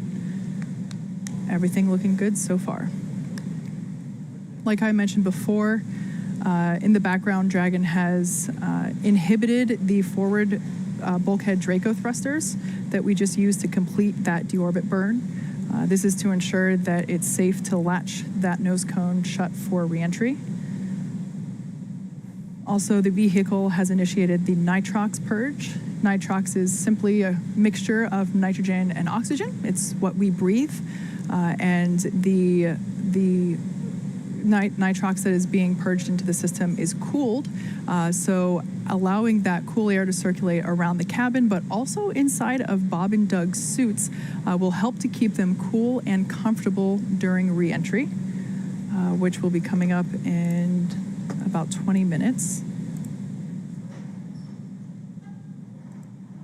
Everything looking good so far. Like I mentioned before, in the background, Dragon has inhibited the forward bulkhead Draco thrusters that we just used to complete that deorbit burn. This is to ensure that it's safe to latch that nose cone shut for reentry. Also, the vehicle has initiated the nitrox purge. Nitrox is simply a mixture of nitrogen and oxygen. It's what we breathe. And the nitrox that is being purged into the system is cooled, so allowing that cool air to circulate around the cabin, but also inside of Bob and Doug's suits will help to keep them cool and comfortable during re-entry, which will be coming up in about 20 minutes.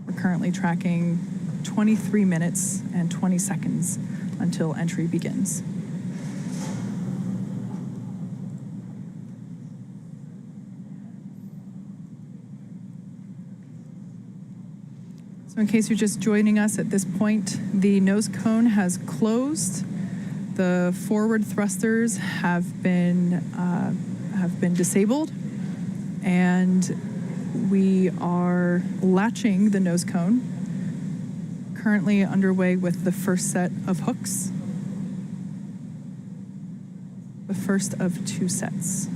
We're currently tracking 23 minutes and 20 seconds until entry begins. So in case you're just joining us at this point, the nose cone has closed. The forward thrusters have been disabled, and we are latching the nose cone. Currently underway with the first set of hooks. The first of 2 sets.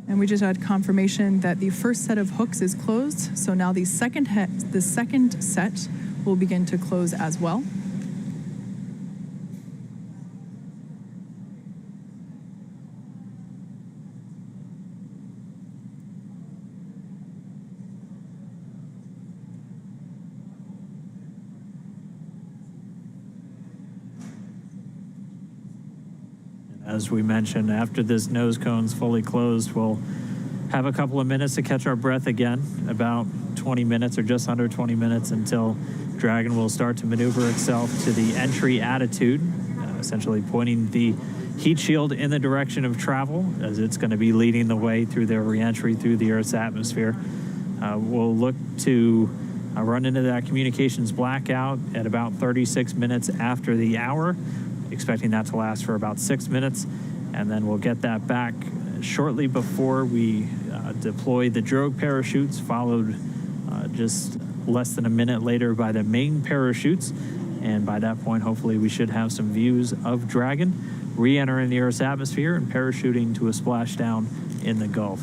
And we just had confirmation that the first set of hooks is closed, so now the second set will begin to close as well. As we mentioned, after this nose cone's fully closed, we'll have a couple of minutes to catch our breath again, about 20 minutes or just under 20 minutes until Dragon will start to maneuver itself to the entry attitude, essentially pointing the heat shield in the direction of travel as it's going to be leading the way through their reentry through the Earth's atmosphere. We'll look to run into that communications blackout at about 36 minutes after the hour, expecting that to last for about 6 minutes, and then we'll get that back shortly before we deploy the drogue parachutes, followed just less than a minute later by the main parachutes, and by that point hopefully we should have some views of Dragon re-entering the Earth's atmosphere and parachuting to a splashdown in the Gulf.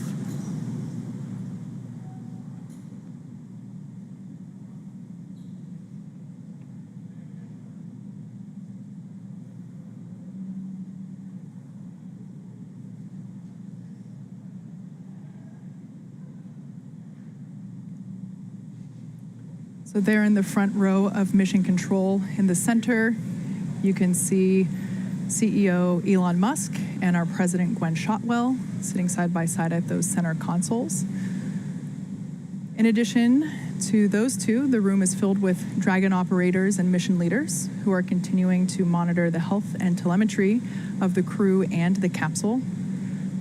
So there in the front row of Mission Control in the center, you can see CEO Elon Musk and our President Gwen Shotwell sitting side by side at those center consoles. In addition to those two, the room is filled with Dragon operators and mission leaders who are continuing to monitor the health and telemetry of the crew and the capsule.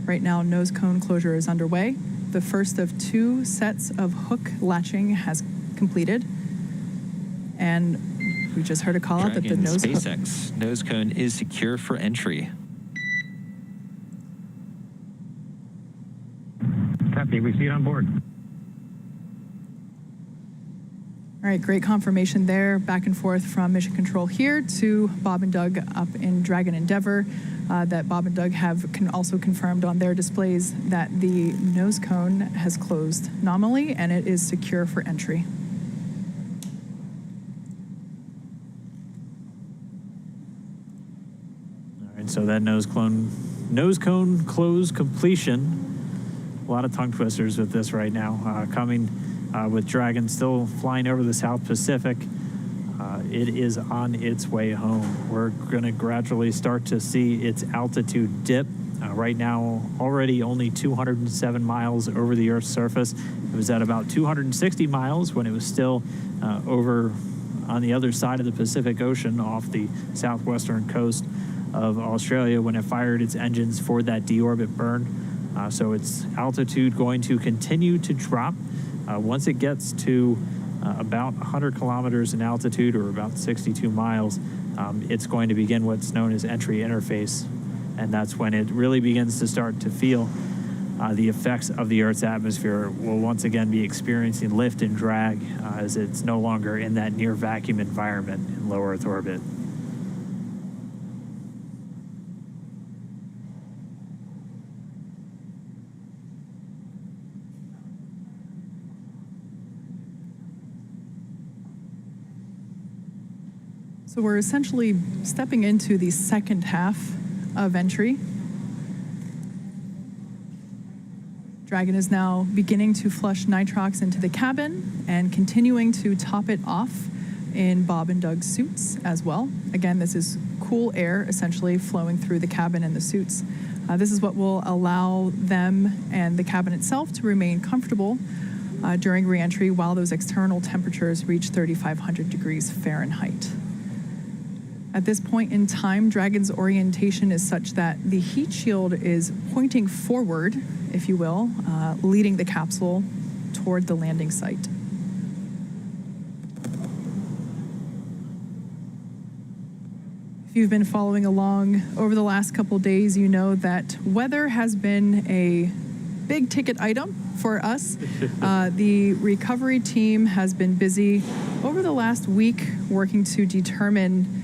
Right now, nose cone closure is underway. The first of 2 sets of hook latching has completed. And we just heard a call out that the SpaceX nose cone is secure for entry. Copy, we see it on board. All right, great confirmation there. Back and forth from Mission Control here to Bob and Doug up in Dragon Endeavour. That Bob and Doug have also confirmed on their displays that the nose cone has closed nominally and it is secure for entry. So that nose cone close completion. A lot of tongue twisters with this right now. Coming with Dragon still flying over the South Pacific. It is on its way home. We're going to gradually start to see its altitude dip. Right now, already only 207 miles over the Earth's surface. It was at about 260 miles when it was still over on the other side of the Pacific Ocean off the southwestern coast of Australia when it fired its engines for that deorbit burn. So its altitude going to continue to drop. Once it gets to about 100 kilometers in altitude, or about 62 miles, it's going to begin what's known as entry interface. And that's when it really begins to start to feel the effects of the Earth's atmosphere. Will once again be experiencing lift and drag as it's no longer in that near vacuum environment in low Earth orbit. So we're essentially stepping into the second half of entry. Dragon is now beginning to flush nitrox into the cabin and continuing to top it off in Bob and Doug's suits as well. Again, this is cool air essentially flowing through the cabin and the suits. This is what will allow them and the cabin itself to remain comfortable during reentry while those external temperatures reach 3,500 degrees Fahrenheit. At this point in time, Dragon's orientation is such that the heat shield is pointing forward, if you will, leading the capsule toward the landing site. If you've been following along over the last couple days, you know that weather has been a big ticket item for us. The recovery team has been busy over the last week working to determine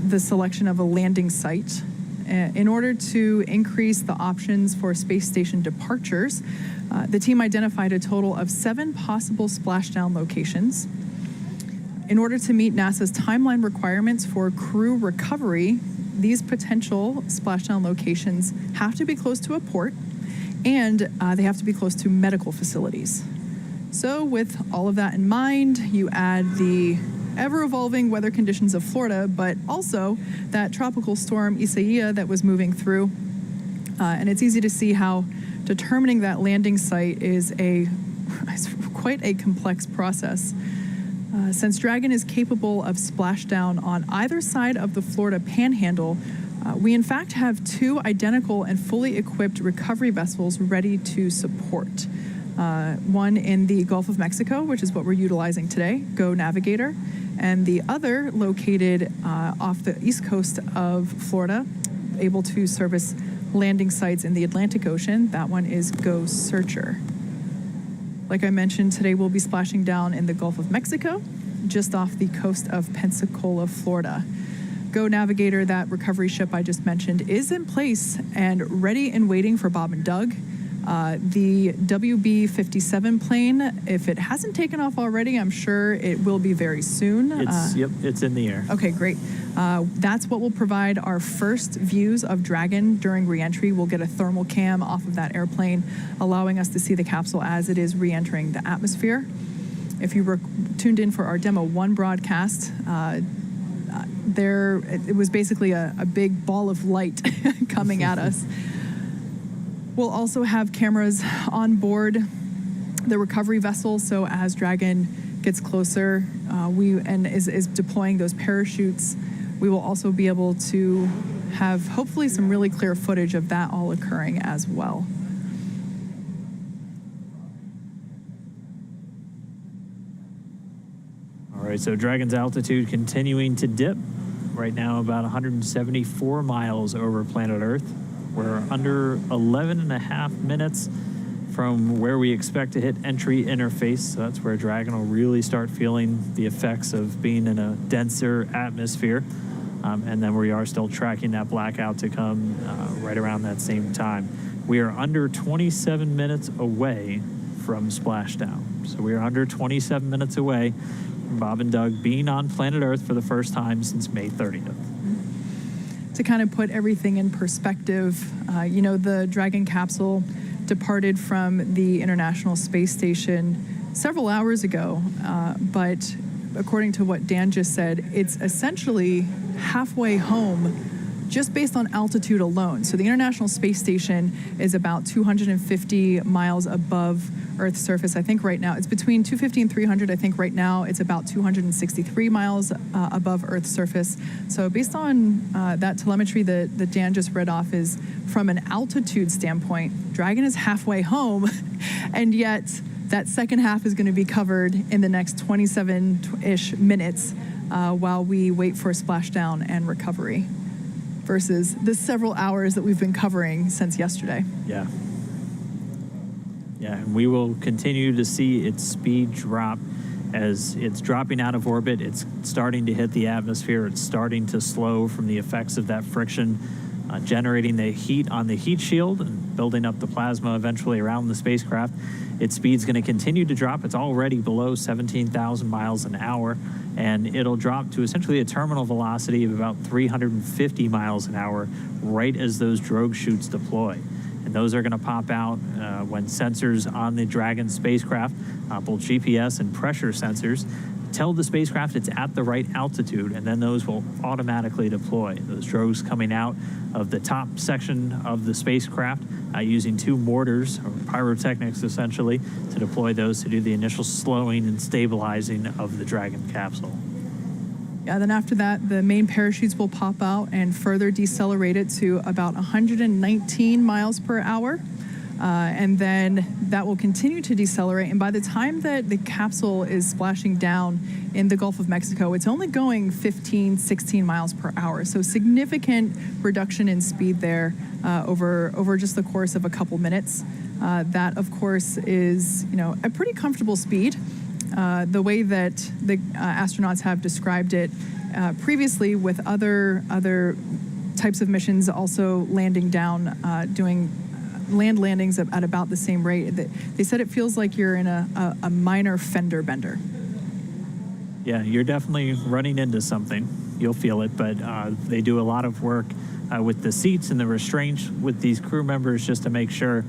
the selection of a landing site in order to increase the options for space station departures, the team identified a total of 7 possible splashdown locations. In order to meet NASA's timeline requirements for crew recovery, these potential splashdown locations have to be close to a port, and they have to be close to medical facilities. So with all of that in mind, you add the ever-evolving weather conditions of Florida, but also that tropical storm Isaiah that was moving through. And it's easy to see how determining that landing site is quite a complex process. Since Dragon is capable of splashdown on either side of the Florida Panhandle, we in fact have 2 identical and fully equipped recovery vessels ready to support. One in the Gulf of Mexico, which is what we're utilizing today, Go Navigator, and the other located off the east coast of Florida, able to service landing sites in the Atlantic Ocean. That one is Go Searcher. Like I mentioned, today we'll be splashing down in the Gulf of Mexico, just off the coast of Pensacola, Florida. Go Navigator, that recovery ship I just mentioned, is in place and ready and waiting for Bob and Doug. The WB-57 plane, if it hasn't taken off already, I'm sure it will be very soon. It's in the air. Okay, great. That's what will provide our first views of Dragon during re-entry. We'll get a thermal cam off of that airplane, allowing us to see the capsule as it is re-entering the atmosphere. If you were tuned in for our Demo 1 broadcast, it was basically a big ball of light coming at us. We'll also have cameras on board the recovery vessel, so as Dragon gets closer and is deploying those parachutes, we will also be able to have hopefully some really clear footage of that all occurring as well. All right, so Dragon's altitude continuing to dip. Right now about 174 miles over planet Earth. We're under 11 and a half minutes from where we expect to hit entry interface. So that's where Dragon will really start feeling the effects of being in a denser atmosphere. And then we are still tracking that blackout to come right around that same time. We are under 27 minutes away from splashdown. So we are under 27 minutes away from Bob and Doug being on planet Earth for the first time since May 30th. To kind of put everything in perspective, the Dragon capsule departed from the International Space Station several hours ago, but according to what Dan just said, it's essentially halfway home just based on altitude alone. So the International Space Station is about 250 miles above Earth's surface. I think right now it's between 250 and 300. I think right now it's about 263 miles above Earth's surface. So based on that telemetry that Dan just read off, is from an altitude standpoint, Dragon is halfway home, and yet that second half is going to be covered in the next 27-ish minutes while we wait for splashdown and recovery, versus the several hours that we've been covering since yesterday. Yeah, and we will continue to see its speed drop as it's dropping out of orbit. It's starting to hit the atmosphere. It's starting to slow from the effects of that friction, generating the heat on the heat shield and building up the plasma eventually around the spacecraft. Its speed's going to continue to drop. It's already below 17,000 miles an hour, and it'll drop to essentially a terminal velocity of about 350 miles an hour right as those drogue chutes deploy. And those are going to pop out when sensors on the Dragon spacecraft, both GPS and pressure sensors, tell the spacecraft it's at the right altitude, and then those will automatically deploy. Those drogues coming out of the top section of the spacecraft using 2 mortars, or pyrotechnics essentially, to deploy those to do the initial slowing and stabilizing of the Dragon capsule. Yeah, then after that, the main parachutes will pop out and further decelerate it to about 119 miles per hour. And then that will continue to decelerate. And by the time that the capsule is splashing down in the Gulf of Mexico, it's only going 15, 16 miles per hour. So significant reduction in speed there over just the course of a couple minutes. That, of course, is a pretty comfortable speed. The way that the astronauts have described it previously with other types of missions also landing down, doing land landings at about the same rate. They said it feels like you're in a minor fender bender. Yeah, you're definitely running into something. You'll feel it, but they do a lot of work with the seats and the restraints with these crew members just to make sure,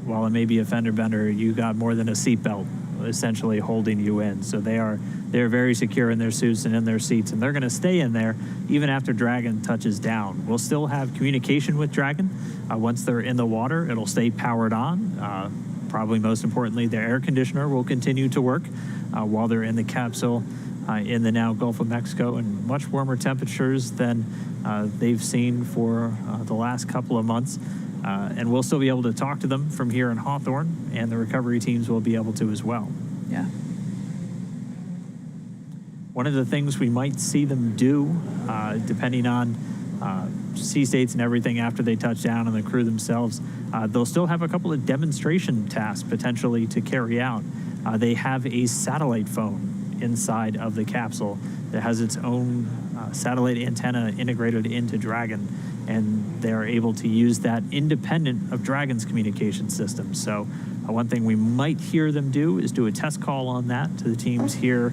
while it may be a fender bender, you got more than a seatbelt essentially holding you in. So they're very secure in their suits and in their seats, and they're going to stay in there even after Dragon touches down. We'll still have communication with Dragon. Once they're in the water, it'll stay powered on. Probably most importantly, the air conditioner will continue to work while they're in the capsule in the now Gulf of Mexico, and much warmer temperatures than they've seen for the last couple of months. And we'll still be able to talk to them from here in Hawthorne, and the recovery teams will be able to as well. Yeah. One of the things we might see them do, depending on sea states and everything after they touch down and the crew themselves, they'll still have a couple of demonstration tasks potentially to carry out. They have a satellite phone inside of the capsule that has its own satellite antenna integrated into Dragon, and they're able to use that independent of Dragon's communication system. So one thing we might hear them do is do a test call on that to the teams here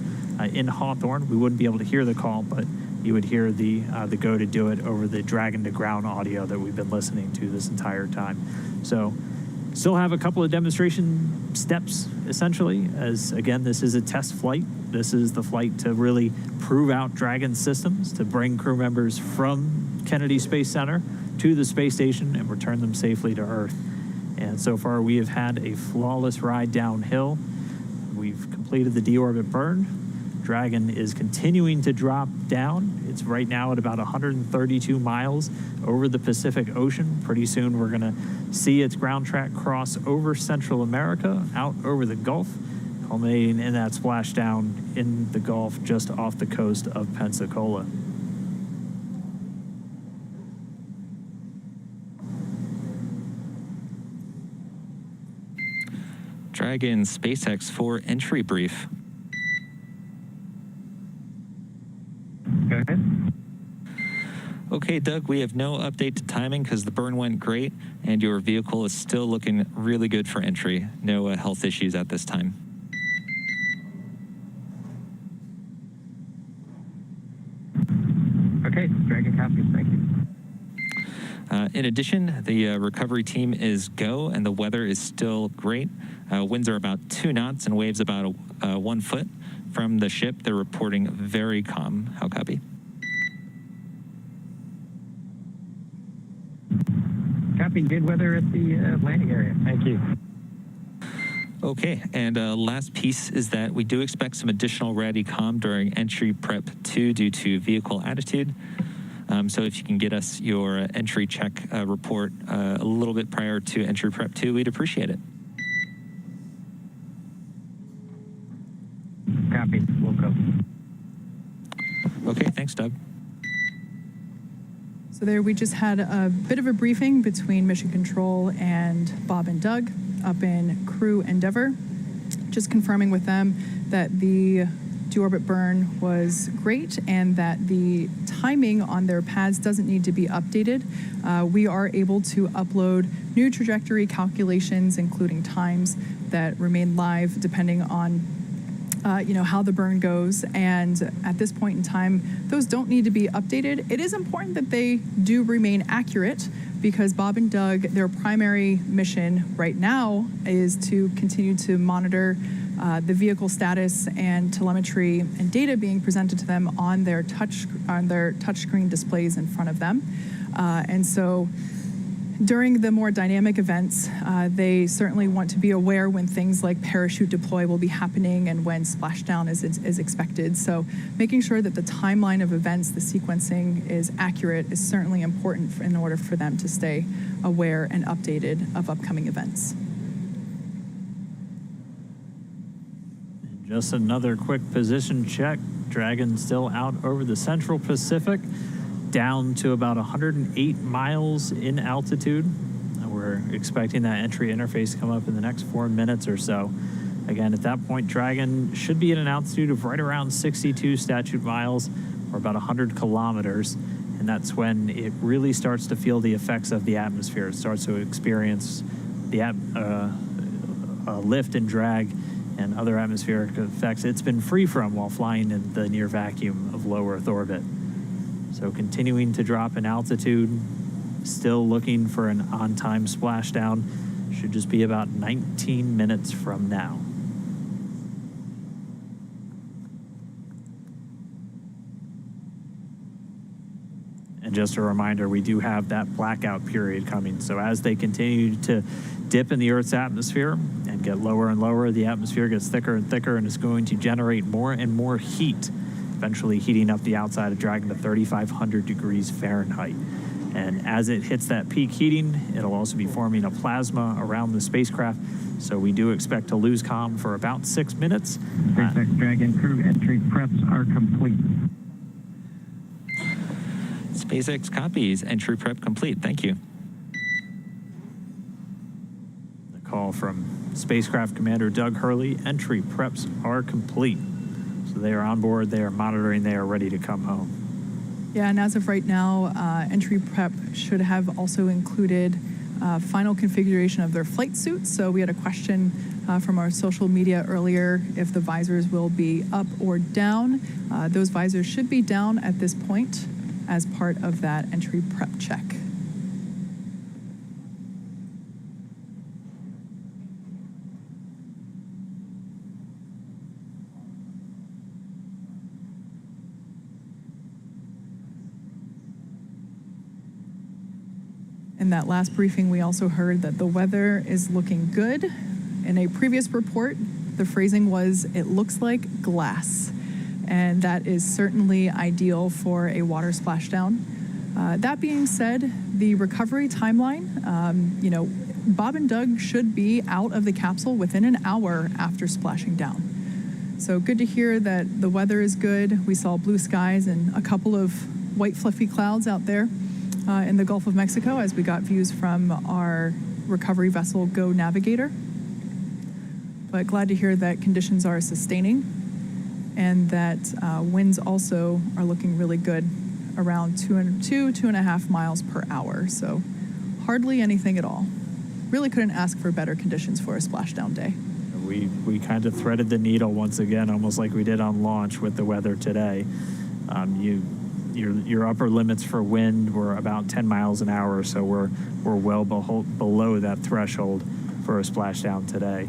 in Hawthorne. We wouldn't be able to hear the call, but you would hear the go to do it over the Dragon to ground audio that we've been listening to this entire time. So still have a couple of demonstration steps, essentially, as, again, this is a test flight. This is the flight to really prove out Dragon systems, to bring crew members from Kennedy Space Center to the space station and return them safely to Earth. And so far, we have had a flawless ride downhill. We've completed the deorbit burn. Dragon is continuing to drop down. It's right now at about 132 miles over the Pacific Ocean. Pretty soon we're going to see its ground track cross over Central America, out over the Gulf, culminating in that splashdown in the Gulf just off the coast of Pensacola. Dragon SpaceX for entry brief. Go ahead. Okay, Doug, we have no update to timing because the burn went great and your vehicle is still looking really good for entry. No health issues at this time. Okay, Dragon copies. Thank you. In addition, the recovery team is go, and the weather is still great. Winds are about 2 knots and waves about 1 foot. From the ship, they're reporting very calm. How copy? Copy. Good weather at the landing area. Thank you. Okay, and last piece is that we do expect some additional RADI-COM during entry prep 2 due to vehicle attitude. So if you can get us your entry check report a little bit prior to entry prep 2, we'd appreciate it. Copy. We'll go. Okay, thanks, Doug. So there we just had a bit of a briefing between Mission Control and Bob and Doug up in Crew Endeavour, just confirming with them that the deorbit burn was great and that the timing on their pads doesn't need to be updated. We are able to upload new trajectory calculations, including times that remain live depending on how the burn goes. And at this point in time, those don't need to be updated. It is important that they do remain accurate because Bob and Doug, their primary mission right now is to continue to monitor the vehicle status and telemetry and data being presented to them on their touchscreen displays in front of them. And so during the more dynamic events, they certainly want to be aware when things like parachute deploy will be happening and when splashdown is expected. So making sure that the timeline of events, the sequencing is accurate is certainly important in order for them to stay aware and updated of upcoming events. Just another quick position check. Dragon still out over the Central Pacific, down to about 108 miles in altitude. We're expecting that entry interface to come up in the next 4 minutes or so. Again, at that point, Dragon should be at an altitude of right around 62 statute miles, or about 100 kilometers. and that's when it really starts to feel the effects of the atmosphere. It starts to experience the lift and drag and other atmospheric effects it's been free from while flying in the near vacuum of low Earth orbit. So continuing to drop in altitude, still looking for an on-time splashdown. Should just be about 19 minutes from now. And just a reminder, we do have that blackout period coming. So as they continue to dip in the Earth's atmosphere and get lower and lower, the atmosphere gets thicker and thicker and is going to generate more and more heat, eventually heating up the outside of Dragon to 3,500 degrees Fahrenheit. And as it hits that peak heating, it'll also be forming a plasma around the spacecraft. So we do expect to lose comm for about 6 minutes. SpaceX Dragon crew entry preps are complete. SpaceX copies. Entry prep complete. Thank you. The call from Spacecraft Commander Doug Hurley. Entry preps are complete. So they are on board. They are monitoring. They are ready to come home. Yeah, and as of right now, entry prep should have also included final configuration of their flight suits. So we had a question from our social media earlier if the visors will be up or down. Those visors should be down at this point as part of that entry prep check. In that last briefing, we also heard that the weather is looking good. In a previous report, the phrasing was, "It looks like glass." And that is certainly ideal for a water splashdown. That being said, the recovery timeline, Bob and Doug should be out of the capsule within an hour after splashing down. So good to hear that the weather is good. We saw blue skies and a couple of white fluffy clouds out there in the Gulf of Mexico as we got views from our recovery vessel Go Navigator. But glad to hear that conditions are sustaining and that winds also are looking really good, around 2.5 miles per hour. So hardly anything at all. Really couldn't ask for better conditions for a splashdown day. We kind of threaded the needle once again, almost like we did on launch with the weather today. Your upper limits for wind were about 10 miles an hour, so we're well below that threshold for a splashdown today.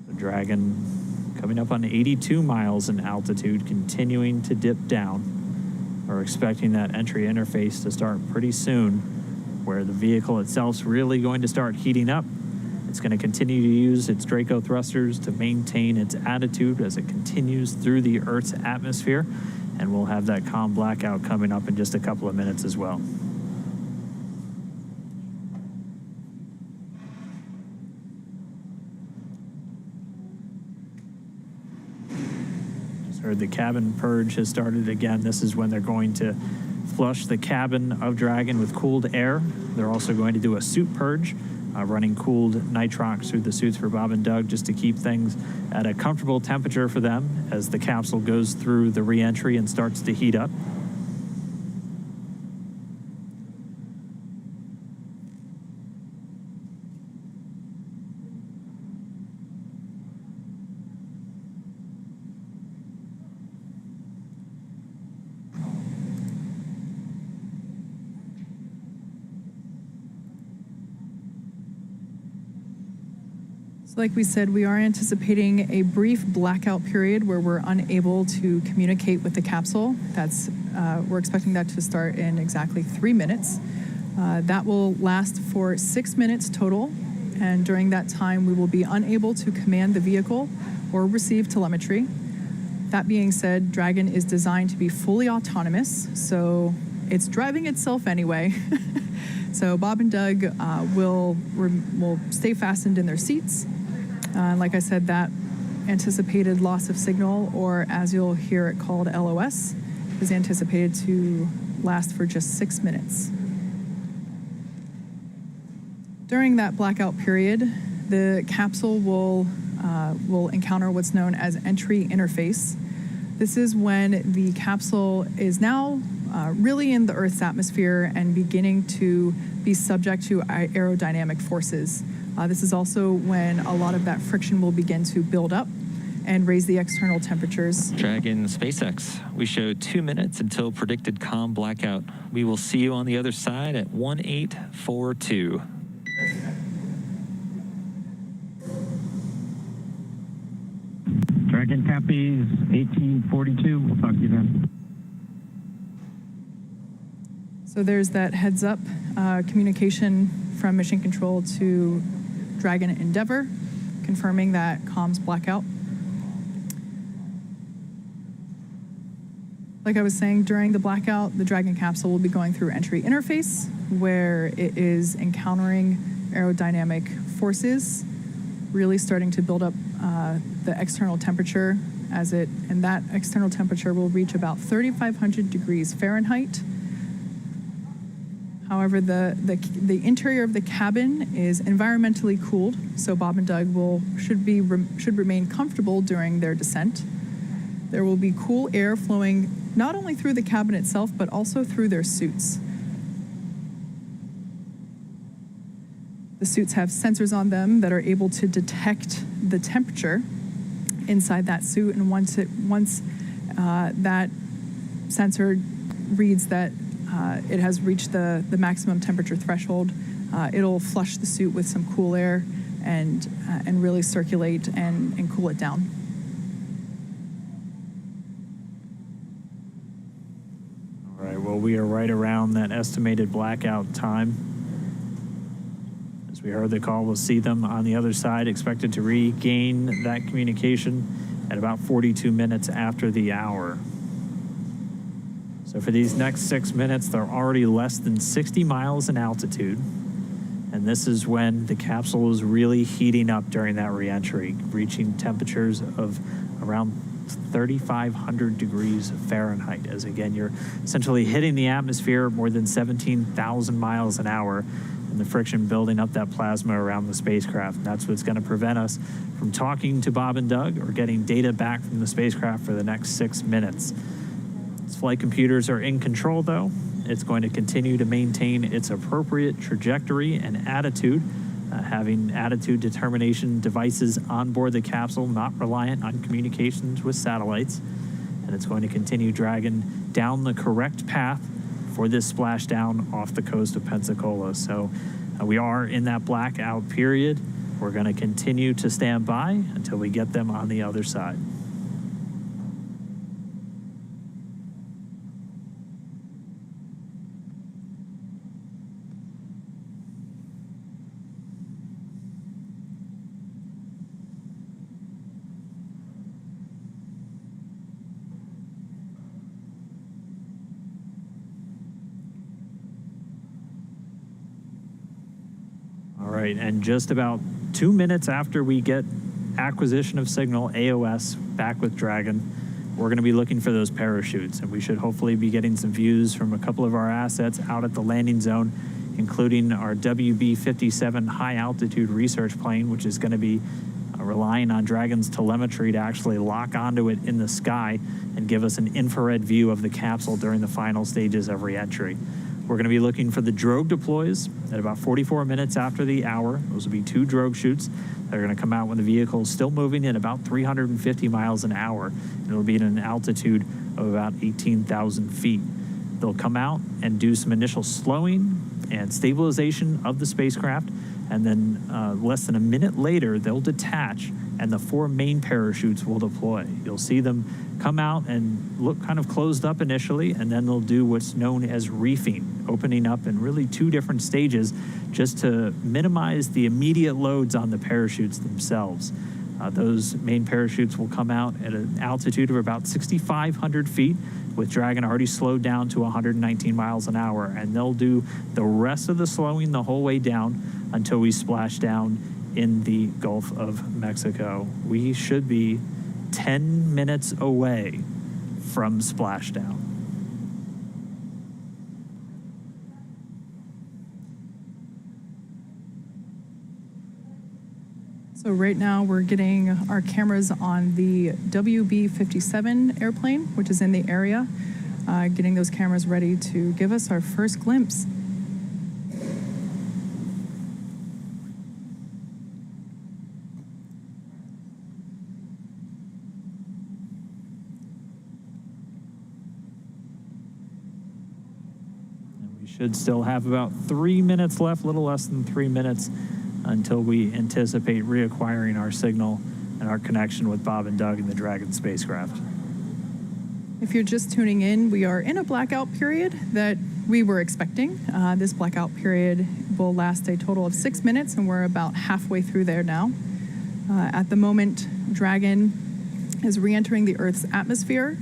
The Dragon coming up on 82 miles in altitude, continuing to dip down. We're expecting that entry interface to start pretty soon, where the vehicle itself's really going to start heating up. It's going to continue to use its Draco thrusters to maintain its attitude as it continues through the Earth's atmosphere, and we'll have that comm blackout coming up in just a couple of minutes as well. Just heard the cabin purge has started again. This is when they're going to flush the cabin of Dragon with cooled air. They're also going to do a suit purge, running cooled nitrox through the suits for Bob and Doug just to keep things at a comfortable temperature for them as the capsule goes through the re-entry and starts to heat up. Like we said, we are anticipating a brief blackout period where we're unable to communicate with the capsule. We're expecting that to start in exactly 3 minutes. That will last for 6 minutes total, and during that time, we will be unable to command the vehicle or receive telemetry. That being said, Dragon is designed to be fully autonomous, so it's driving itself anyway. So Bob and Doug will stay fastened in their seats. Like I said, that anticipated loss of signal, or as you'll hear it called LOS, is anticipated to last for just 6 minutes. During that blackout period, the capsule will encounter what's known as entry interface. This is when the capsule is now really in the Earth's atmosphere and beginning to be subject to aerodynamic forces. This is also when a lot of that friction will begin to build up and raise the external temperatures. Dragon SpaceX, we show 2 minutes until predicted calm blackout. We will see you on the other side at 1842. Dragon copies 1842. We'll talk to you then. So there's that heads up communication from Mission Control to Dragon Endeavour, confirming that comms blackout. Like I was saying, during the blackout, the Dragon capsule will be going through entry interface, where it is encountering aerodynamic forces, really starting to build up the external temperature and that external temperature will reach about 3,500 degrees Fahrenheit. However, the interior of the cabin is environmentally cooled, so Bob and Doug should remain comfortable during their descent. There will be cool air flowing not only through the cabin itself, but also through their suits. The suits have sensors on them that are able to detect the temperature inside that suit, and once that sensor reads that it has reached the maximum temperature threshold, it'll flush the suit with some cool air and really circulate and cool it down. All right, well, we are right around that estimated blackout time. As we heard the call, we'll see them on the other side, expected to regain that communication at about 42 minutes after the hour. So for these next 6 minutes, they're already less than 60 miles in altitude. And this is when the capsule is really heating up during that reentry, reaching temperatures of around 3,500 degrees Fahrenheit. As again, you're essentially hitting the atmosphere more than 17,000 miles an hour, and the friction building up that plasma around the spacecraft. That's what's going to prevent us from talking to Bob and Doug or getting data back from the spacecraft for the next 6 minutes. Its flight computers are in control, though. It's going to continue to maintain its appropriate trajectory and attitude, having attitude determination devices on board the capsule, not reliant on communications with satellites. And it's going to continue dragging down the correct path for this splashdown off the coast of Pensacola. So we are in that blackout period. We're going to continue to stand by until we get them on the other side. Right, and just about 2 minutes after we get acquisition of signal, AOS, back with Dragon, we're going to be looking for those parachutes, and we should hopefully be getting some views from a couple of our assets out at the landing zone, including our WB-57 high-altitude research plane, which is going to be relying on Dragon's telemetry to actually lock onto it in the sky and give us an infrared view of the capsule during the final stages of reentry. We're going to be looking for the drogue deploys at about 44 minutes after the hour. Those will be 2 drogue chutes that are going to come out when the vehicle is still moving at about 350 miles an hour. And it'll be at an altitude of about 18,000 feet. They'll come out and do some initial slowing and stabilization of the spacecraft. And then less than a minute later, they'll detach and the 4 main parachutes will deploy. You'll see them come out and look kind of closed up initially, and then they'll do what's known as reefing, opening up in really 2 different stages just to minimize the immediate loads on the parachutes themselves. Those main parachutes will come out at an altitude of about 6,500 feet, with Dragon already slowed down to 119 miles an hour, and they'll do the rest of the slowing the whole way down until we splash down in the Gulf of Mexico. We should be 10 minutes away from splashdown. So right now we're getting our cameras on the WB-57 airplane, which is in the area, getting those cameras ready to give us our first glimpse. And we should still have about 3 minutes left, a little less than 3 minutes, until we anticipate reacquiring our signal and our connection with Bob and Doug in the Dragon spacecraft. If you're just tuning in, we are in a blackout period that we were expecting. This blackout period will last a total of 6 minutes, and we're about halfway through there now. At the moment, Dragon is re-entering the Earth's atmosphere,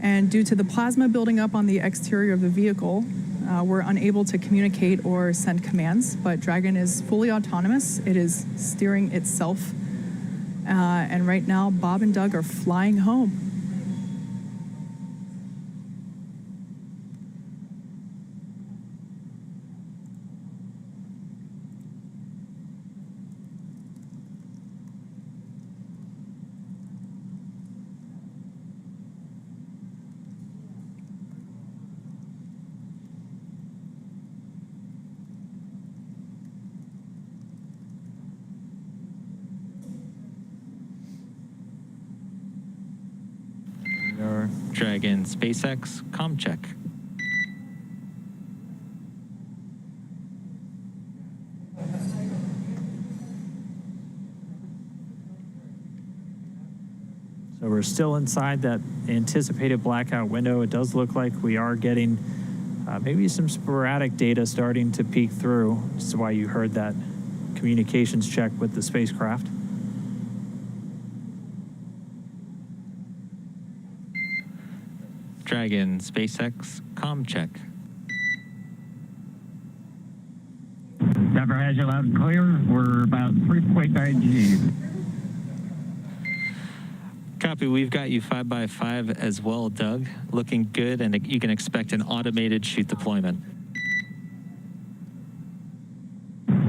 and due to the plasma building up on the exterior of the vehicle, we're unable to communicate or send commands, but Dragon is fully autonomous. It is steering itself. And right now, Bob and Doug are flying home. Dragon SpaceX comm check. So we're still inside that anticipated blackout window. It does look like we are getting maybe some sporadic data starting to peek through. This is why you heard that communications check with the spacecraft. Dragon SpaceX comm check. Endeavour has you loud and clear. We're about 3.9 G. Copy. We've got you 5x5 as well, Doug. Looking good, and you can expect an automated chute deployment.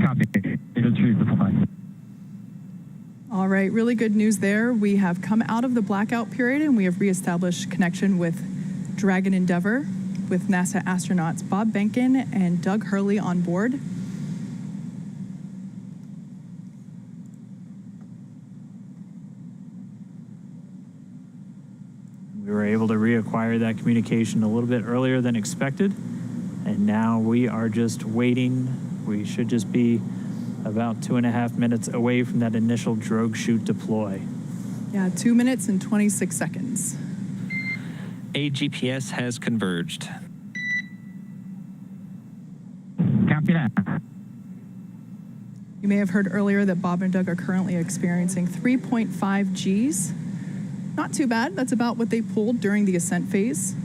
Copy. It'll chute deployment. All right, really good news there. We have come out of the blackout period, and we have reestablished connection with Dragon Endeavour, with NASA astronauts Bob Behnken and Doug Hurley on board. We were able to reacquire that communication a little bit earlier than expected, and now we are just waiting. We should just be about 2.5 minutes away from that initial drogue chute deploy. Yeah, 2 minutes and 26 seconds. A GPS has converged. Copy that. You may have heard earlier that Bob and Doug are currently experiencing 3.5 Gs. Not too bad. That's about what they pulled during the ascent phase.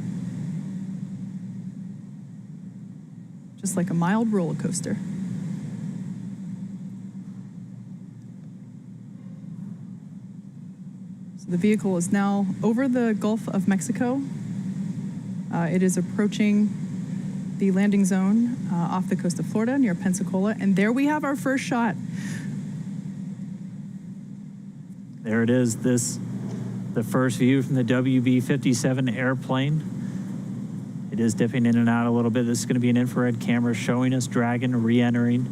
Just like a mild roller coaster. So the vehicle is now over the Gulf of Mexico. It is approaching the landing zone off the coast of Florida near Pensacola. And there we have our first shot. There it is, the first view from the WB-57 airplane. It is dipping in and out a little bit. This is going to be an infrared camera showing us Dragon re-entering.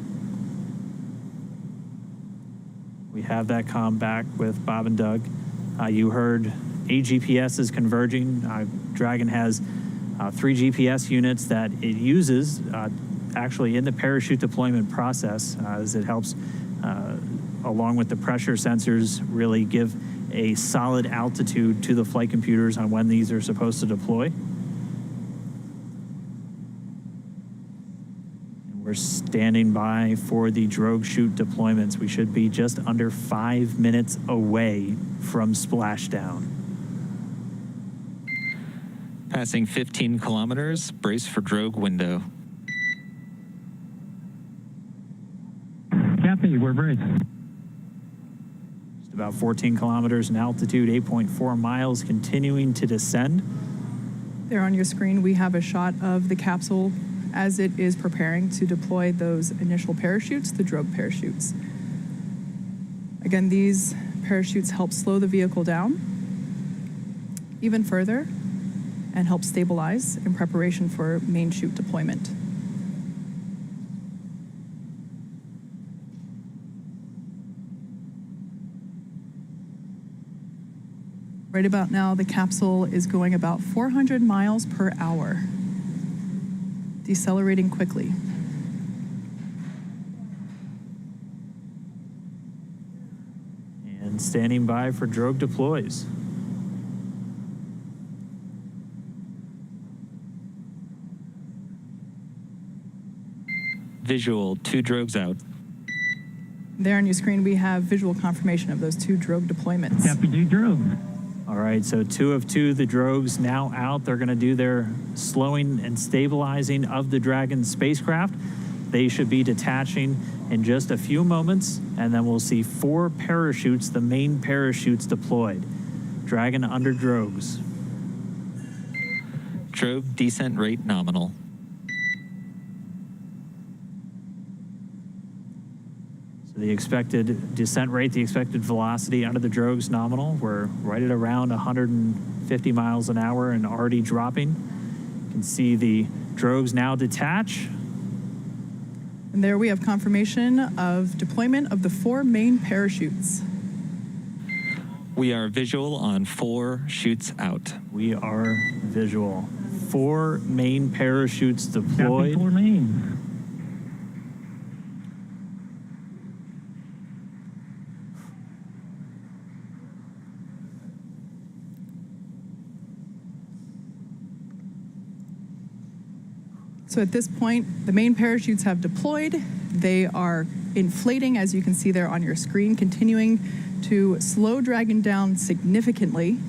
We have that comm back with Bob and Doug. You heard AGPS is converging. Dragon has 3 GPS units that it uses actually in the parachute deployment process as it helps, along with the pressure sensors, really give a solid altitude to the flight computers on when these are supposed to deploy. And we're standing by for the drogue chute deployments. We should be just under 5 minutes away from splashdown. Passing 15 kilometers, brace for drogue window. Copy, we're braced. Just about 14 kilometers in altitude, 8.4 miles, continuing to descend. There on your screen, we have a shot of the capsule as it is preparing to deploy those initial parachutes, the drogue parachutes. Again, these parachutes help slow the vehicle down even further and help stabilize in preparation for main chute deployment. Right about now, the capsule is going about 400 miles per hour, decelerating quickly. And standing by for drogue deploys. Visual, 2 drogues out. There on your screen, we have visual confirmation of those 2 drogue deployments. Copy, 2 drogue. All right, so 2 of 2, the drogues now out. They're going to do their slowing and stabilizing of the Dragon spacecraft. They should be detaching in just a few moments, and then we'll see 4 parachutes, the main parachutes deployed. Dragon under drogues. Drogue descent rate nominal. So the expected descent rate, the expected velocity under the drogues nominal. We're right at around 150 miles an hour and already dropping. You can see the drogues now detach. And there we have confirmation of deployment of the 4 main parachutes. We are visual on 4 chutes out. We are visual. 4 main parachutes deployed. Copy, 4 main. So at this point, the main parachutes have deployed. They are inflating, as you can see there on your screen, continuing to slow Dragon down significantly.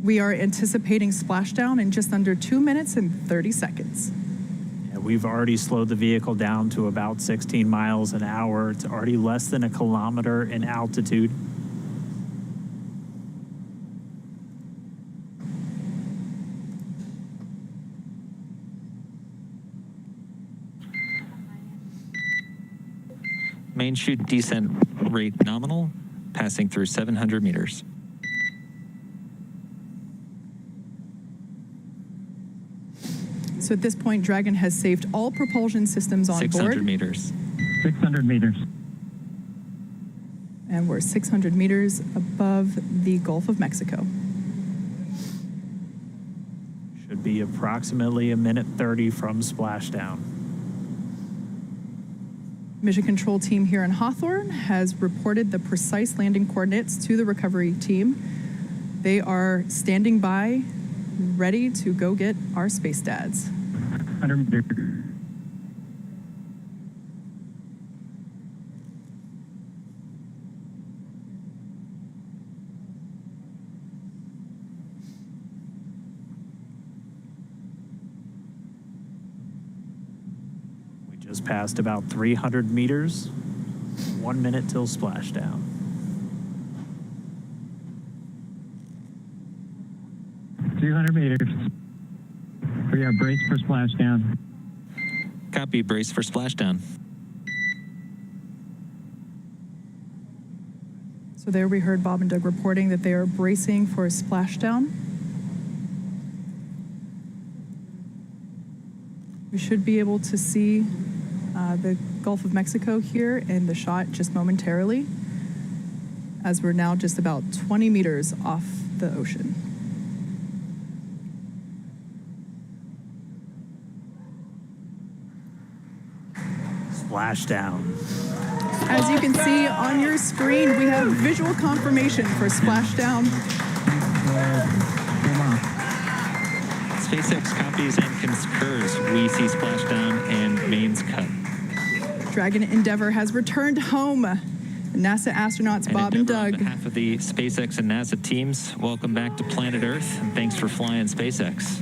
We are anticipating splashdown in just under 2 minutes and 30 seconds. Yeah, we've already slowed the vehicle down to about 16 miles an hour. It's already less than a kilometer in altitude. Main chute descent rate nominal, passing through 700 meters. So at this point, Dragon has saved all propulsion systems on 600 board. meters. 600 meters. And we're 600 meters above the Gulf of Mexico. Should be approximately 1:30 from splashdown. Mission control team here in Hawthorne has reported the precise landing coordinates to the recovery team. They are standing by, ready to go get our space dads. 100 meters. Just passed about 300 meters. 1 minute till splashdown. $200 meters. We are braced for splashdown. Copy, brace for splashdown. So there we heard Bob and Doug reporting that they are bracing for a splashdown. We should be able to see the Gulf of Mexico here in the shot just momentarily, as we're now just about 20 meters off the ocean. Splashdown. As you can see on your screen, we have visual confirmation for splashdown. SpaceX copies and concurs. We see splashdown and mains cut. Dragon Endeavour has returned home. NASA astronauts Bob and Endeavour, Doug. on behalf of the SpaceX and NASA teams, welcome back to planet Earth, and thanks for flying SpaceX.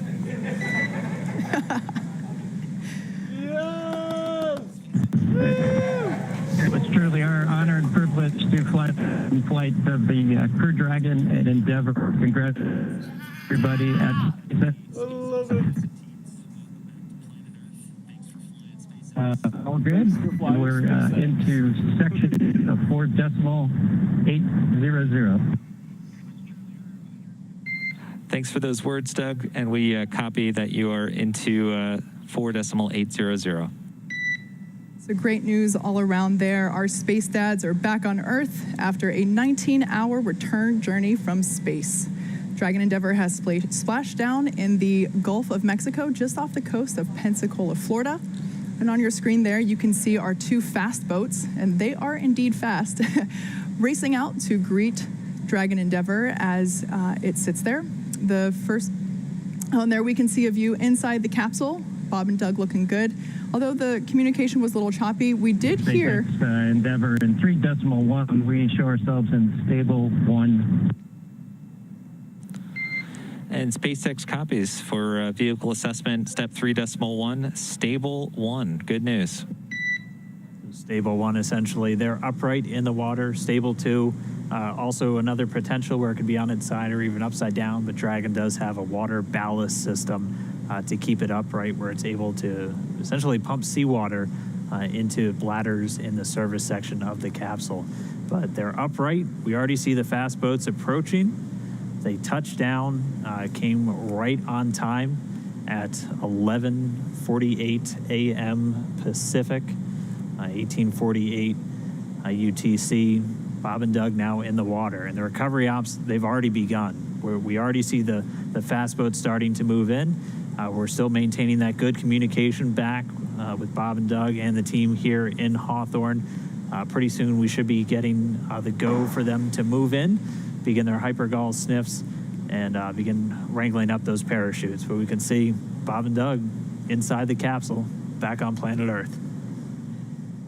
It was truly our honor and privilege to fly in flight of the Crew Dragon and Endeavour. Congrats, everybody at SpaceX. I love it. All good. We're into section of 4.800. Thanks for those words, Doug. And we copy that you are into 4.800. So great news all around there. Our space dads are back on Earth after a 19-hour return journey from space. Dragon Endeavour has splashed down in the Gulf of Mexico, just off the coast of Pensacola, Florida. And on your screen there, you can see our two fast boats, and they are indeed fast, racing out to greet Dragon Endeavour as it sits there. The first on there, we can see a view inside the capsule. Bob and Doug looking good. Although the communication was a little choppy, we did hear... Endeavour in 3.1, we show ourselves in stable 1. And SpaceX copies for vehicle assessment, step 3.1, stable 1. Good news. Stable 1, essentially. They're upright in the water. Stable 2, also another potential where it could be on its side or even upside down, but Dragon does have a water ballast system to keep it upright, where it's able to essentially pump seawater into bladders in the service section of the capsule. But they're upright. We already see the fast boats approaching. They touched down, came right on time at 11:48 a.m. Pacific, 18:48 UTC. Bob and Doug now in the water, and the recovery ops, they've already begun. We already see the fast boats starting to move in. We're still maintaining that good communication back with Bob and Doug and the team here in Hawthorne. Pretty soon we should be getting the go for them to move in, begin their hypergol sniffs, and begin wrangling up those parachutes. But we can see Bob and Doug inside the capsule, back on planet Earth.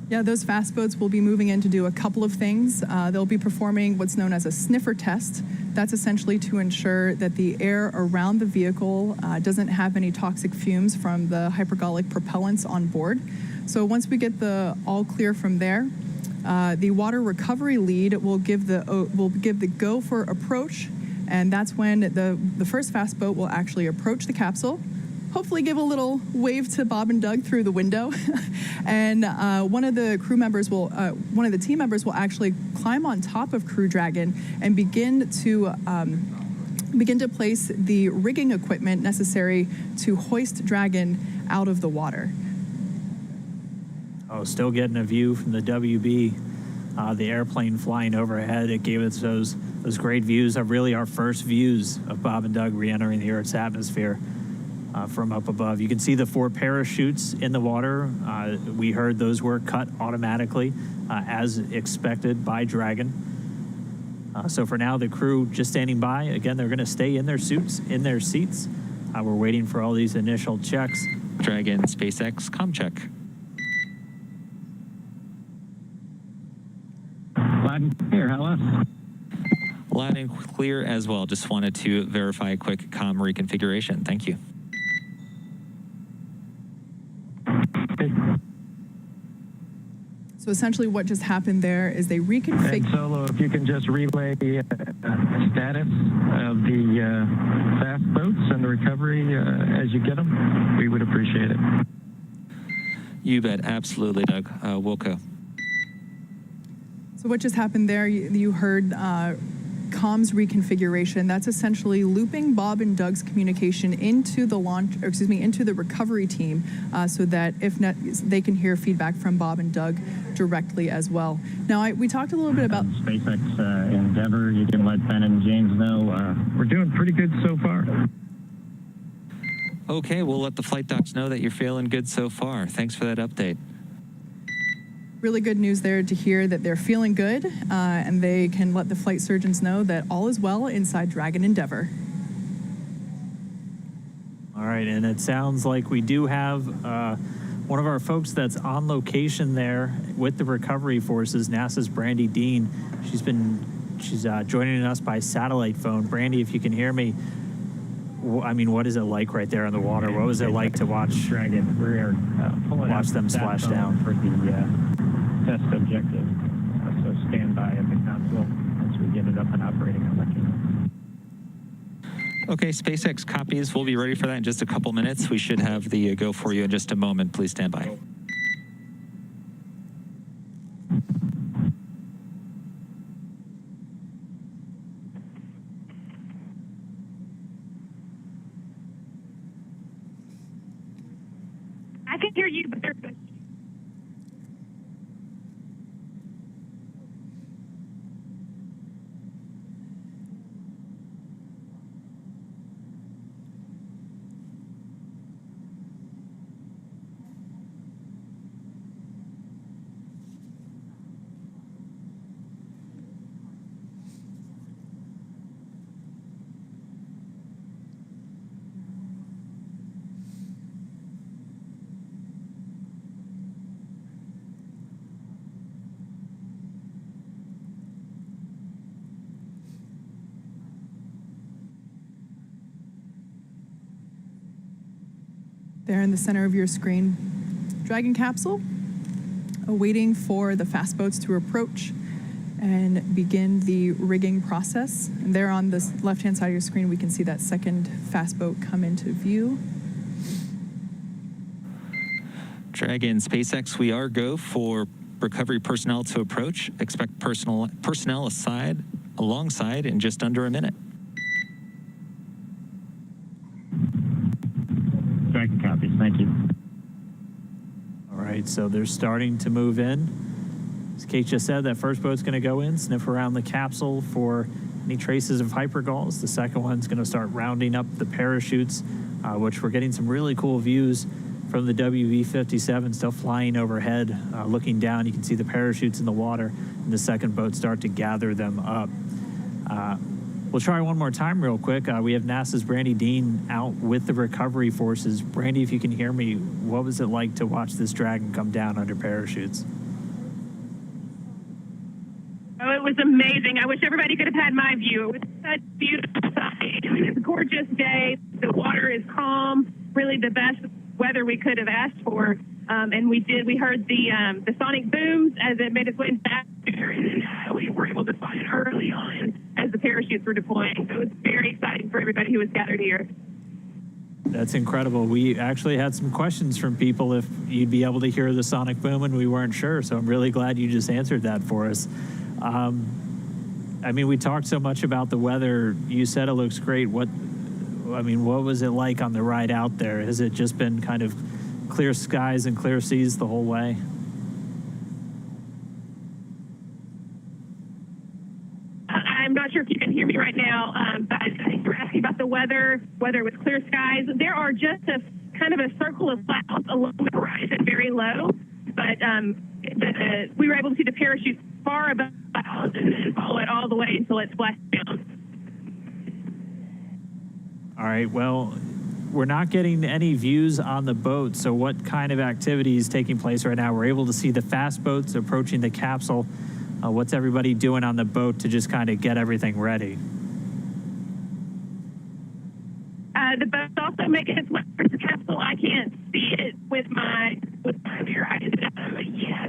Yeah, those fast boats will be moving in to do a couple of things. They'll be performing what's known as a sniffer test. That's essentially to ensure that the air around the vehicle doesn't have any toxic fumes from the hypergolic propellants on board. So once we get the all clear from there, the water recovery lead will give the go for approach, and that's when the first fast boat will actually approach the capsule. Hopefully give a little wave to Bob and Doug through the window. And one of the team members will actually climb on top of Crew Dragon and begin to place the rigging equipment necessary to hoist Dragon out of the water. Oh, still getting a view from the WB, the airplane flying overhead. It gave us those great views of really our first views of Bob and Doug re-entering the Earth's atmosphere. From up above. You can see the 4 parachutes in the water. We heard those were cut automatically as expected by Dragon. So for now, the crew just standing by. Again, they're going to stay in their suits, in their seats. We're waiting for all these initial checks. Dragon, SpaceX, comm check. Loud and clear, how else? Loud and clear as well. Just wanted to verify a quick comm reconfiguration. Thank you. So essentially what just happened there is they reconfigured... And Solo, if you can just relay the status of the fast boats and the recovery as you get them, we would appreciate it. You bet. Absolutely, Doug. Wilco. So what just happened there, you heard comms reconfiguration. That's essentially looping Bob and Doug's communication into the into the recovery team, so that they can hear feedback from Bob and Doug directly as well. Now, we talked a little bit about SpaceX Endeavour. You can let Ben and James know we're doing pretty good so far. Okay, we'll let the flight docs know that you're feeling good so far. Thanks for that update. Really good news there to hear that they're feeling good, and they can let the flight surgeons know that all is well inside Dragon Endeavour. All right, and it sounds like we do have one of our folks that's on location there with the recovery forces, NASA's Brandy Dean. She's joining us by satellite phone. Brandy, if you can hear me, I mean, what is it like right there in the water? What was it like to watch Dragon? We're watch them splash down for the test objective. So stand by at the console as we get it up and operating. I'll let you know. Okay, SpaceX copies. We'll be ready for that in just a couple minutes. We should have the go for you in just a moment. Please stand by. I can hear you, but they're good. There in the center of your screen, Dragon capsule, awaiting for the fast boats to approach and begin the rigging process. And there on the left-hand side of your screen, we can see that second fast boat come into view. Dragon SpaceX, we are go for recovery personnel to approach. Expect personnel alongside in just under a minute. Dragon copies. Thank you. All right, so they're starting to move in. As Kate just said, that first boat's going to go in, sniff around the capsule for any traces of hypergulls. The second one's going to start rounding up the parachutes, which we're getting some really cool views from the WV-57 still flying overhead. Looking down, you can see the parachutes in the water, and the second boat start to gather them up. We'll try one more time real quick. We have NASA's Brandy Dean out with the recovery forces. Brandy, if you can hear me, what was it like to watch this Dragon come down under parachutes? Oh, it was amazing. I wish everybody could have had my view. It was such a beautiful sight. I mean, it's a gorgeous day. The water is calm, really the best weather we could have asked for. And we heard the sonic booms as it made its way back there, and we were able to find it early on as the parachutes were deploying. So it was very exciting for everybody who was gathered here. That's incredible. We actually had some questions from people if you'd be able to hear the sonic boom, and we weren't sure. So I'm really glad you just answered that for us. I mean, we talked so much about the weather. You said it looks great. What was it like on the ride out there? Has it just been kind of clear skies and clear seas the whole way? I'm not sure if you can hear me right now, but I think you're asking about the weather with clear skies. There are just a kind of a circle of clouds along the horizon, very low, but we were able to see the parachutes far above the clouds and then follow it all the way until it splashed down. All right, well, we're not getting any views on the boat, so what kind of activity is taking place right now? We're able to see the fast boats approaching the capsule. What's everybody doing on the boat to just kind of get everything ready? The boat's also making its way towards the capsule. I can't see it with my mirror.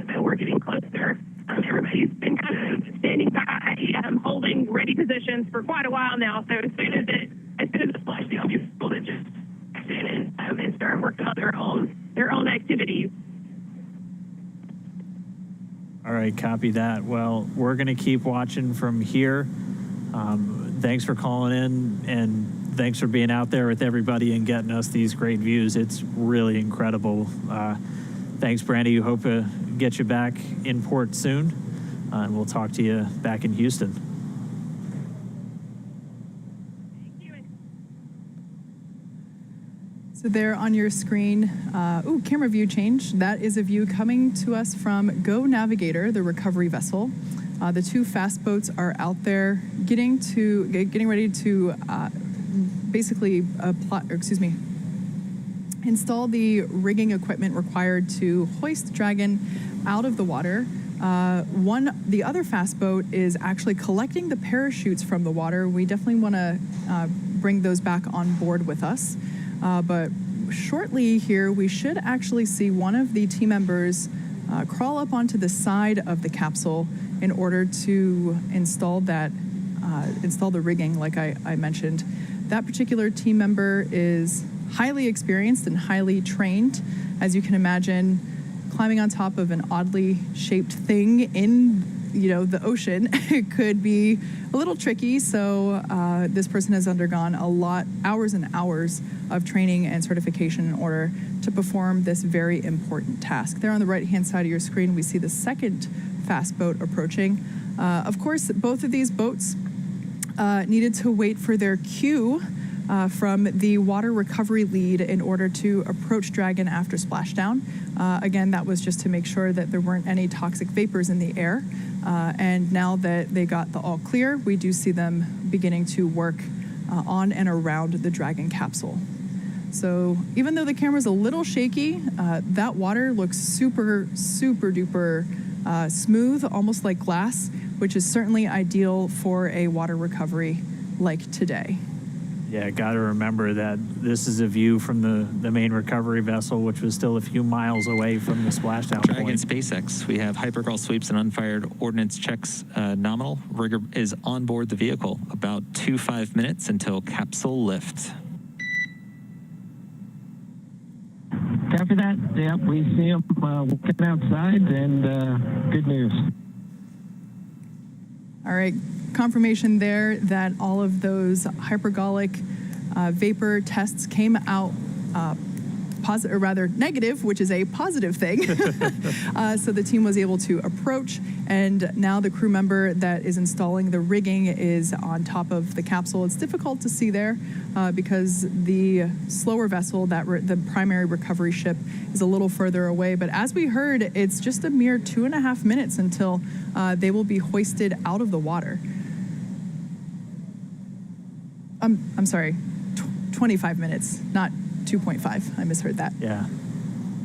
But we're getting closer. Everybody's been kind of standing by, holding ready positions for quite a while now. So as soon as the splashdown, people that just stand and start working on their own activities. All right, copy that. Well, we're going to keep watching from here. Thanks for calling in, and thanks for being out there with everybody and getting us these great views. It's really incredible. Thanks, Brandy. We hope to get you back in port soon, and we'll talk to you back in Houston. So there on your screen, camera view change. That is a view coming to us from Go Navigator, the recovery vessel. The two fast boats are out there getting ready to install the rigging equipment required to hoist Dragon out of the water. The other fast boat is actually collecting the parachutes from the water. We definitely want to bring those back on board with us. But shortly here, we should actually see one of the team members crawl up onto the side of the capsule in order to install the rigging, like I mentioned. That particular team member is highly experienced and highly trained. As you can imagine, climbing on top of an oddly shaped thing in the ocean could be a little tricky. So this person has undergone hours and hours of training and certification in order to to perform this very important task. There on the right-hand side of your screen, we see the second fast boat approaching. Of course, both of these boats needed to wait for their cue from the water recovery lead in order to approach Dragon after splashdown. Again, that was just to make sure that there weren't any toxic vapors in the air. And now that they got the all clear, we do see them beginning to work on and around the Dragon capsule. So even though the camera's a little shaky, that water looks super, super duper smooth, almost like glass, which is certainly ideal for a water recovery like today. Yeah, got to remember that this is a view from the main recovery vessel, which was still a few miles away from the splashdown Dragon point. SpaceX. We have hypergol sweeps and unfired ordnance checks nominal. Rigger is on board the vehicle. About 5 minutes until capsule lift. After that, yeah, we see them walking outside, and good news. All right, confirmation there that all of those hypergolic vapor tests came out positive, or rather negative, which is a positive thing. So the team was able to approach, and now the crew member that is installing the rigging is on top of the capsule. It's difficult to see there because the slower vessel, the primary recovery ship, is a little further away. But as we heard, it's just a mere 2.5 minutes until they will be hoisted out of the water. I'm sorry, 25 minutes, not 2.5. I misheard that. Yeah,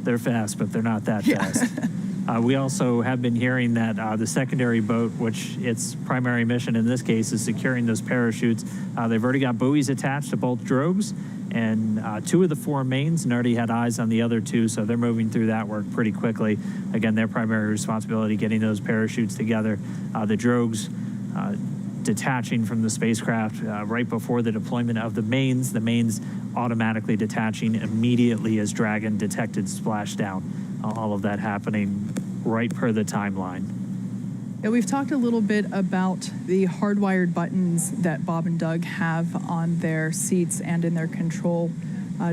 they're fast, but they're not that fast. We also have been hearing that the secondary boat, which its primary mission in this case is securing those parachutes, they've already got buoys attached to both drogues, and 2 of the 4 mains, and already had eyes on the other 2, so they're moving through that work pretty quickly. Again, their primary responsibility, getting those parachutes together. The drogues detaching from the spacecraft right before the deployment of the mains automatically detaching immediately as Dragon detected splashdown. All of that happening right per the timeline. Yeah, we've talked a little bit about the hardwired buttons that Bob and Doug have on their seats and in their control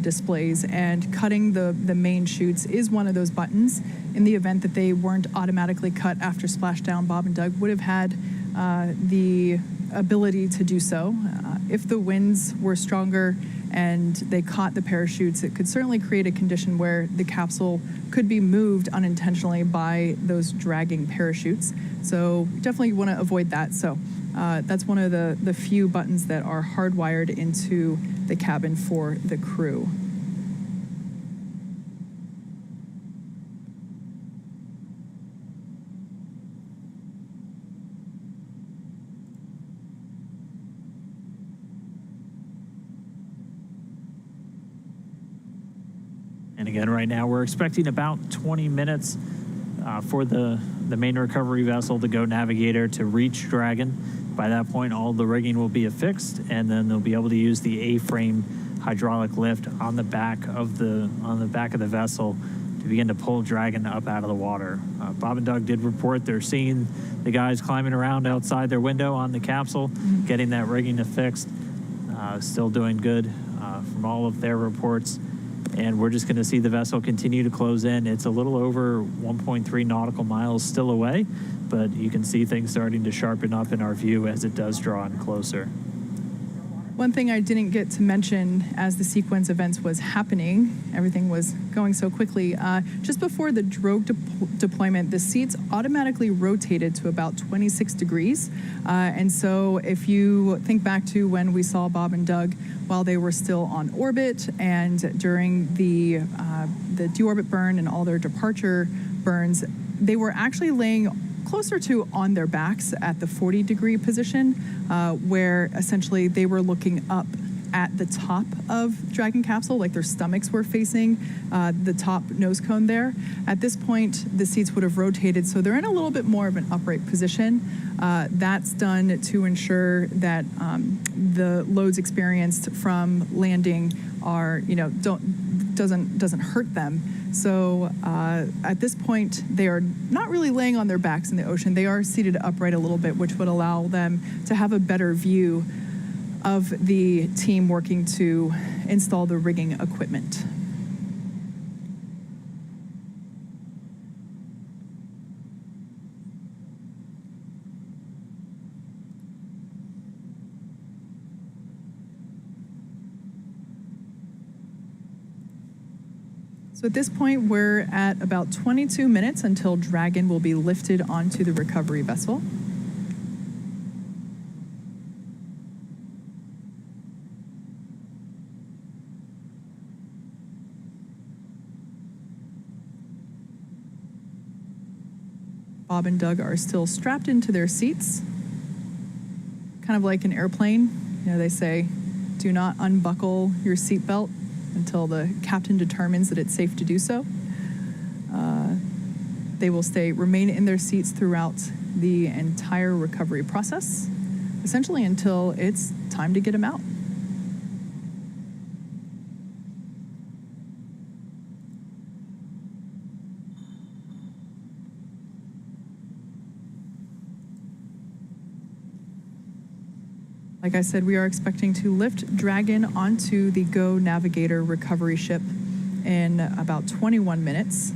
displays, and cutting the main chutes is one of those buttons. In the event that they weren't automatically cut after splashdown, Bob and Doug would have had the ability to do so. If the winds were stronger and they caught the parachutes, it could certainly create a condition where the capsule could be moved unintentionally by those dragging parachutes. So definitely want to avoid that. So that's one of the few buttons that are hardwired into the cabin for the crew. And again, right now we're expecting about 20 minutes for the main recovery vessel, the Go Navigator, to reach Dragon. By that point, all the rigging will be affixed, and then they'll be able to use the A-frame hydraulic lift on the back of the vessel to begin to pull Dragon up out of the water. Bob and Doug did report they're seeing the guys climbing around outside their window on the capsule, getting that rigging affixed. Still doing good from all of their reports. And we're just going to see the vessel continue to close in. It's a little over 1.3 nautical miles still away, but you can see things starting to sharpen up in our view as it does draw in closer. One thing I didn't get to mention as the sequence events was happening, everything was going so quickly, just before the drogue deployment, the seats automatically rotated to about 26 degrees. And so if you think back to when we saw Bob and Doug while they were still on orbit and during the deorbit burn and all their departure burns, they were actually laying closer to on their backs at the 40-degree position, where essentially they were looking up at the top of Dragon capsule, like their stomachs were facing the top nose cone there. At this point, the seats would have rotated, so they're in a little bit more of an upright position. That's done to ensure that the loads experienced from landing are, doesn't hurt them. So at this point, they are not really laying on their backs in the ocean. They are seated upright a little bit, which would allow them to have a better view of the team working to install the rigging equipment. So at this point, we're at about 22 minutes until Dragon will be lifted onto the recovery vessel. Bob and Doug are still strapped into their seats, kind of like an airplane. You know, they say, do not unbuckle your seatbelt until the captain determines that it's safe to do so. They will remain in their seats throughout the entire recovery process, essentially until it's time to get them out. Like I said, we are expecting to lift Dragon onto the Go Navigator recovery ship in about 21 minutes.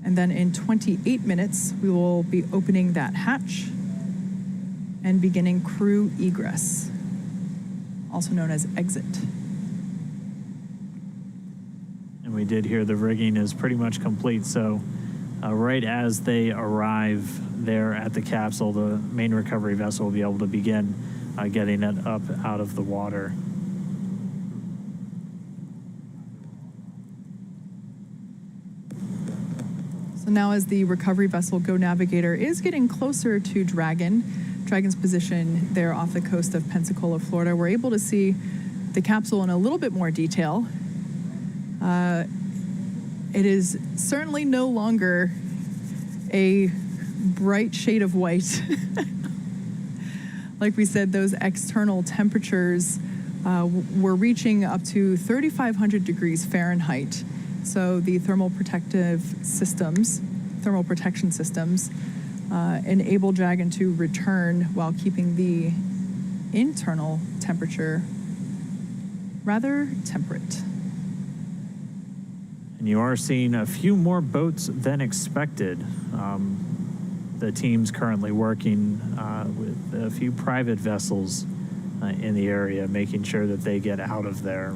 And then in 28 minutes, we will be opening that hatch and beginning crew egress, also known as exit. And we did hear the rigging is pretty much complete, so right as they arrive there at the capsule, the main recovery vessel will be able to begin getting it up out of the water. So now as the recovery vessel Go Navigator is getting closer to Dragon's position there off the coast of Pensacola, Florida, we're able to see the capsule in a little bit more detail. It is certainly no longer a bright shade of white. Like we said, those external temperatures were reaching up to 3,500 degrees Fahrenheit. So the thermal protection systems enable Dragon to return while keeping the internal temperature rather temperate. And you are seeing a few more boats than expected. The team's currently working with a few private vessels in the area, making sure that they get out of there.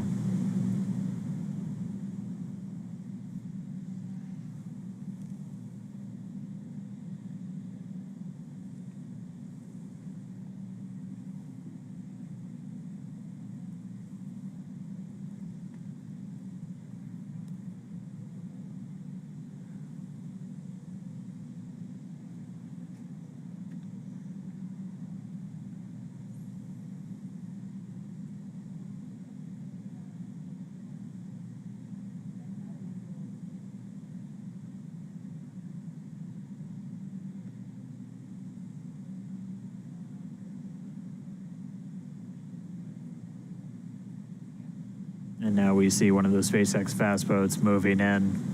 And now we see one of the SpaceX fast boats moving in.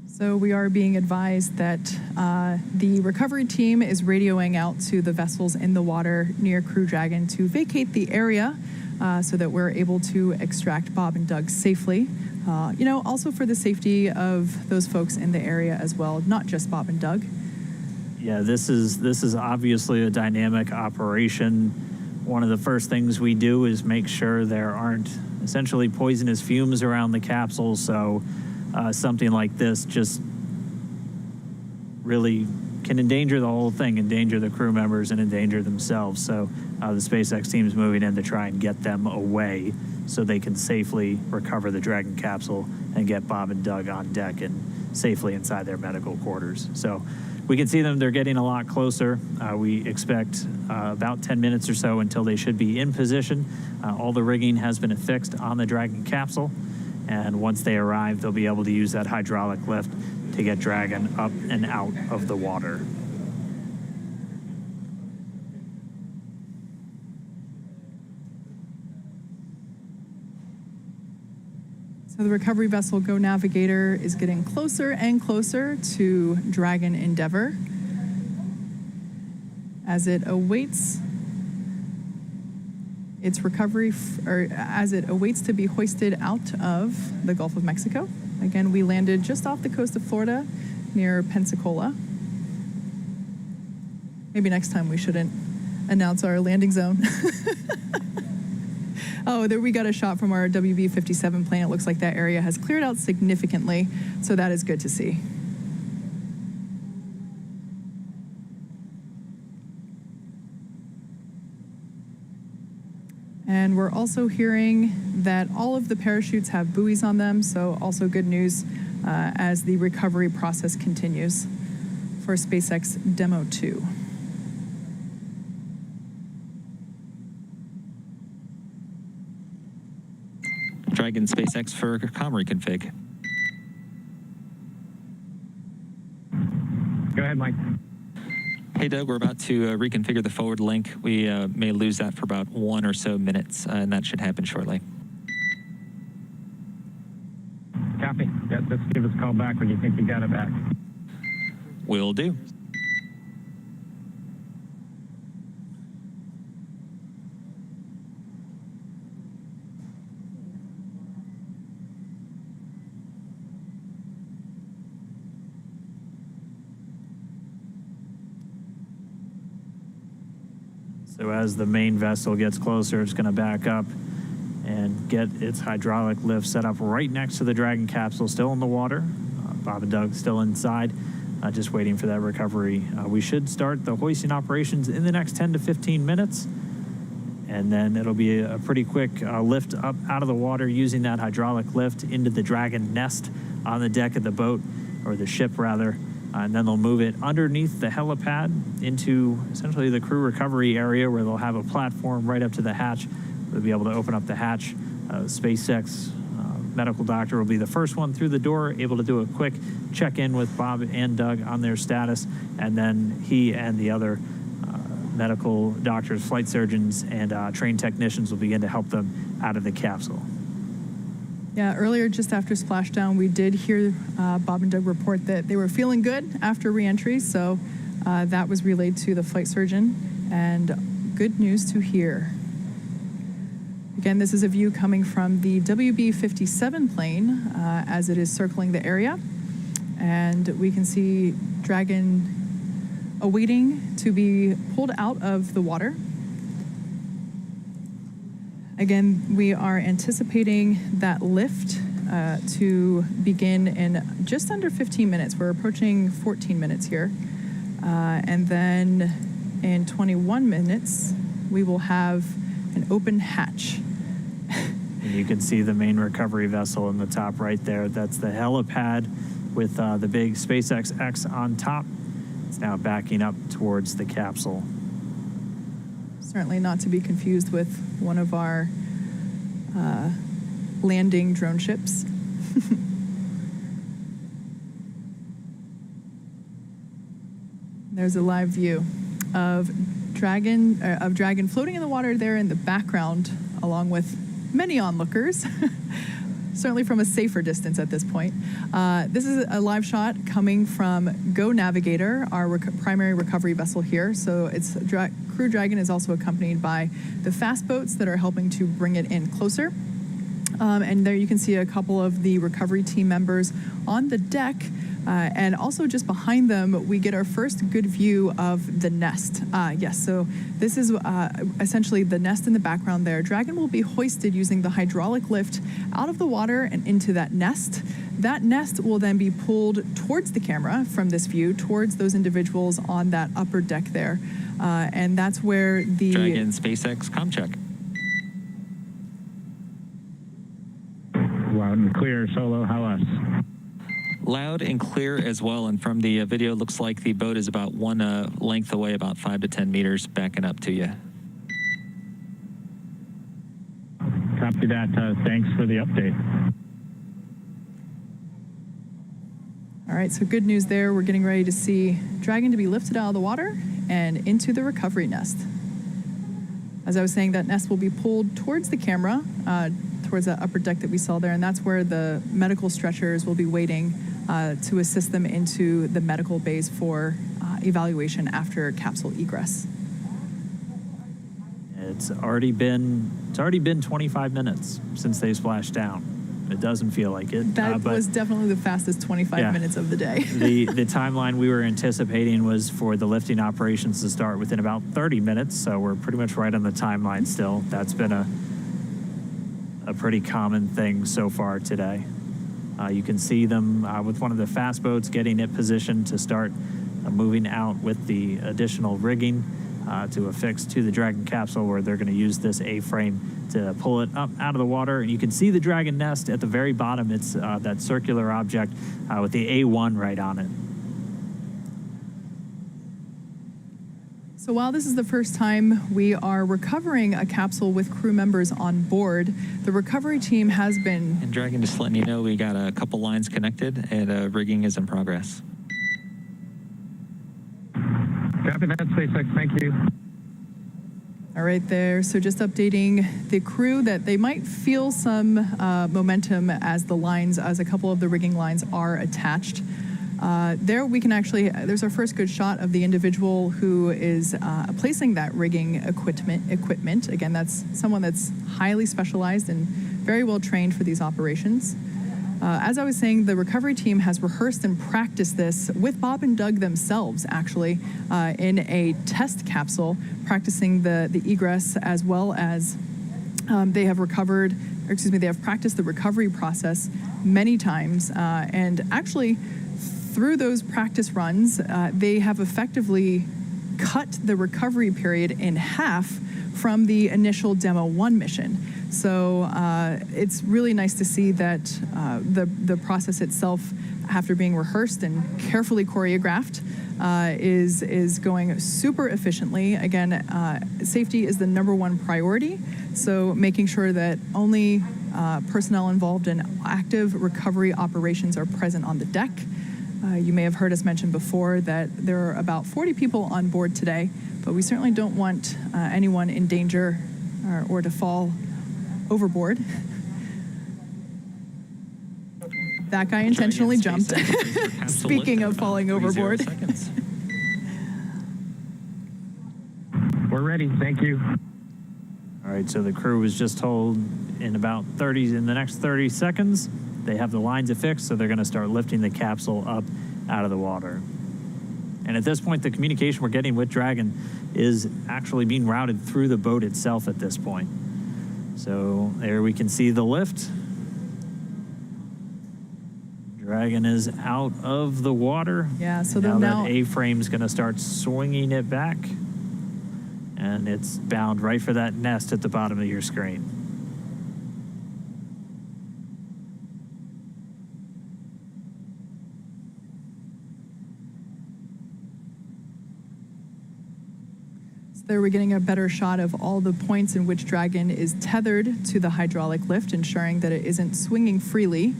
So we are being advised that the recovery team is radioing out to the vessels in the water near Crew Dragon to vacate the area so that we're able to extract Bob and Doug safely. Also for the safety of those folks in the area as well, not just Bob and Doug. Yeah, this is obviously a dynamic operation. One of the first things we do is make sure there aren't essentially poisonous fumes around the capsule, so something like this just really can endanger the whole thing, endanger the crew members and endanger themselves. So the SpaceX team's moving in to try and get them away so they can safely recover the Dragon capsule and get Bob and Doug on deck and safely inside their medical quarters. So we can see them, they're getting a lot closer. We expect about 10 minutes or so until they should be in position. All the rigging has been affixed on the Dragon capsule. And once they arrive, they'll be able to use that hydraulic lift to get Dragon up and out of the water. So the recovery vessel Go Navigator is getting closer and closer to Dragon Endeavour as it awaits its recovery or as it awaits to be hoisted out of the Gulf of Mexico. Again, we landed just off the coast of Florida near Pensacola. Maybe next time we shouldn't announce our landing zone. Oh, there we got a shot from our WB-57 plane. It looks like that area has cleared out significantly, so that is good to see. And we're also hearing that all of the parachutes have buoys on them, so also good news as the recovery process continues for SpaceX Demo 2. Dragon SpaceX for comm reconfig. Go ahead, Mike. Hey, Doug, we're about to reconfigure the forward link. We may lose that for about 1 or so minutes, and that should happen shortly. Copy. Yeah, just give us a call back when you think you got it back. Will do. So as the main vessel gets closer, it's going to back up and get its hydraulic lift set up right next to the Dragon capsule, still in the water. Bob and Doug still inside, just waiting for that recovery. We should start the hoisting operations in the next 10 to 15 minutes. And then it'll be a pretty quick lift up out of the water using that hydraulic lift into the Dragon nest on the deck of the boat, or the ship rather. And then they'll move it underneath the helipad into essentially the crew recovery area, where they'll have a platform right up to the hatch. They'll be able to open up the hatch. SpaceX medical doctor will be the first one through the door, able to do a quick check-in with Bob and Doug on their status. And then he and the other medical doctors, flight surgeons, and trained technicians will begin to help them out of the capsule. Yeah, earlier, just after splashdown, we did hear Bob and Doug report that they were feeling good after reentry, so that was relayed to the flight surgeon, and good news to hear. Again, this is a view coming from the WB-57 plane as it is circling the area, and we can see Dragon awaiting to be pulled out of the water. Again, we are anticipating that lift to begin in just under 15 minutes. We're approaching 14 minutes here. And then in 21 minutes, we will have an open hatch. And you can see the main recovery vessel in the top right there. That's the helipad with the big SpaceX X on top. It's now backing up towards the capsule. Certainly not to be confused with one of our landing drone ships. There's a live view of Dragon floating in the water there in the background, along with many onlookers. Certainly from a safer distance at this point. This is a live shot coming from Go Navigator, our primary recovery vessel here. So it's Crew Dragon is also accompanied by the fast boats that are helping to bring it in closer. And there you can see a couple of the recovery team members on the deck. And also just behind them, we get our first good view of the nest. Yes, so this is essentially the nest in the background there. Dragon will be hoisted using the hydraulic lift out of the water and into that nest. That nest will then be pulled towards the camera from this view, towards those individuals on that upper deck there. And that's where the... Dragon SpaceX comm check. Loud and clear, Solo. How us? Loud and clear as well, and from the video, it looks like the boat is about one length away, about 5 to 10 meters, backing up to you. Copy that. Thanks for the update. All right, so good news there. We're getting ready to see Dragon to be lifted out of the water and into the recovery nest. As I was saying, that nest will be pulled towards the camera, towards that upper deck that we saw there, and that's where the medical stretchers will be waiting to assist them into the medical bays for evaluation after capsule egress. It's already been 25 minutes since they splashed down. It doesn't feel like it. That was definitely the fastest 25 minutes of the day. the timeline we were anticipating was for the lifting operations to start within about 30 minutes, so we're pretty much right on the timeline still. That's been a pretty common thing so far today. You can see them with one of the fast boats getting it positioned to start moving out with the additional rigging to affix to the Dragon capsule, where they're going to use this A-frame to pull it up out of the water. And you can see the Dragon nest at the very bottom. It's that circular object with the A1 right on it. So while this is the first time we are recovering a capsule with crew members on board, the recovery team has been... And Dragon, just letting you know, we got a couple lines connected and rigging is in progress. Copy that, SpaceX. Thank you. All right there. So just updating the crew that they might feel some momentum as a couple of the rigging lines are attached. There we can actually, there's our first good shot of the individual who is placing that rigging equipment. Again, that's someone that's highly specialized and very well trained for these operations. As I was saying, the recovery team has rehearsed and practiced this with Bob and Doug themselves, actually, in a test capsule, practicing the egress, as well as they have practiced the recovery process many times. And actually, through those practice runs, they have effectively cut the recovery period in half from the initial Demo 1 mission. So it's really nice to see that the process itself, after being rehearsed and carefully choreographed, is going super efficiently. Again, safety is the #1 priority, so making sure that only personnel involved in active recovery operations are present on the deck. You may have heard us mention before that there are about 40 people on board today, but we certainly don't want anyone in danger or to fall overboard. That guy intentionally jumped. Speaking of falling overboard. We're ready. Thank you. All right, so the crew was just told in the next 30 seconds, they have the lines affixed, so they're going to start lifting the capsule up out of the water. And at this point, the communication we're getting with Dragon is actually being routed through the boat itself at this point. So there we can see the lift. Dragon is out of the water. Yeah, so now now that A-frame's going to start swinging it back. And it's bound right for that nest at the bottom of your screen. There we're getting a better shot of all the points in which Dragon is tethered to the hydraulic lift, ensuring that it isn't swinging freely.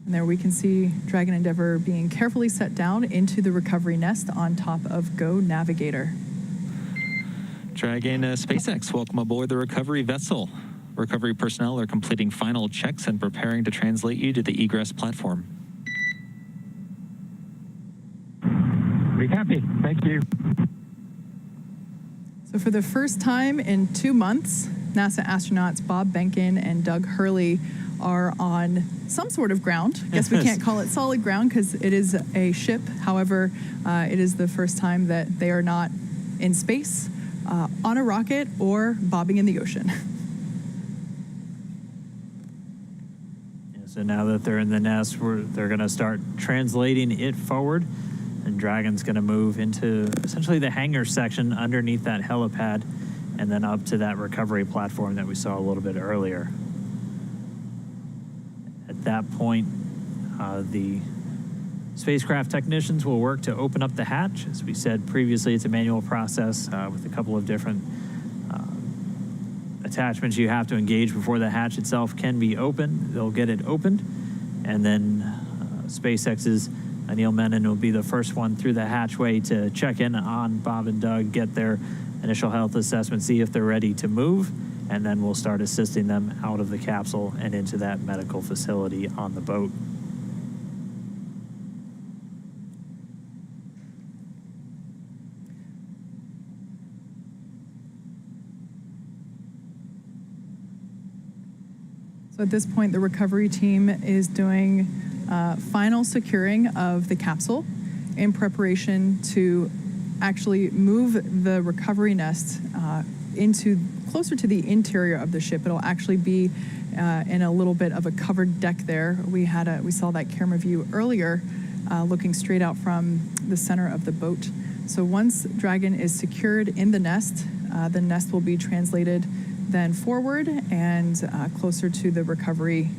And there we can see Dragon Endeavour being carefully set down into the recovery nest on top of Go Navigator. Dragon SpaceX, welcome aboard the recovery vessel. Recovery personnel are completing final checks and preparing to translate you to the egress platform. We copy. Thank you. So for the first time in 2 months, NASA astronauts Bob Behnken and Doug Hurley are on some sort of ground. I guess we can't call it solid ground because it is a ship. However, it is the first time that they are not in space, on a rocket, or bobbing in the ocean. So now that they're in the nest, they're going to start translating it forward, and Dragon's going to move into essentially the hangar section underneath that helipad, and then up to that recovery platform that we saw a little bit earlier. At that point, the spacecraft technicians will work to open up the hatch. As we said previously, it's a manual process with a couple of different attachments you have to engage before the hatch itself can be opened. They'll get it opened, and then SpaceX's Neil Menon will be the first one through the hatchway to check in on Bob and Doug, get their initial health assessment, see if they're ready to move, and then we'll start assisting them out of the capsule and into that medical facility on the boat. So at this point, the recovery team is doing final securing of the capsule in preparation to actually move the recovery nest into closer to the interior of the ship. It'll actually be in a little bit of a covered deck there. We saw that camera view earlier, looking straight out from the center of the boat. So once Dragon is secured in the nest will be translated then forward and closer to the recovery,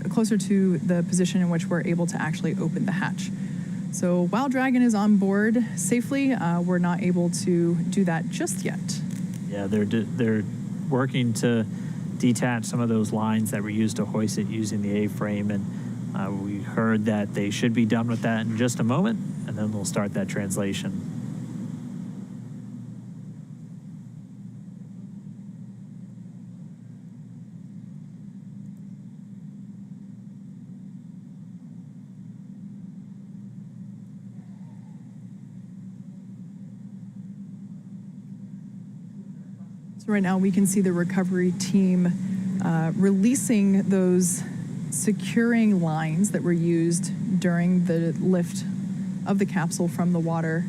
closer to the position in which we're able to actually open the hatch. So while Dragon is on board safely, we're not able to do that just yet. Yeah, they're working to detach some of those lines that were used to hoist it using the A-frame, and we heard that they should be done with that in just a moment, and then we'll start that translation. So right now we can see the recovery team releasing those securing lines that were used during the lift of the capsule from the water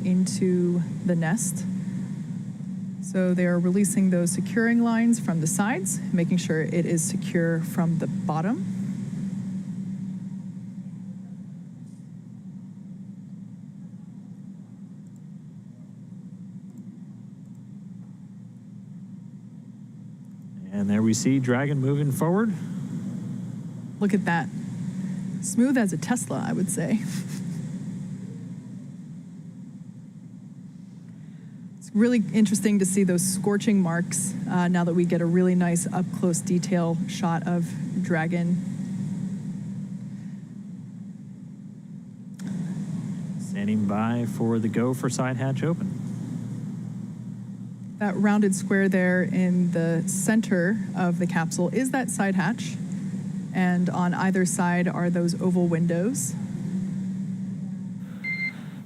into the nest. So they are releasing those securing lines from the sides, making sure it is secure from the bottom. And there we see Dragon moving forward. Look at that. Smooth as a Tesla, I would say. It's really interesting to see those scorching marks now that we get a really nice up-close detail shot of Dragon. Standing by for the go for side hatch open. That rounded square there in the center of the capsule is that side hatch, and on either side are those oval windows.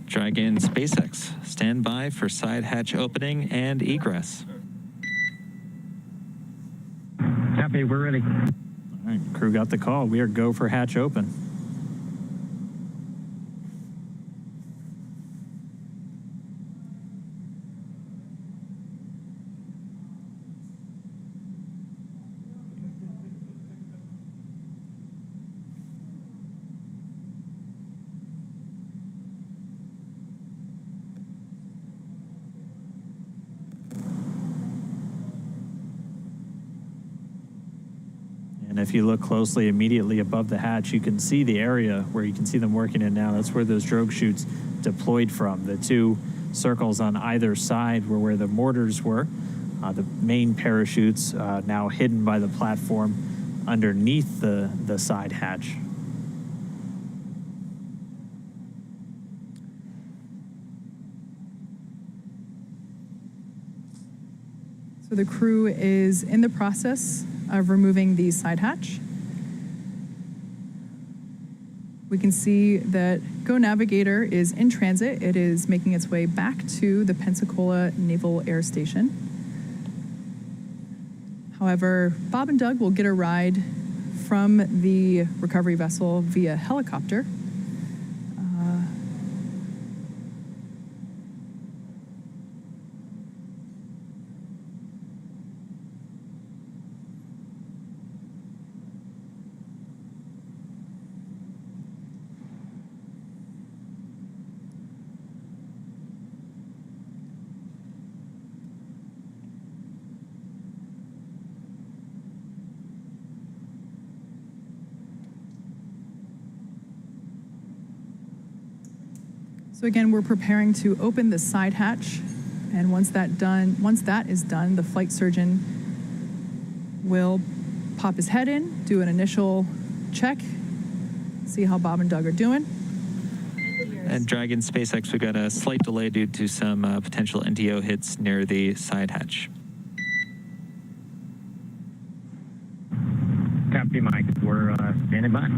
Dragon SpaceX, stand by for side hatch opening and egress. Copy, we're ready. All right, crew got the call. We are go for hatch open. And if you look closely, immediately above the hatch, you can see the area where you can see them working in now. That's where those drogue chutes deployed from. The two circles on either side were where the mortars were. The main parachutes now hidden by the platform underneath the side hatch. So the crew is in the process of removing the side hatch. We can see that Go Navigator is in transit. It is making its way back to the Pensacola Naval Air Station. However, Bob and Doug will get a ride from the recovery vessel via helicopter. So again, we're preparing to open the side hatch, and once that is done, the flight surgeon will pop his head in, do an initial check, see how Bob and Doug are doing. And Dragon SpaceX, we got a slight delay due to some potential NDO hits near the side hatch. Copy, Mike. We're standing by.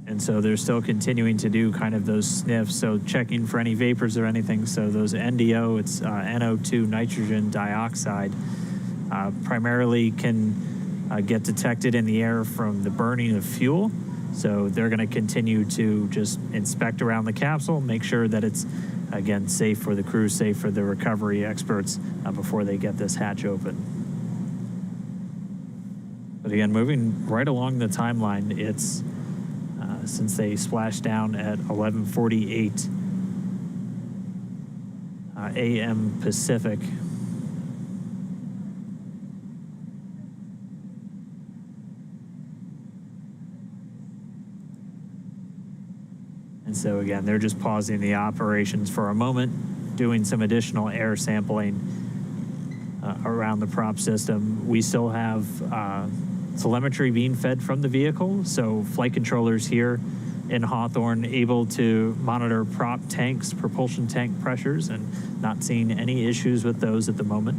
And so they're still continuing to do kind of those sniffs, so checking for any vapors or anything. So those NDO, it's NO2, nitrogen dioxide, primarily can get detected in the air from the burning of fuel. So they're going to continue to just inspect around the capsule, make sure that it's, again, safe for the crew, safe for the recovery experts before they get this hatch open. But again, moving right along the timeline, it's since they splashed down at 11:48 a.m. Pacific. And so again, they're just pausing the operations for a moment, doing some additional air sampling around the prop system. We still have telemetry being fed from the vehicle, so flight controllers here in Hawthorne able to monitor prop tanks, propulsion tank pressures, and not seeing any issues with those at the moment.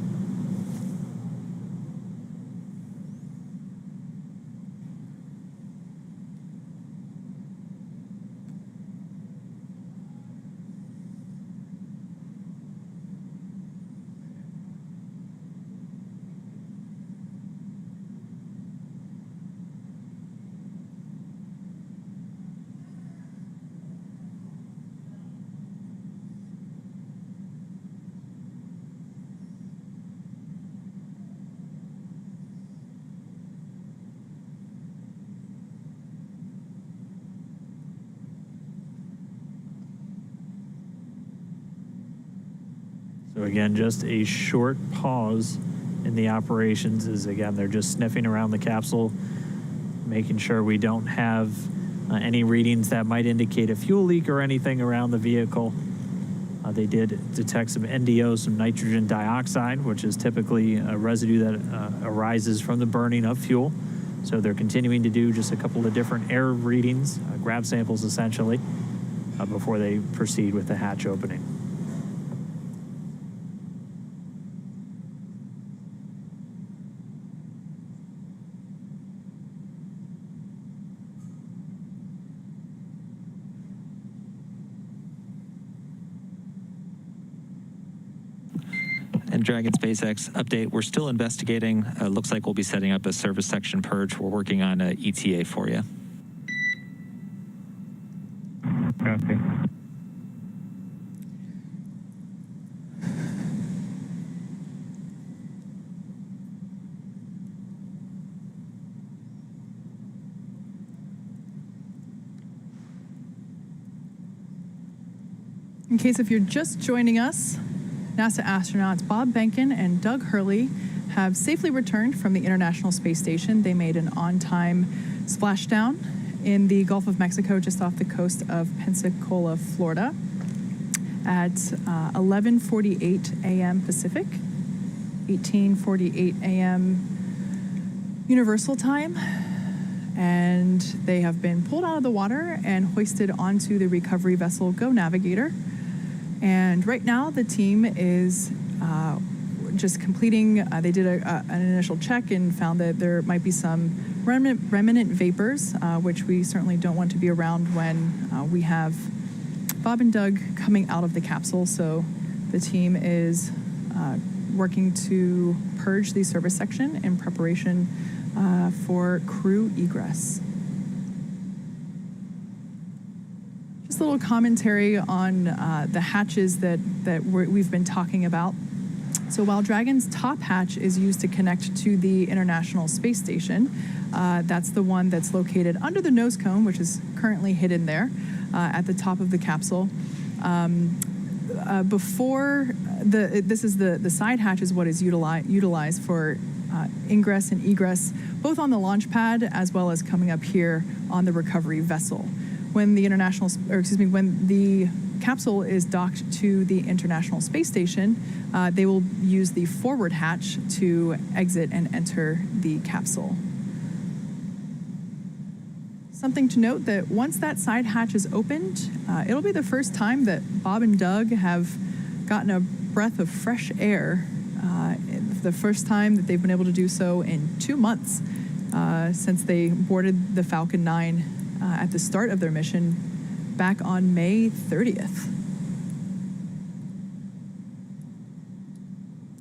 So again, just a short pause in the operations as, again, they're just sniffing around the capsule, making sure we don't have any readings that might indicate a fuel leak or anything around the vehicle. They did detect some NDO, some nitrogen dioxide, which is typically a residue that arises from the burning of fuel. So they're continuing to do just a couple of different air readings, grab samples essentially, before they proceed with the hatch opening. And Dragon SpaceX update, we're still investigating. Looks like we'll be setting up a service section purge. We're working on an ETA for you. Copy. In case if you're just joining us, NASA astronauts Bob Behnken and Doug Hurley have safely returned from the International Space Station. They made an on-time splashdown in the Gulf of Mexico just off the coast of Pensacola, Florida at 11:48 a.m. Pacific, 18:48 a.m. Universal Time. And they have been pulled out of the water and hoisted onto the recovery vessel Go Navigator. And right now, the team is just completing, they did an initial check and found that there might be some remnant vapors, which we certainly don't want to be around when we have Bob and Doug coming out of the capsule. So the team is working to purge the service section in preparation for crew egress. Just a little commentary on the hatches that we've been talking about. So while Dragon's top hatch is used to connect to the International Space Station, that's the one that's located under the nose cone, which is currently hidden there at the top of the capsule. This is the side hatch is what is utilized for ingress and egress, both on the launch pad as well as coming up here on the recovery vessel. When the capsule is docked to the International Space Station, they will use the forward hatch to exit and enter the capsule. Something to note that once that side hatch is opened, it'll be the first time that Bob and Doug have gotten a breath of fresh air. The first time that they've been able to do so in 2 months since they boarded the Falcon 9 at the start of their mission back on May 30th.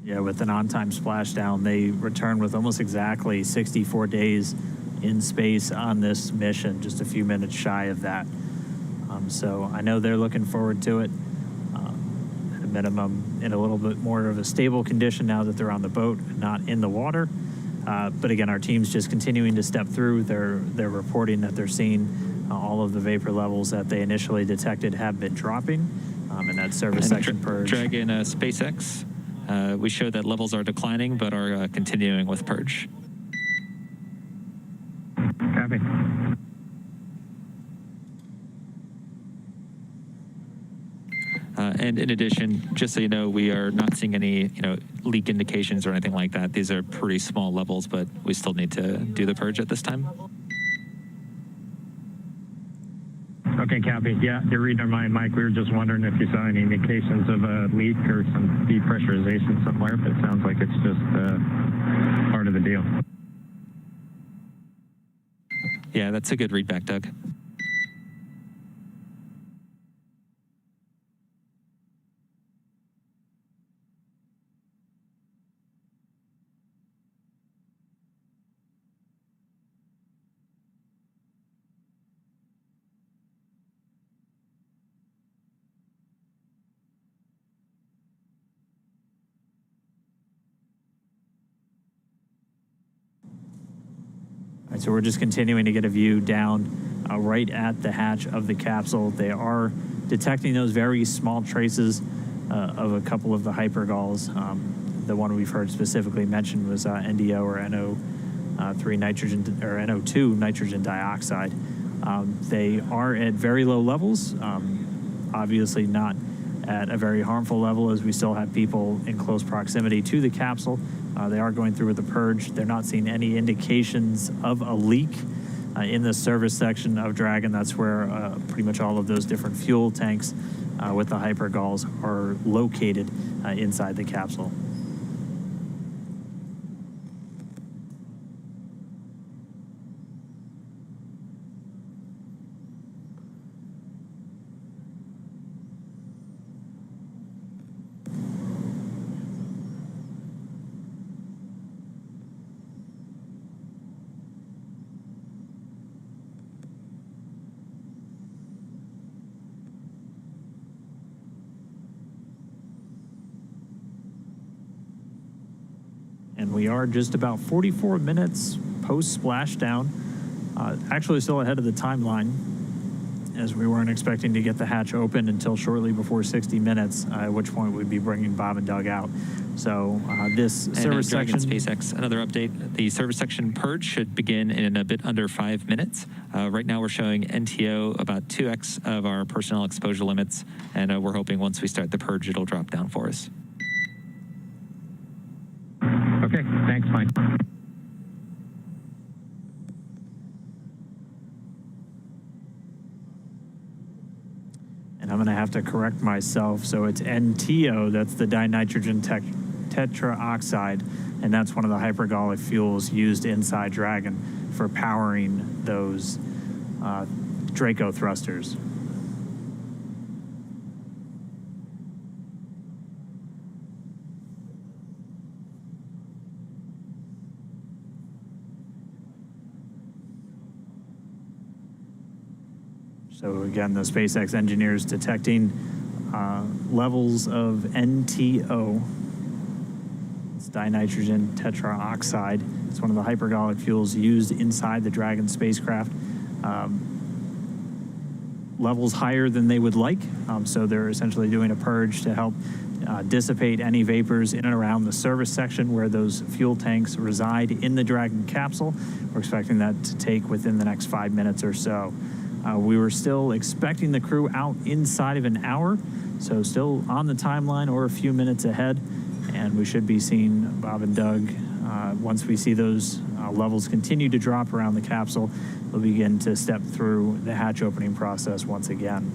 Yeah, with an on-time splashdown, they returned with almost exactly 64 days in space on this mission, just a few minutes shy of that. So I know they're looking forward to it. At a minimum, in a little bit more of a stable condition now that they're on the boat, not in the water. But again, our team's just continuing to step through. They're reporting that they're seeing all of the vapor levels that they initially detected have been dropping, and that service section purge. Dragon SpaceX, we showed that levels are declining, but are continuing with purge. Copy. And in addition, just so you know, we are not seeing any, leak indications or anything like that. These are pretty small levels, but we still need to do the purge at this time. Okay, copy. Yeah, you're reading our mind, Mike. We were just wondering if you saw any indications of a leak or some depressurization somewhere, but it sounds like it's just part of the deal. Yeah, that's a good readback, Doug. All right, so we're just continuing to get a view down right at the hatch of the capsule. They are detecting those very small traces of a couple of the hypergalls. The one we've heard specifically mentioned was NDO or NO3 nitrogen or NO2 nitrogen dioxide. They are at very low levels, obviously not at a very harmful level, as we still have people in close proximity to the capsule. They are going through with the purge. They're not seeing any indications of a leak in the service section of Dragon. That's where pretty much all of those different fuel tanks with the hypergalls are located inside the capsule. And we are just about 44 minutes post-splashdown. Actually still ahead of the timeline, as we weren't expecting to get the hatch open until shortly before 60 minutes, at which point we'd be bringing Bob and Doug out. So this service section... SpaceX, another update. The service section purge should begin in a bit under 5 minutes. Right now we're showing NTO about 2x of our personnel exposure limits, and we're hoping once we start the purge, it'll drop down for us. Okay, thanks, Mike. And I'm going to have to correct myself. So it's NTO, that's the dinitrogen tetraoxide, and that's one of the hypergallic fuels used inside Dragon for powering those Draco thrusters. So again, the SpaceX engineers detecting levels of NTO. It's dinitrogen tetraoxide. It's one of the hypergallic fuels used inside the Dragon spacecraft. Levels higher than they would like, so they're essentially doing a purge to help dissipate any vapors in and around the service section where those fuel tanks reside in the Dragon capsule. We're expecting that to take within the next 5 minutes or so. We were still expecting the crew out inside of an hour, so still on the timeline or a few minutes ahead, and we should be seeing Bob and Doug. Once we see those levels continue to drop around the capsule, we'll begin to step through the hatch opening process once again.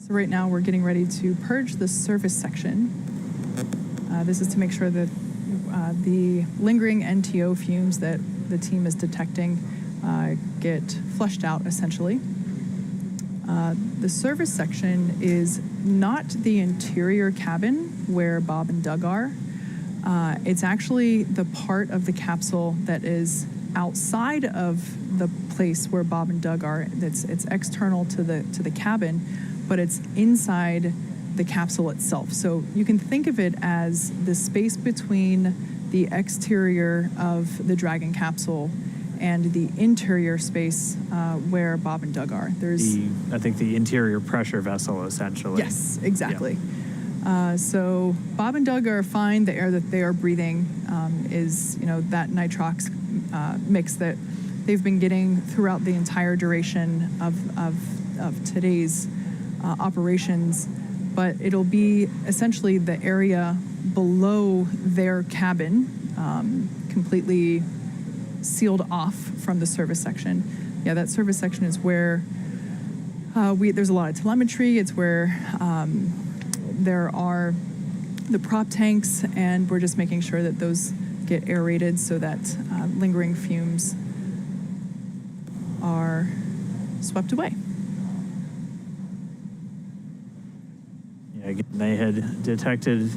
So right now we're getting ready to purge the surface section. This is to make sure that the lingering NTO fumes that the team is detecting get flushed out, essentially. The service section is not the interior cabin where Bob and Doug are. It's actually the part of the capsule that is outside of the place where Bob and Doug are. It's external to the cabin, but it's inside the capsule itself. So you can think of it as the space between the exterior of the Dragon capsule and the interior space where Bob and Doug are. There's I think the interior pressure vessel, essentially. Yes, exactly. Yeah. So Bob and Doug are fine. The air that they are breathing is, that nitrox mix that they've been getting throughout the entire duration of today's operations. But it'll be essentially the area below their cabin, completely sealed off from the service section. Yeah, that service section is where there's a lot of telemetry. It's where there are the prop tanks, and we're just making sure that those get aerated so that lingering fumes are swept away. Yeah, again, they had detected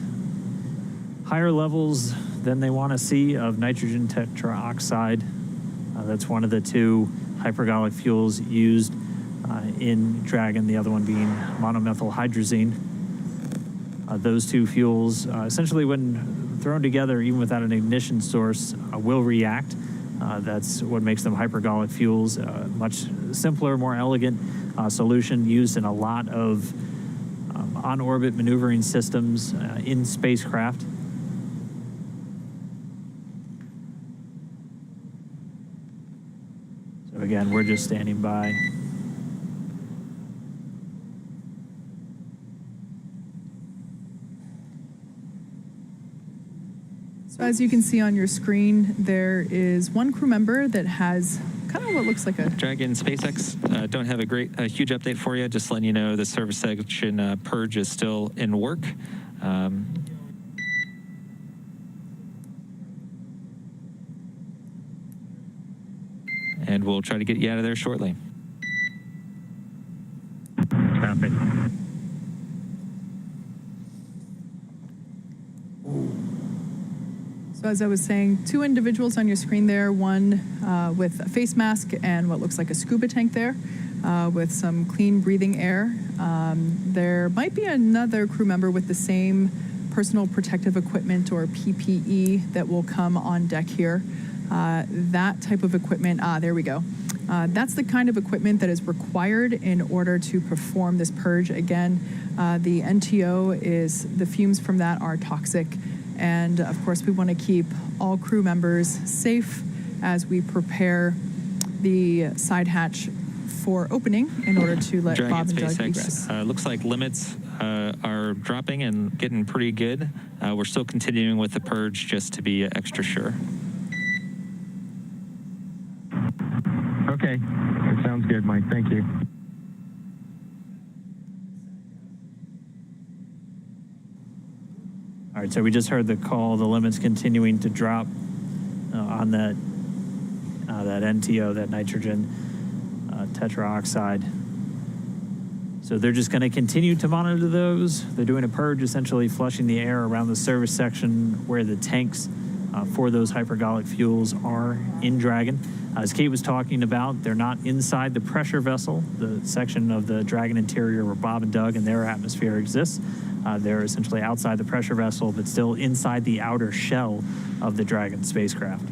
higher levels than they want to see of nitrogen tetroxide. That's one of the two hypergolic fuels used in Dragon, the other one being monomethyl hydrazine. Those two fuels, essentially when thrown together, even without an ignition source, will react. That's what makes them hypergolic fuels. Much simpler, more elegant solution used in a lot of on-orbit maneuvering systems in spacecraft. So again, we're just standing by. So as you can see on your screen, there is one crew member that has kind of what looks like a Dragon SpaceX. Don't have a huge update for you. Just letting you know the service section purge is still in work. And we'll try to get you out of there shortly. Copy. So as I was saying, two individuals on your screen there, one with a face mask and what looks like a scuba tank there with some clean breathing air. There might be another crew member with the same personal protective equipment or PPE that will come on deck here. That type of equipment, there we go. That's the kind of equipment that is required in order to perform this purge. Again, the NTO the fumes from that are toxic. And of course, we want to keep all crew members safe as we prepare the side hatch for opening in order to let Dragon Bob and Doug SpaceX, egress. looks like limits are dropping and getting pretty good. We're still continuing with the purge just to be extra sure. Okay, that sounds good, Mike. Thank you. All right, so we just heard the call. The limit's continuing to drop on that NTO, that nitrogen tetroxide. So they're just going to continue to monitor those. They're doing a purge, essentially flushing the air around the service section where the tanks for those hypergolic fuels are in Dragon. As Kate was talking about, they're not inside the pressure vessel, the section of the Dragon interior where Bob and Doug and their atmosphere exists. They're essentially outside the pressure vessel, but still inside the outer shell of the Dragon spacecraft.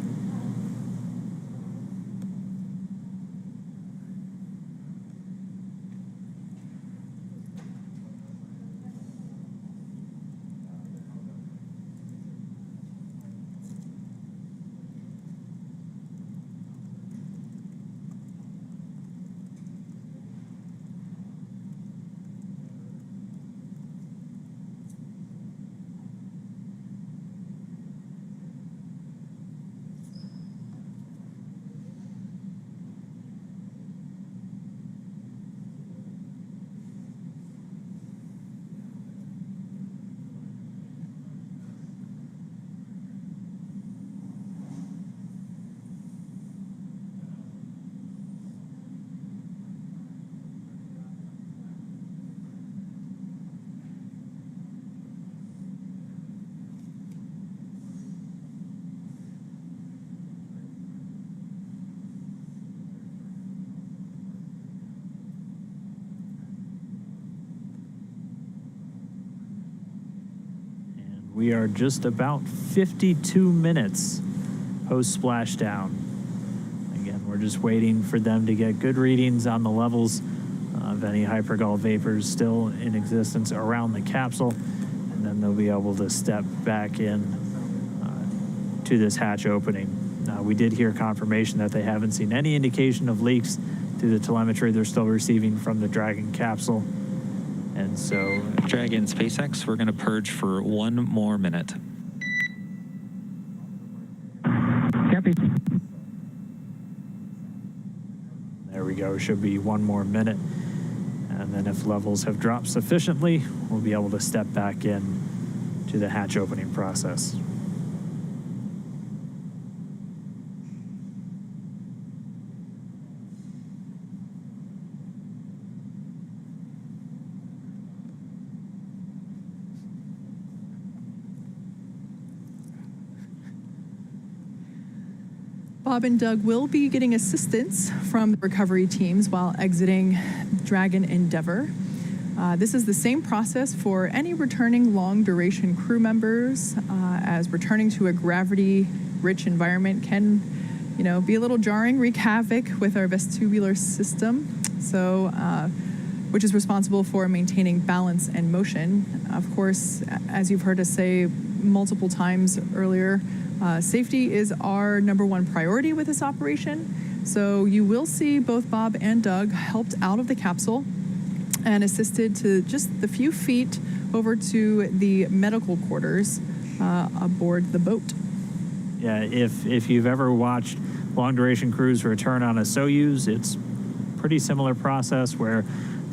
We are just about 52 minutes post splashdown. Again, we're just waiting for them to get good readings on the levels of any hypergol vapors still in existence around the capsule, and then they'll be able to step back in to this hatch opening. We did hear confirmation that they haven't seen any indication of leaks through the telemetry they're still receiving from the Dragon capsule. And so, Dragon SpaceX, we're going to purge for 1 more minute. Copy. There we go. Should be 1 more minute. And then if levels have dropped sufficiently, we'll be able to step back in to the hatch opening process. Bob and Doug will be getting assistance from the recovery teams while exiting Dragon Endeavour. This is the same process for any returning long-duration crew members, as returning to a gravity-rich environment can, be a little jarring, wreak havoc with our vestibular system, which is responsible for maintaining balance and motion. Of course, as you've heard us say multiple times earlier, safety is our #1 priority with this operation. So you will see both Bob and Doug helped out of the capsule and assisted to just the few feet over to the medical quarters aboard the boat. Yeah, if you've ever watched long-duration crews return on a Soyuz, it's a pretty similar process where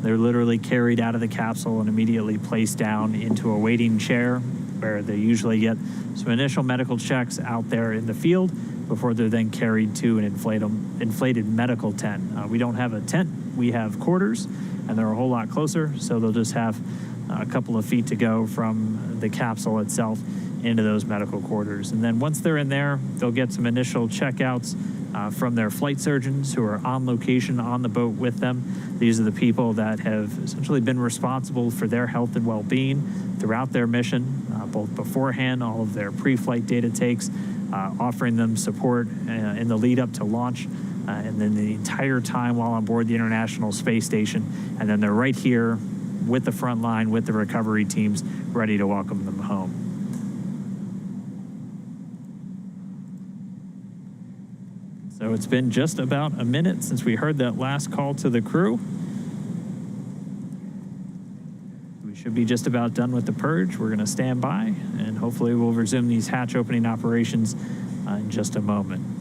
they're literally carried out of the capsule and immediately placed down into a waiting chair where they usually get some initial medical checks out there in the field before they're then carried to an inflated medical tent. We don't have a tent, we have quarters, and they're a whole lot closer, so they'll just have a couple of feet to go from the capsule itself into those medical quarters. And then once they're in there, they'll get some initial checkouts from their flight surgeons who are on location on the boat with them. These are the people that have essentially been responsible for their health and well-being throughout their mission, both beforehand, all of their pre-flight data takes, offering them support in the lead up to launch, and then the entire time while on board the International Space Station. And then they're right here with the front line, with the recovery teams, ready to welcome them home. So So it's been just about a minute since we heard that last call to the crew. We should be just about done with the purge. We're going to stand by, and hopefully we'll resume these hatch opening operations in just a moment.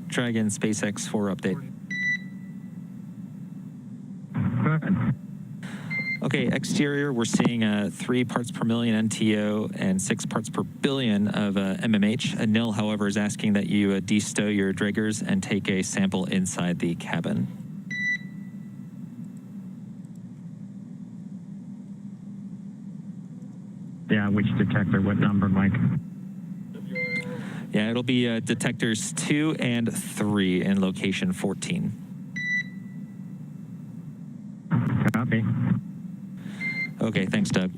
Dragon SpaceX 4 update. Go ahead. Okay, exterior, we're seeing 3 parts per million NTO and 6 parts per billion of MMH. Nil, however, is asking that you de-stow your Draggers and take a sample inside the cabin. Yeah, which detector? What number, Mike? Yeah, it'll be detectors 2 and 3 in location 14. Copy. Okay, thanks, Doug.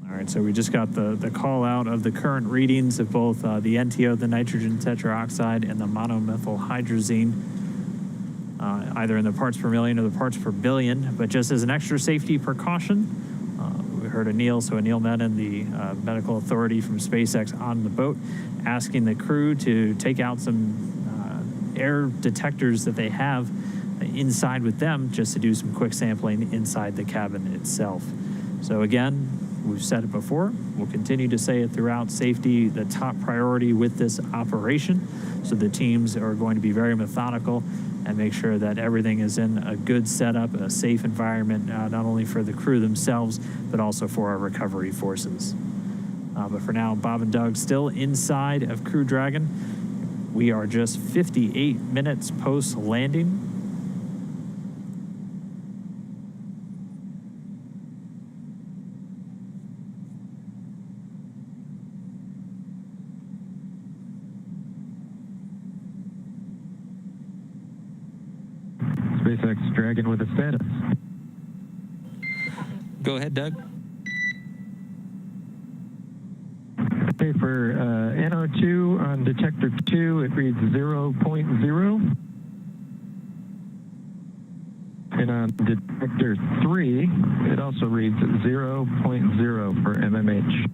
All right, so we just got the call out of the current readings of both the NTO, the nitrogen tetroxide, and the monomethyl hydrazine, either in the parts per million or the parts per billion. But just as an extra safety precaution, we heard Anil Menon, the medical authority from SpaceX, on the boat, asking the crew to take out some air detectors that they have inside with them, just to do some quick sampling inside the cabin itself. So again, we've said it before, we'll continue to say it throughout: safety, the top priority with this operation. So the teams are going to be very methodical and make sure that everything is in a good setup, a safe environment, not only for the crew themselves, but also for our recovery forces. But for now, Bob and Doug still inside of Crew Dragon. We are just 58 minutes post-landing. SpaceX Dragon with a status. Go ahead, Doug. Okay, for NO2 on detector 2, it reads 0.0. And on detector 3, it also reads 0.0 for MMH.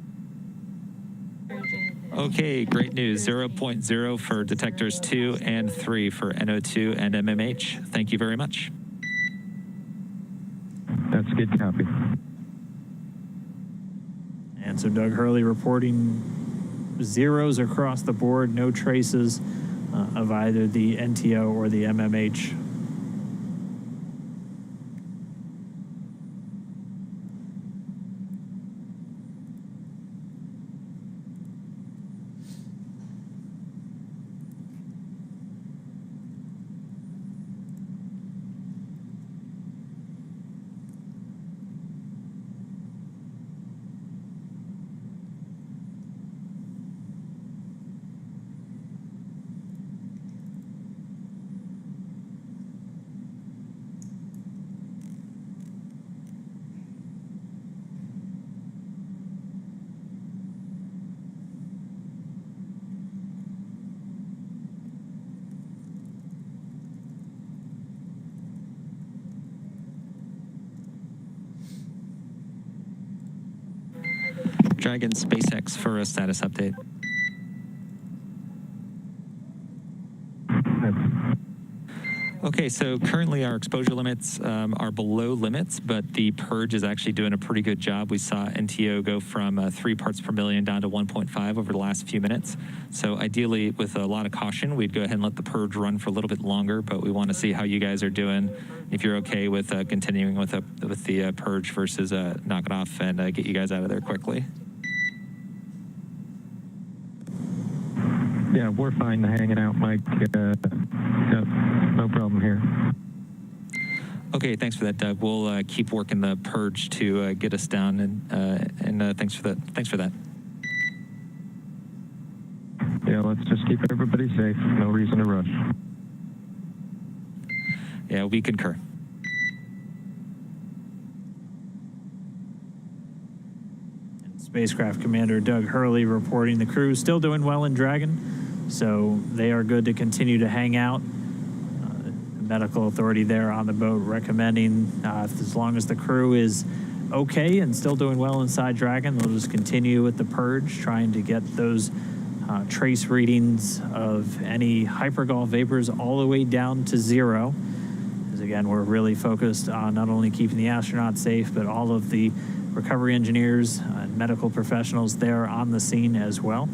Okay, great news. 0.0 for detectors 2 and 3 for NO2 and MMH. Thank you very much. That's a good copy. And so Doug Hurley reporting zeros across the board, no traces of either the NTO or the MMH. Dragon SpaceX for a status update. Okay, so currently our exposure limits are below limits, but the purge is actually doing a pretty good job. We saw NTO go from 3 parts per million down to 1.5 over the last few minutes. So ideally, with a lot of caution, we'd go ahead and let the purge run for a little bit longer, but we want to see how you guys are doing. If you're okay with continuing with the purge versus knock it off and get you guys out of there quickly. Yeah, we're fine hanging out, Mike. No problem here. Okay, thanks for that, Doug. We'll keep working the purge to get us down, and thanks for that. Thanks for that. Yeah, let's just keep everybody safe. No reason to rush. Yeah, we concur. Spacecraft Commander Doug Hurley reporting the crew still doing well in Dragon. So they are good to continue to hang out. The medical authority there on the boat recommending as long as the crew is okay and still doing well inside Dragon, they'll just continue with the purge, trying to get those trace readings of any hypergol vapors all the way down to 0. Because again, we're really focused on not only keeping the astronauts safe, but all of the recovery engineers and medical professionals there on the scene as well.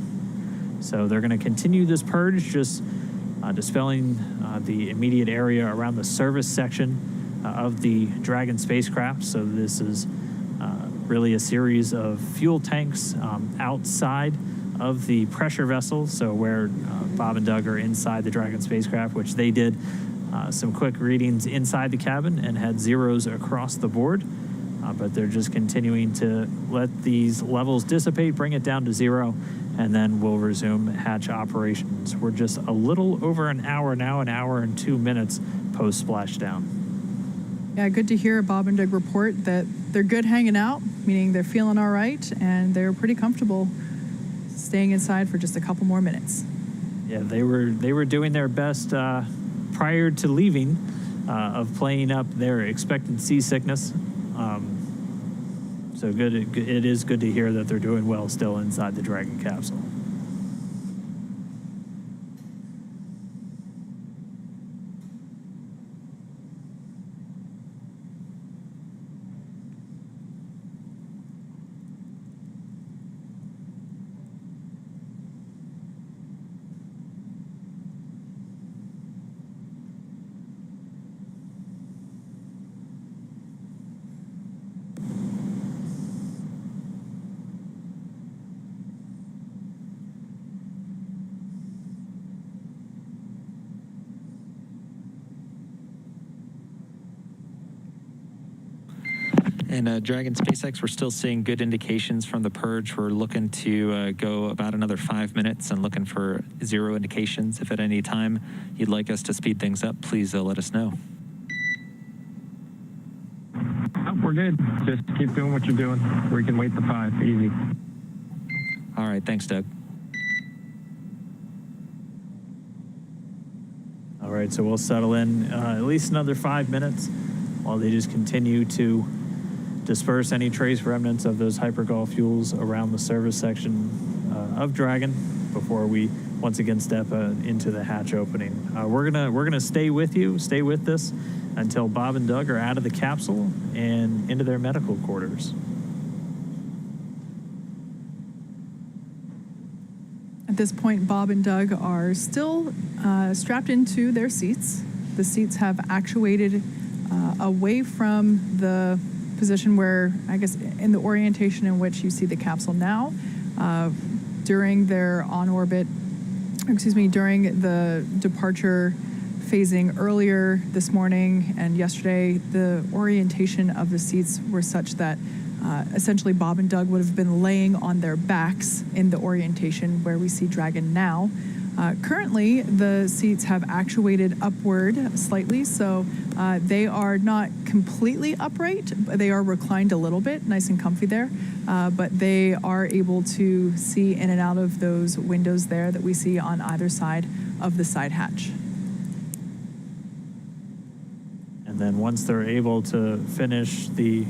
So they're going to continue this purge, just dispelling the immediate area around the service section of the Dragon spacecraft. So this is really a series of fuel tanks outside of the pressure vessel. So where Bob and Doug are inside the Dragon spacecraft, which they did some quick readings inside the cabin and had zeros across the board. But they're just continuing to let these levels dissipate, bring it down to 0, and then we'll resume hatch operations. We're just a little over an hour now, an hour and 2 minutes post splashdown. Yeah, good to hear Bob and Doug report that they're good hanging out, meaning they're feeling all right, and they're pretty comfortable staying inside for just a couple more minutes. Yeah, they were doing their best prior to leaving of playing up their expected seasickness. So good. It is good to hear that they're doing well still inside the Dragon capsule. And Dragon SpaceX, we're still seeing good indications from the purge. We're looking to go about another 5 minutes and looking for 0 indications. If at any time you'd like us to speed things up, please let us know. Oh, we're good. Just keep doing what you're doing. We can wait the 5. Easy. All right. Thanks, Doug. All right, so we'll settle in at least another 5 minutes while they just continue to disperse any trace remnants of those hypergol fuels around the service section of Dragon before we once again step into the hatch opening. We're gonna stay with you, stay with this until Bob and Doug are out of the capsule and into their medical quarters. At this point, Bob and Doug are still strapped into their seats. The seats have actuated away from the position where, I guess, in the orientation in which you see the capsule now. During their during the departure phasing earlier this morning and yesterday, the orientation of the seats were such that essentially Bob and Doug would have been laying on their backs in the orientation where we see Dragon now. Currently, the seats have actuated upward slightly, so they are not completely upright, but they are reclined a little bit, nice and comfy there. But they are able to see in and out of those windows there that we see on either side of the side hatch. And then once they're able to finish the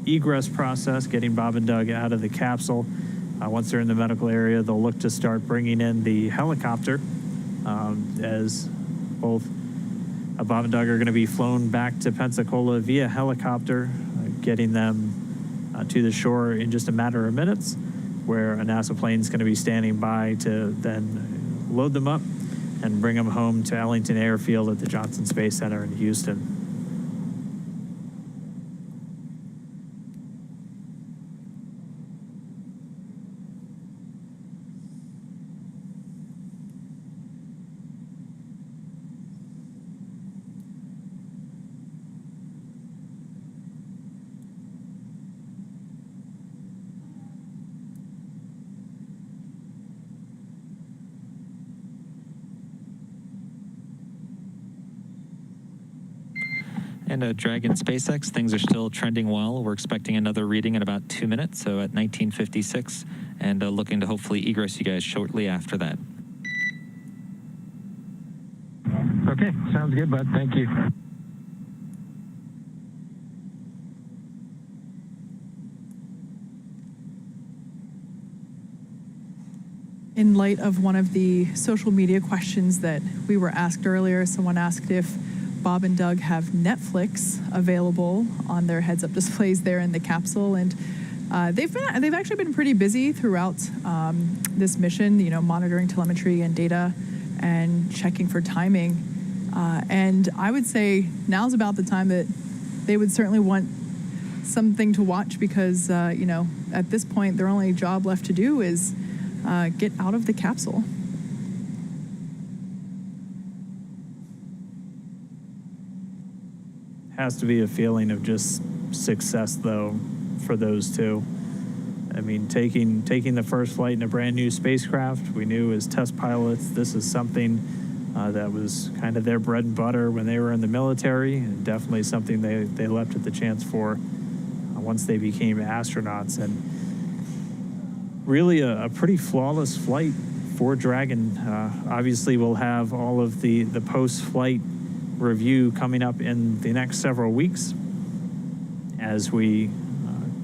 egress process, getting Bob and Doug out of the capsule, once they're in the medical area, they'll look to start bringing in the helicopter as both Bob and Doug are going to be flown back to Pensacola via helicopter, getting them to the shore in just a matter of minutes, where a NASA plane is going to be standing by to then load them up and bring them home to Ellington Airfield at the Johnson Space Center in Houston. And Dragon SpaceX, things are still trending well. We're expecting another reading in about 2 minutes, so at 19:56, and looking to hopefully egress you guys shortly after that. Okay, sounds good, bud. Thank you. In light of one of the social media questions that we were asked earlier, someone asked if Bob and Doug have Netflix available on their heads-up displays there in the capsule, and they've actually been pretty busy throughout this mission, you know, monitoring telemetry and data and checking for timing. And I would say now's about the time that they would certainly want something to watch, because you know, at this point their only job left to do is get out of the capsule. Has to be a feeling of just success, though, for those two. I mean, taking the first flight in a brand new spacecraft, we knew as test pilots, this is something that was kind of their bread and butter when they were in the military, and definitely something they leapt at the chance for once they became astronauts. And really a pretty flawless flight for Dragon. Obviously, we'll have all of the post-flight review coming up in the next several weeks as we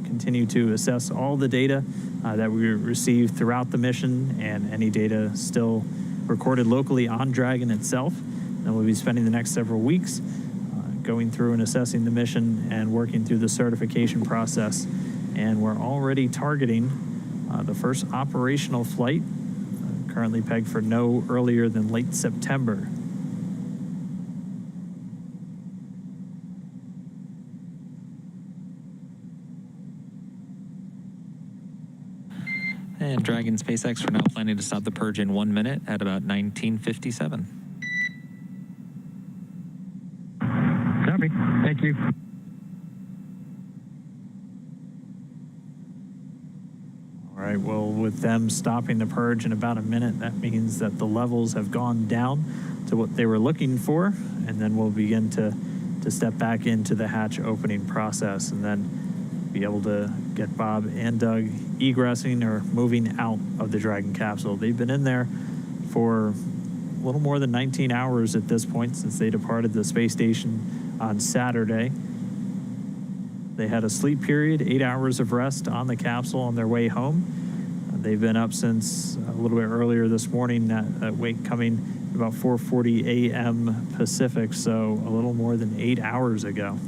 continue to assess all the data that we received throughout the mission and any data still recorded locally on Dragon itself. And we'll be spending the next several weeks going through and assessing the mission and working through the certification process. And we're already targeting the first operational flight, currently pegged for no earlier than late September. And Dragon SpaceX, we're now planning to stop the purge in 1 minute at about 19:57. Copy. Thank you. All right, well, with them stopping the purge in about a minute, that means that the levels have gone down to what they were looking for, and then we'll begin to step back into the hatch opening process and then be able to get Bob and Doug egressing or moving out of the Dragon capsule. They've been in there for a little more than 19 hours at this point since they departed the space station on Saturday. They had a sleep period, 8 hours of rest on the capsule on their way home. They've been up since a little bit earlier this morning, that wake coming about 4:40 a.m. Pacific, so a little more than 8 hours ago.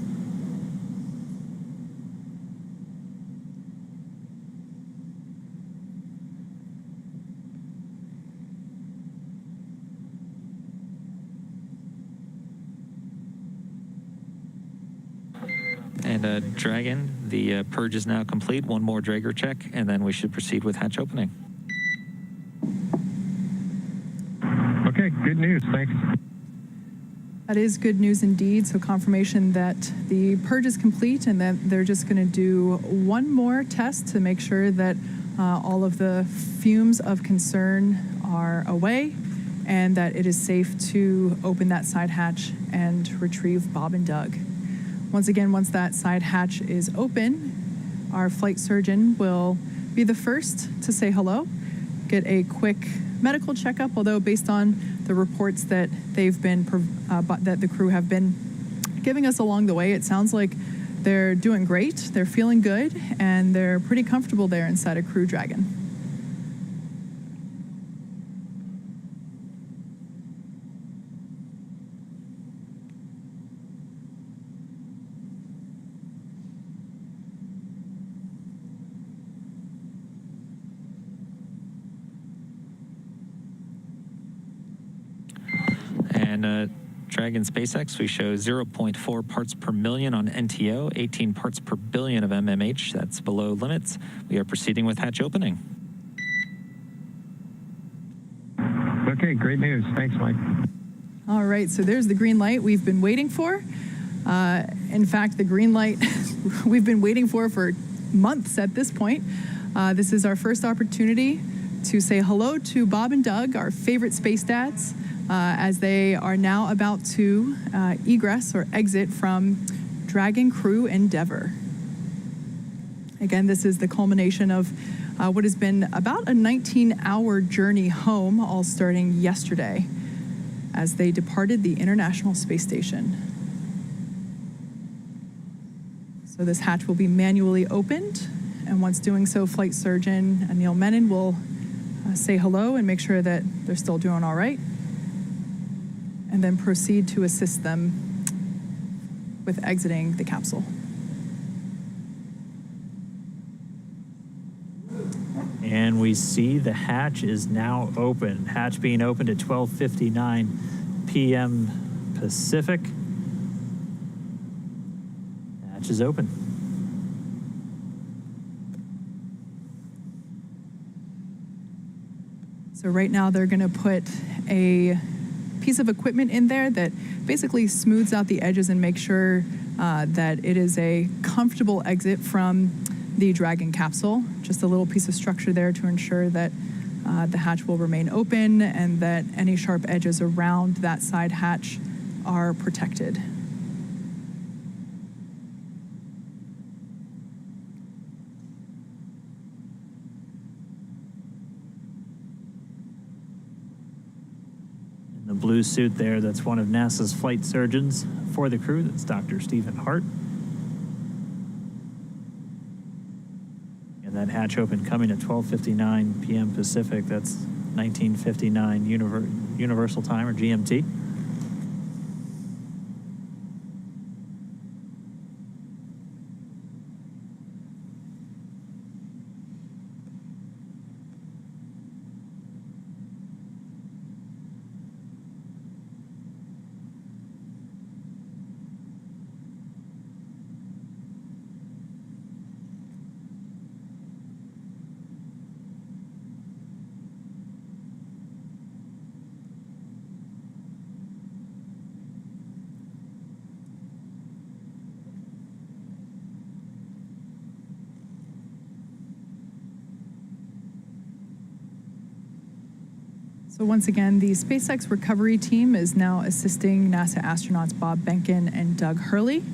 And Dragon, the purge is now complete. One more Drager check, and then we should proceed with hatch opening. Okay, good news. Thanks. That is good news indeed. So confirmation that the purge is complete and that they're just going to do one more test to make sure that all of the fumes of concern are away and that it is safe to open that side hatch and retrieve Bob and Doug. Once again, once that side hatch is open, our flight surgeon will be the first to say hello, get a quick medical checkup, although based on the reports that they've been, that the crew have been giving us along the way, it sounds like they're doing great, they're feeling good, and they're pretty comfortable there inside a Crew Dragon. And Dragon SpaceX, we show 0.4 parts per million on NTO, 18 parts per billion of MMH. That's below limits. We are proceeding with hatch opening. Okay, great news. Thanks, Mike. All right, so there's the green light we've been waiting for. In fact, the green light we've been waiting for months at this point. This is our first opportunity to say hello to Bob and Doug, our favorite space dads, as they are now about to egress or exit from Dragon Crew Endeavour. Again, this is the culmination of what has been about a 19-hour journey home, all starting yesterday as they departed the International Space Station. So this hatch will be manually opened, and once doing so, Flight Surgeon Neil Menon will say hello and make sure that they're still doing all right, and then proceed to assist them with exiting the capsule. And we see the hatch is now open. Hatch being opened at 12:59 p.m. Pacific. Hatch is open. So right now they're going to put a piece of equipment in there that basically smooths out the edges and makes sure that it is a comfortable exit from the Dragon capsule. Just a little piece of structure there to ensure that the hatch will remain open and that any sharp edges around that side hatch are protected. In the blue suit there, that's one of NASA's flight surgeons for the crew. That's Dr. Stephen Hart. And that hatch open coming at 12:59 p.m. Pacific. That's 19:59 Universal Time, or GMT. So once again, the SpaceX recovery team is now assisting NASA astronauts Bob Behnken and Doug Hurley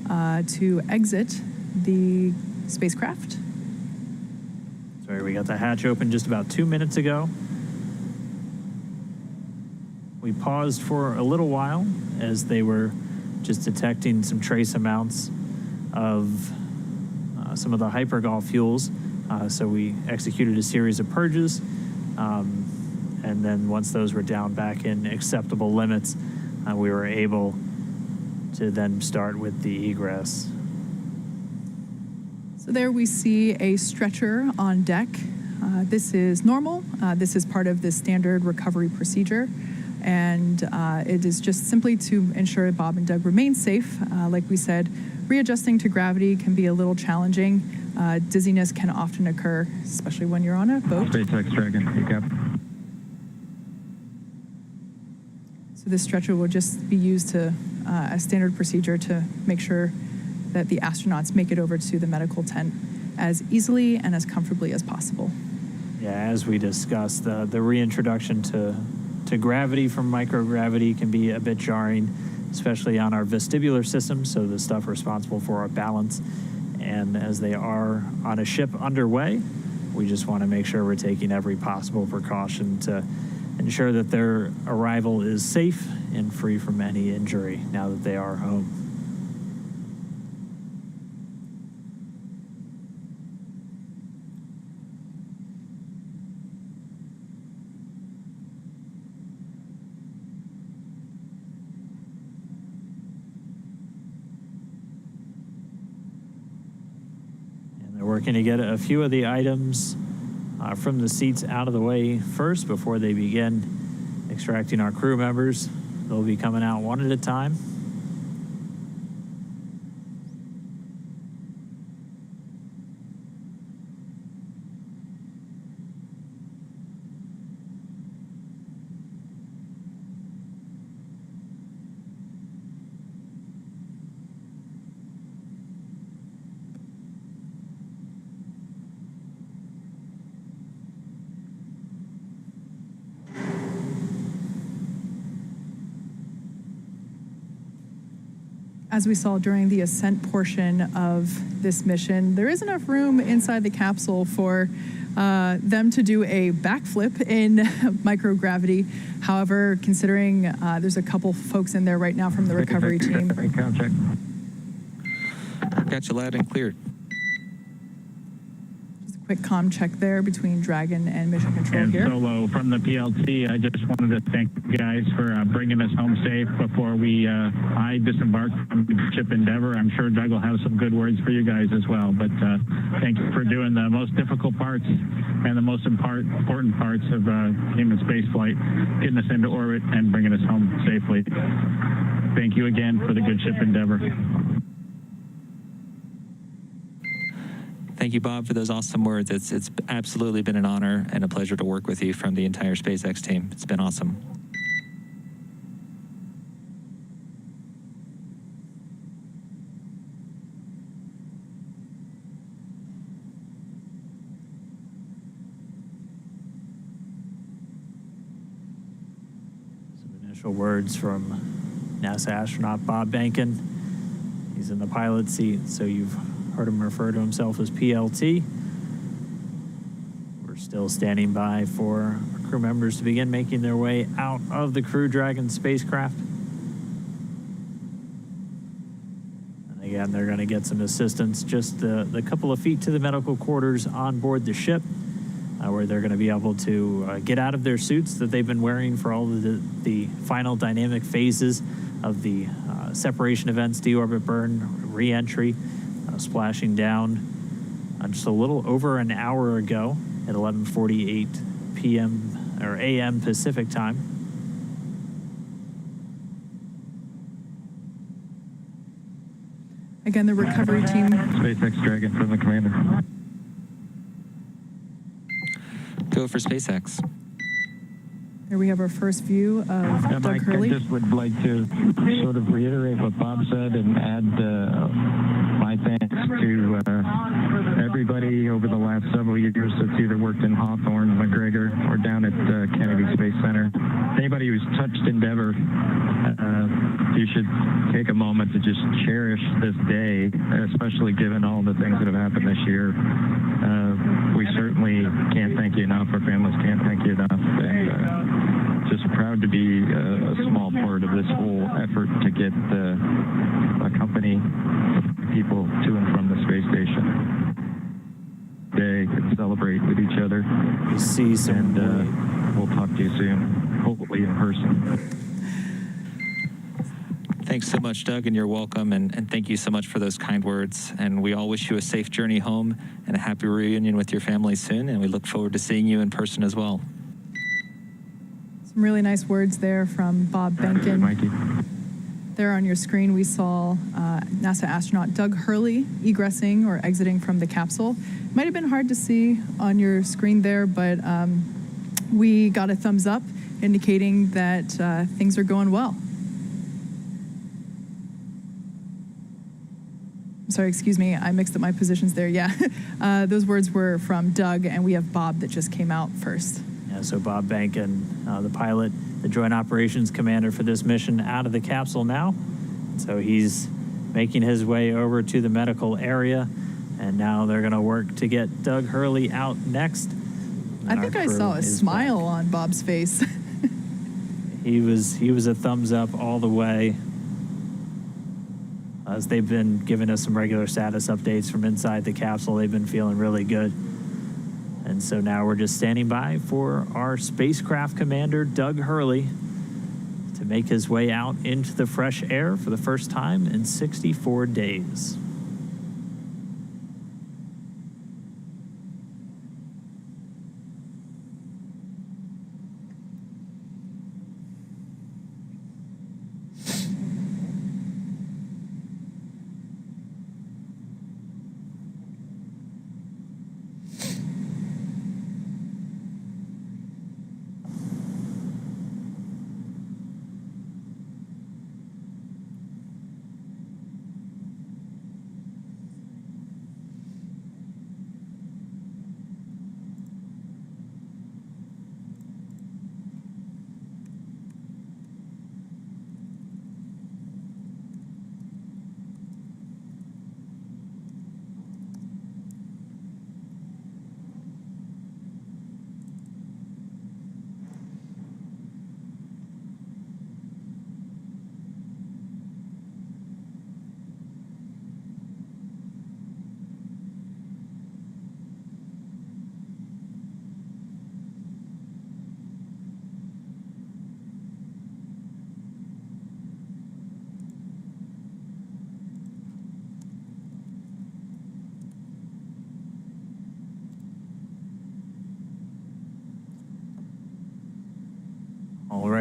to exit the spacecraft. Sorry, we got the hatch open just about 2 minutes ago. We paused for a little while as they were just detecting some trace amounts of some of the hypergol fuels. So we executed a series of purges. And then once those were down back in acceptable limits, we were able to then start with the egress. So there we see a stretcher on deck. This is normal. This is part of the standard recovery procedure. And it is just simply to ensure Bob and Doug remain safe. Like we said, readjusting to gravity can be a little challenging. Dizziness can often occur, especially when you're on a boat. SpaceX Dragon, pick up. So this stretcher will just be used to a standard procedure to make sure that the astronauts make it over to the medical tent as easily and as comfortably as possible. Yeah, as we discussed, the reintroduction to gravity from microgravity can be a bit jarring, especially on our vestibular system, so the stuff responsible for our balance. And as they are on a ship underway, we just want to make sure we're taking every possible precaution to ensure that their arrival is safe and free from any injury now that they are home. And they're working to get a few of the items from the seats out of the way first before they begin extracting our crew members They'll be coming out one at a time. As we saw during the ascent portion of this mission, there is enough room inside the capsule for them to do a backflip in microgravity. However, considering there's a couple folks in there right now from the recovery team. Count check. Got you loud and clear. Just a quick comm check there between Dragon and Mission Control And here. Solo from the PLT, I just wanted to thank you guys for bringing us home safe before I disembarked from the ship Endeavour. I'm sure Doug will have some good words for you guys as well, but thank you for doing the most difficult parts and the most important parts of human spaceflight, getting us into orbit and bringing us home safely. Thank you again for the good ship Endeavour. Thank you, Bob, for those awesome words. It's absolutely been an honor and a pleasure to work with you from the entire SpaceX team. It's been awesome. Some initial words from NASA astronaut Bob Behnken. He's in the pilot seat, so you've heard him refer to himself as PLT. We're still standing by for our crew members to begin making their way out of the Crew Dragon spacecraft. And again, they're going to get some assistance just the couple of feet to the medical quarters on board the ship, where they're going to be able to get out of their suits that they've been wearing for all of the final dynamic phases of the separation events, deorbit burn, re-entry, splashing down just a little over an hour ago at 11:48 p.m. or a.m. Pacific time. Again, the recovery team. SpaceX Dragon from the commander. Go for SpaceX. Here we have our first view of Doug Mike, Hurley. I just would like to sort of reiterate what Bob said and add my thanks to everybody over the last several years that's either worked in Hawthorne, McGregor, or down at Kennedy Space Center. Anybody who's touched Endeavour, you should take a moment to just cherish this day, especially given all the things that have happened this year. We certainly can't thank you enough. Our families can't thank you enough. And, just proud to be a small part of this whole effort to get a company of people to and from the space station. They can celebrate with each other. You see some, and we'll talk to you soon, hopefully in person. Thanks so much, Doug, and you're welcome. And thank you so much for those kind words. And we all wish you a safe journey home and a happy reunion with your family soon. And we look forward to seeing you in person as well. Some really nice words there from Bob Behnken. Mikey. There on your screen, we saw NASA astronaut Doug Hurley egressing or exiting from the capsule. Might have been hard to see on your screen there, but we got a thumbs up indicating that things are going well. Sorry, excuse me, I mixed up my positions there. Yeah, those words were from Doug, and we have Bob that just came out first. Yeah, so Bob Behnken, the pilot, the Joint Operations Commander for this mission, out of the capsule now. So he's making his way over to the medical area, and now they're going to work to get Doug Hurley out next. I think I saw a smile on Bob's face. He was a thumbs up all the way. As they've been giving us some regular status updates from inside the capsule, they've been feeling really good. And so now we're just standing by for our spacecraft commander, Doug Hurley, to make his way out into the fresh air for the first time in 64 days.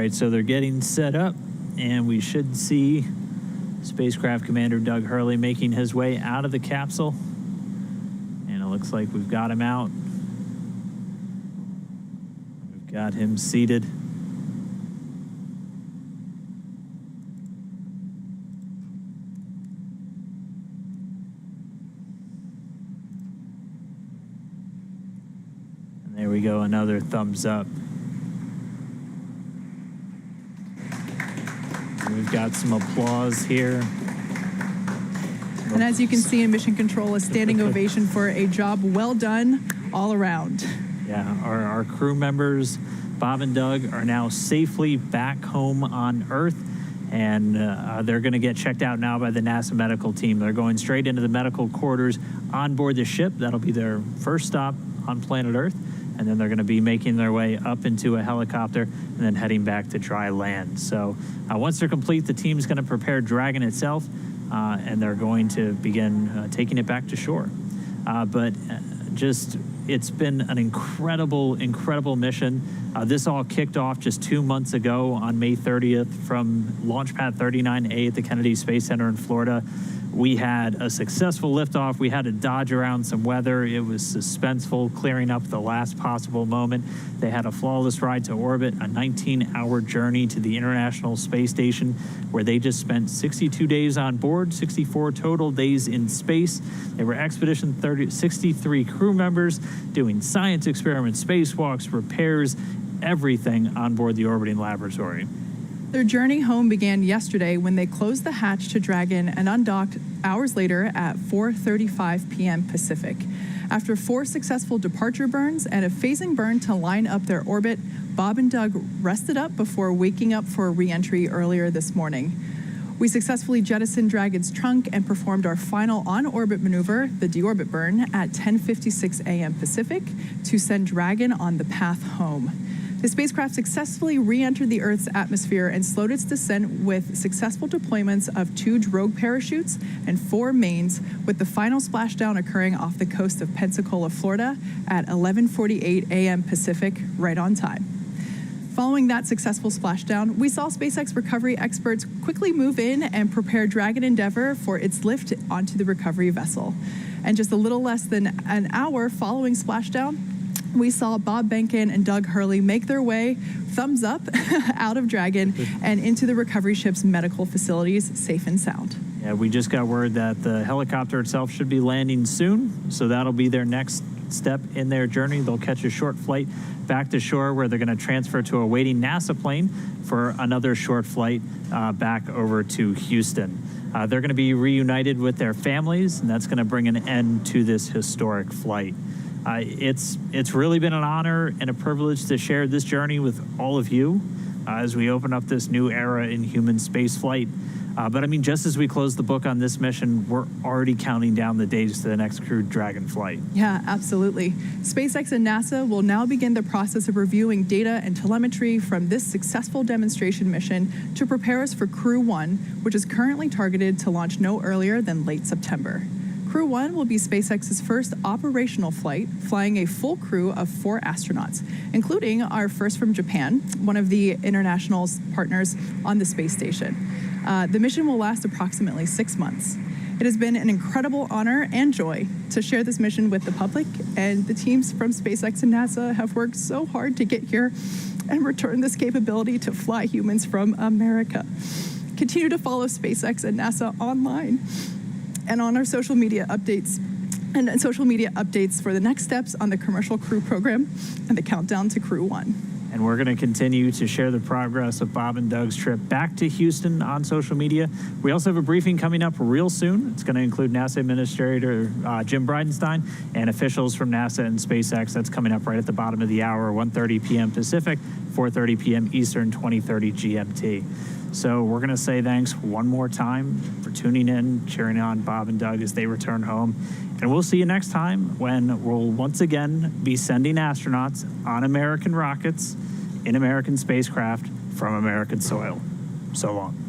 right, so they're getting set up, and we should see Spacecraft Commander Doug Hurley making his way out of the capsule. And it looks like we've got him out. We've got him seated. And there we go, another thumbs up. We've got some applause here. And as you can see in Mission Control, a standing ovation for a job well done all around. Yeah, our crew members, Bob and Doug, are now safely back home on Earth, and they're going to get checked out now by the NASA medical team. They're going straight into the medical quarters on board the ship. That'll be their first stop on planet Earth. And then they're going to be making their way up into a helicopter and then heading back to dry land. So once they're complete, the team's going to prepare Dragon itself, and they're going to begin taking it back to shore. It's been an incredible, incredible mission. This all kicked off just 2 months ago on May 30th from Launch Pad 39A at the Kennedy Space Center in Florida. We had a successful liftoff. We had to dodge around some weather. It was suspenseful, clearing up the last possible moment. They had a flawless ride to orbit, a 19-hour journey to the International Space Station, where they just spent 62 days on board, 64 total days in space. They were Expedition 63 crew members doing science experiments, spacewalks, repairs, everything on board the orbiting laboratory. Their journey home began yesterday when they closed the hatch to Dragon and undocked hours later at 4:35 p.m. Pacific. After 4 successful departure burns and a phasing burn to line up their orbit, Bob and Doug rested up before waking up for a re-entry earlier this morning. We successfully jettisoned Dragon's trunk and performed our final on-orbit maneuver, the deorbit burn, at 10:56 a.m. Pacific to send Dragon on the path home. The spacecraft successfully re-entered the Earth's atmosphere and slowed its descent with successful deployments of 2 drogue parachutes and 4 mains, with the final splashdown occurring off the coast of Pensacola, Florida at 11:48 a.m. Pacific, right on time. Following that successful splashdown, we saw SpaceX recovery experts quickly move in and prepare Dragon Endeavour for its lift onto the recovery vessel. And just a little less than an hour following splashdown, we saw Bob Behnken and Doug Hurley make their way, thumbs up, out of Dragon and into the recovery ship's medical facilities, safe and sound. Yeah, we just got word that the helicopter itself should be landing soon, so that'll be their next step in their journey. They'll catch a short flight back to shore where they're going to transfer to a waiting NASA plane for another short flight back over to Houston. They're going to be reunited with their families, and that's going to bring an end to this historic flight. It's really been an honor and a privilege to share this journey with all of you as we open up this new era in human space flight. But I mean, just as we close the book on this mission, we're already counting down the days to the next crewed Dragon flight. Yeah, absolutely. SpaceX and NASA will now begin the process of reviewing data and telemetry from this successful demonstration mission to prepare us for Crew 1, which is currently targeted to launch no earlier than late September. Crew 1 will be SpaceX's first operational flight, flying a full crew of 4 astronauts, including our first from Japan, one of the international partners on the space station. The mission will last approximately 6 months. It has been an incredible honor and joy to share this mission with the public, and the teams from SpaceX and NASA have worked so hard to get here and return this capability to fly humans from America. Continue to follow SpaceX and NASA online and on our social media updates for the next steps on the commercial crew program and the countdown to Crew 1. And we're going to continue to share the progress of Bob and Doug's trip back to Houston on social media. We also have a briefing coming up real soon. It's going to include NASA Administrator Jim Bridenstine and officials from NASA and SpaceX. That's coming up right at the bottom of the hour, 1:30 p.m. Pacific, 4:30 p.m. Eastern, 20:30 GMT. So we're going to say thanks one more time for tuning in, cheering on Bob and Doug as they return home. And we'll see you next time when we'll once again be sending astronauts on American rockets in American spacecraft from American soil. So long.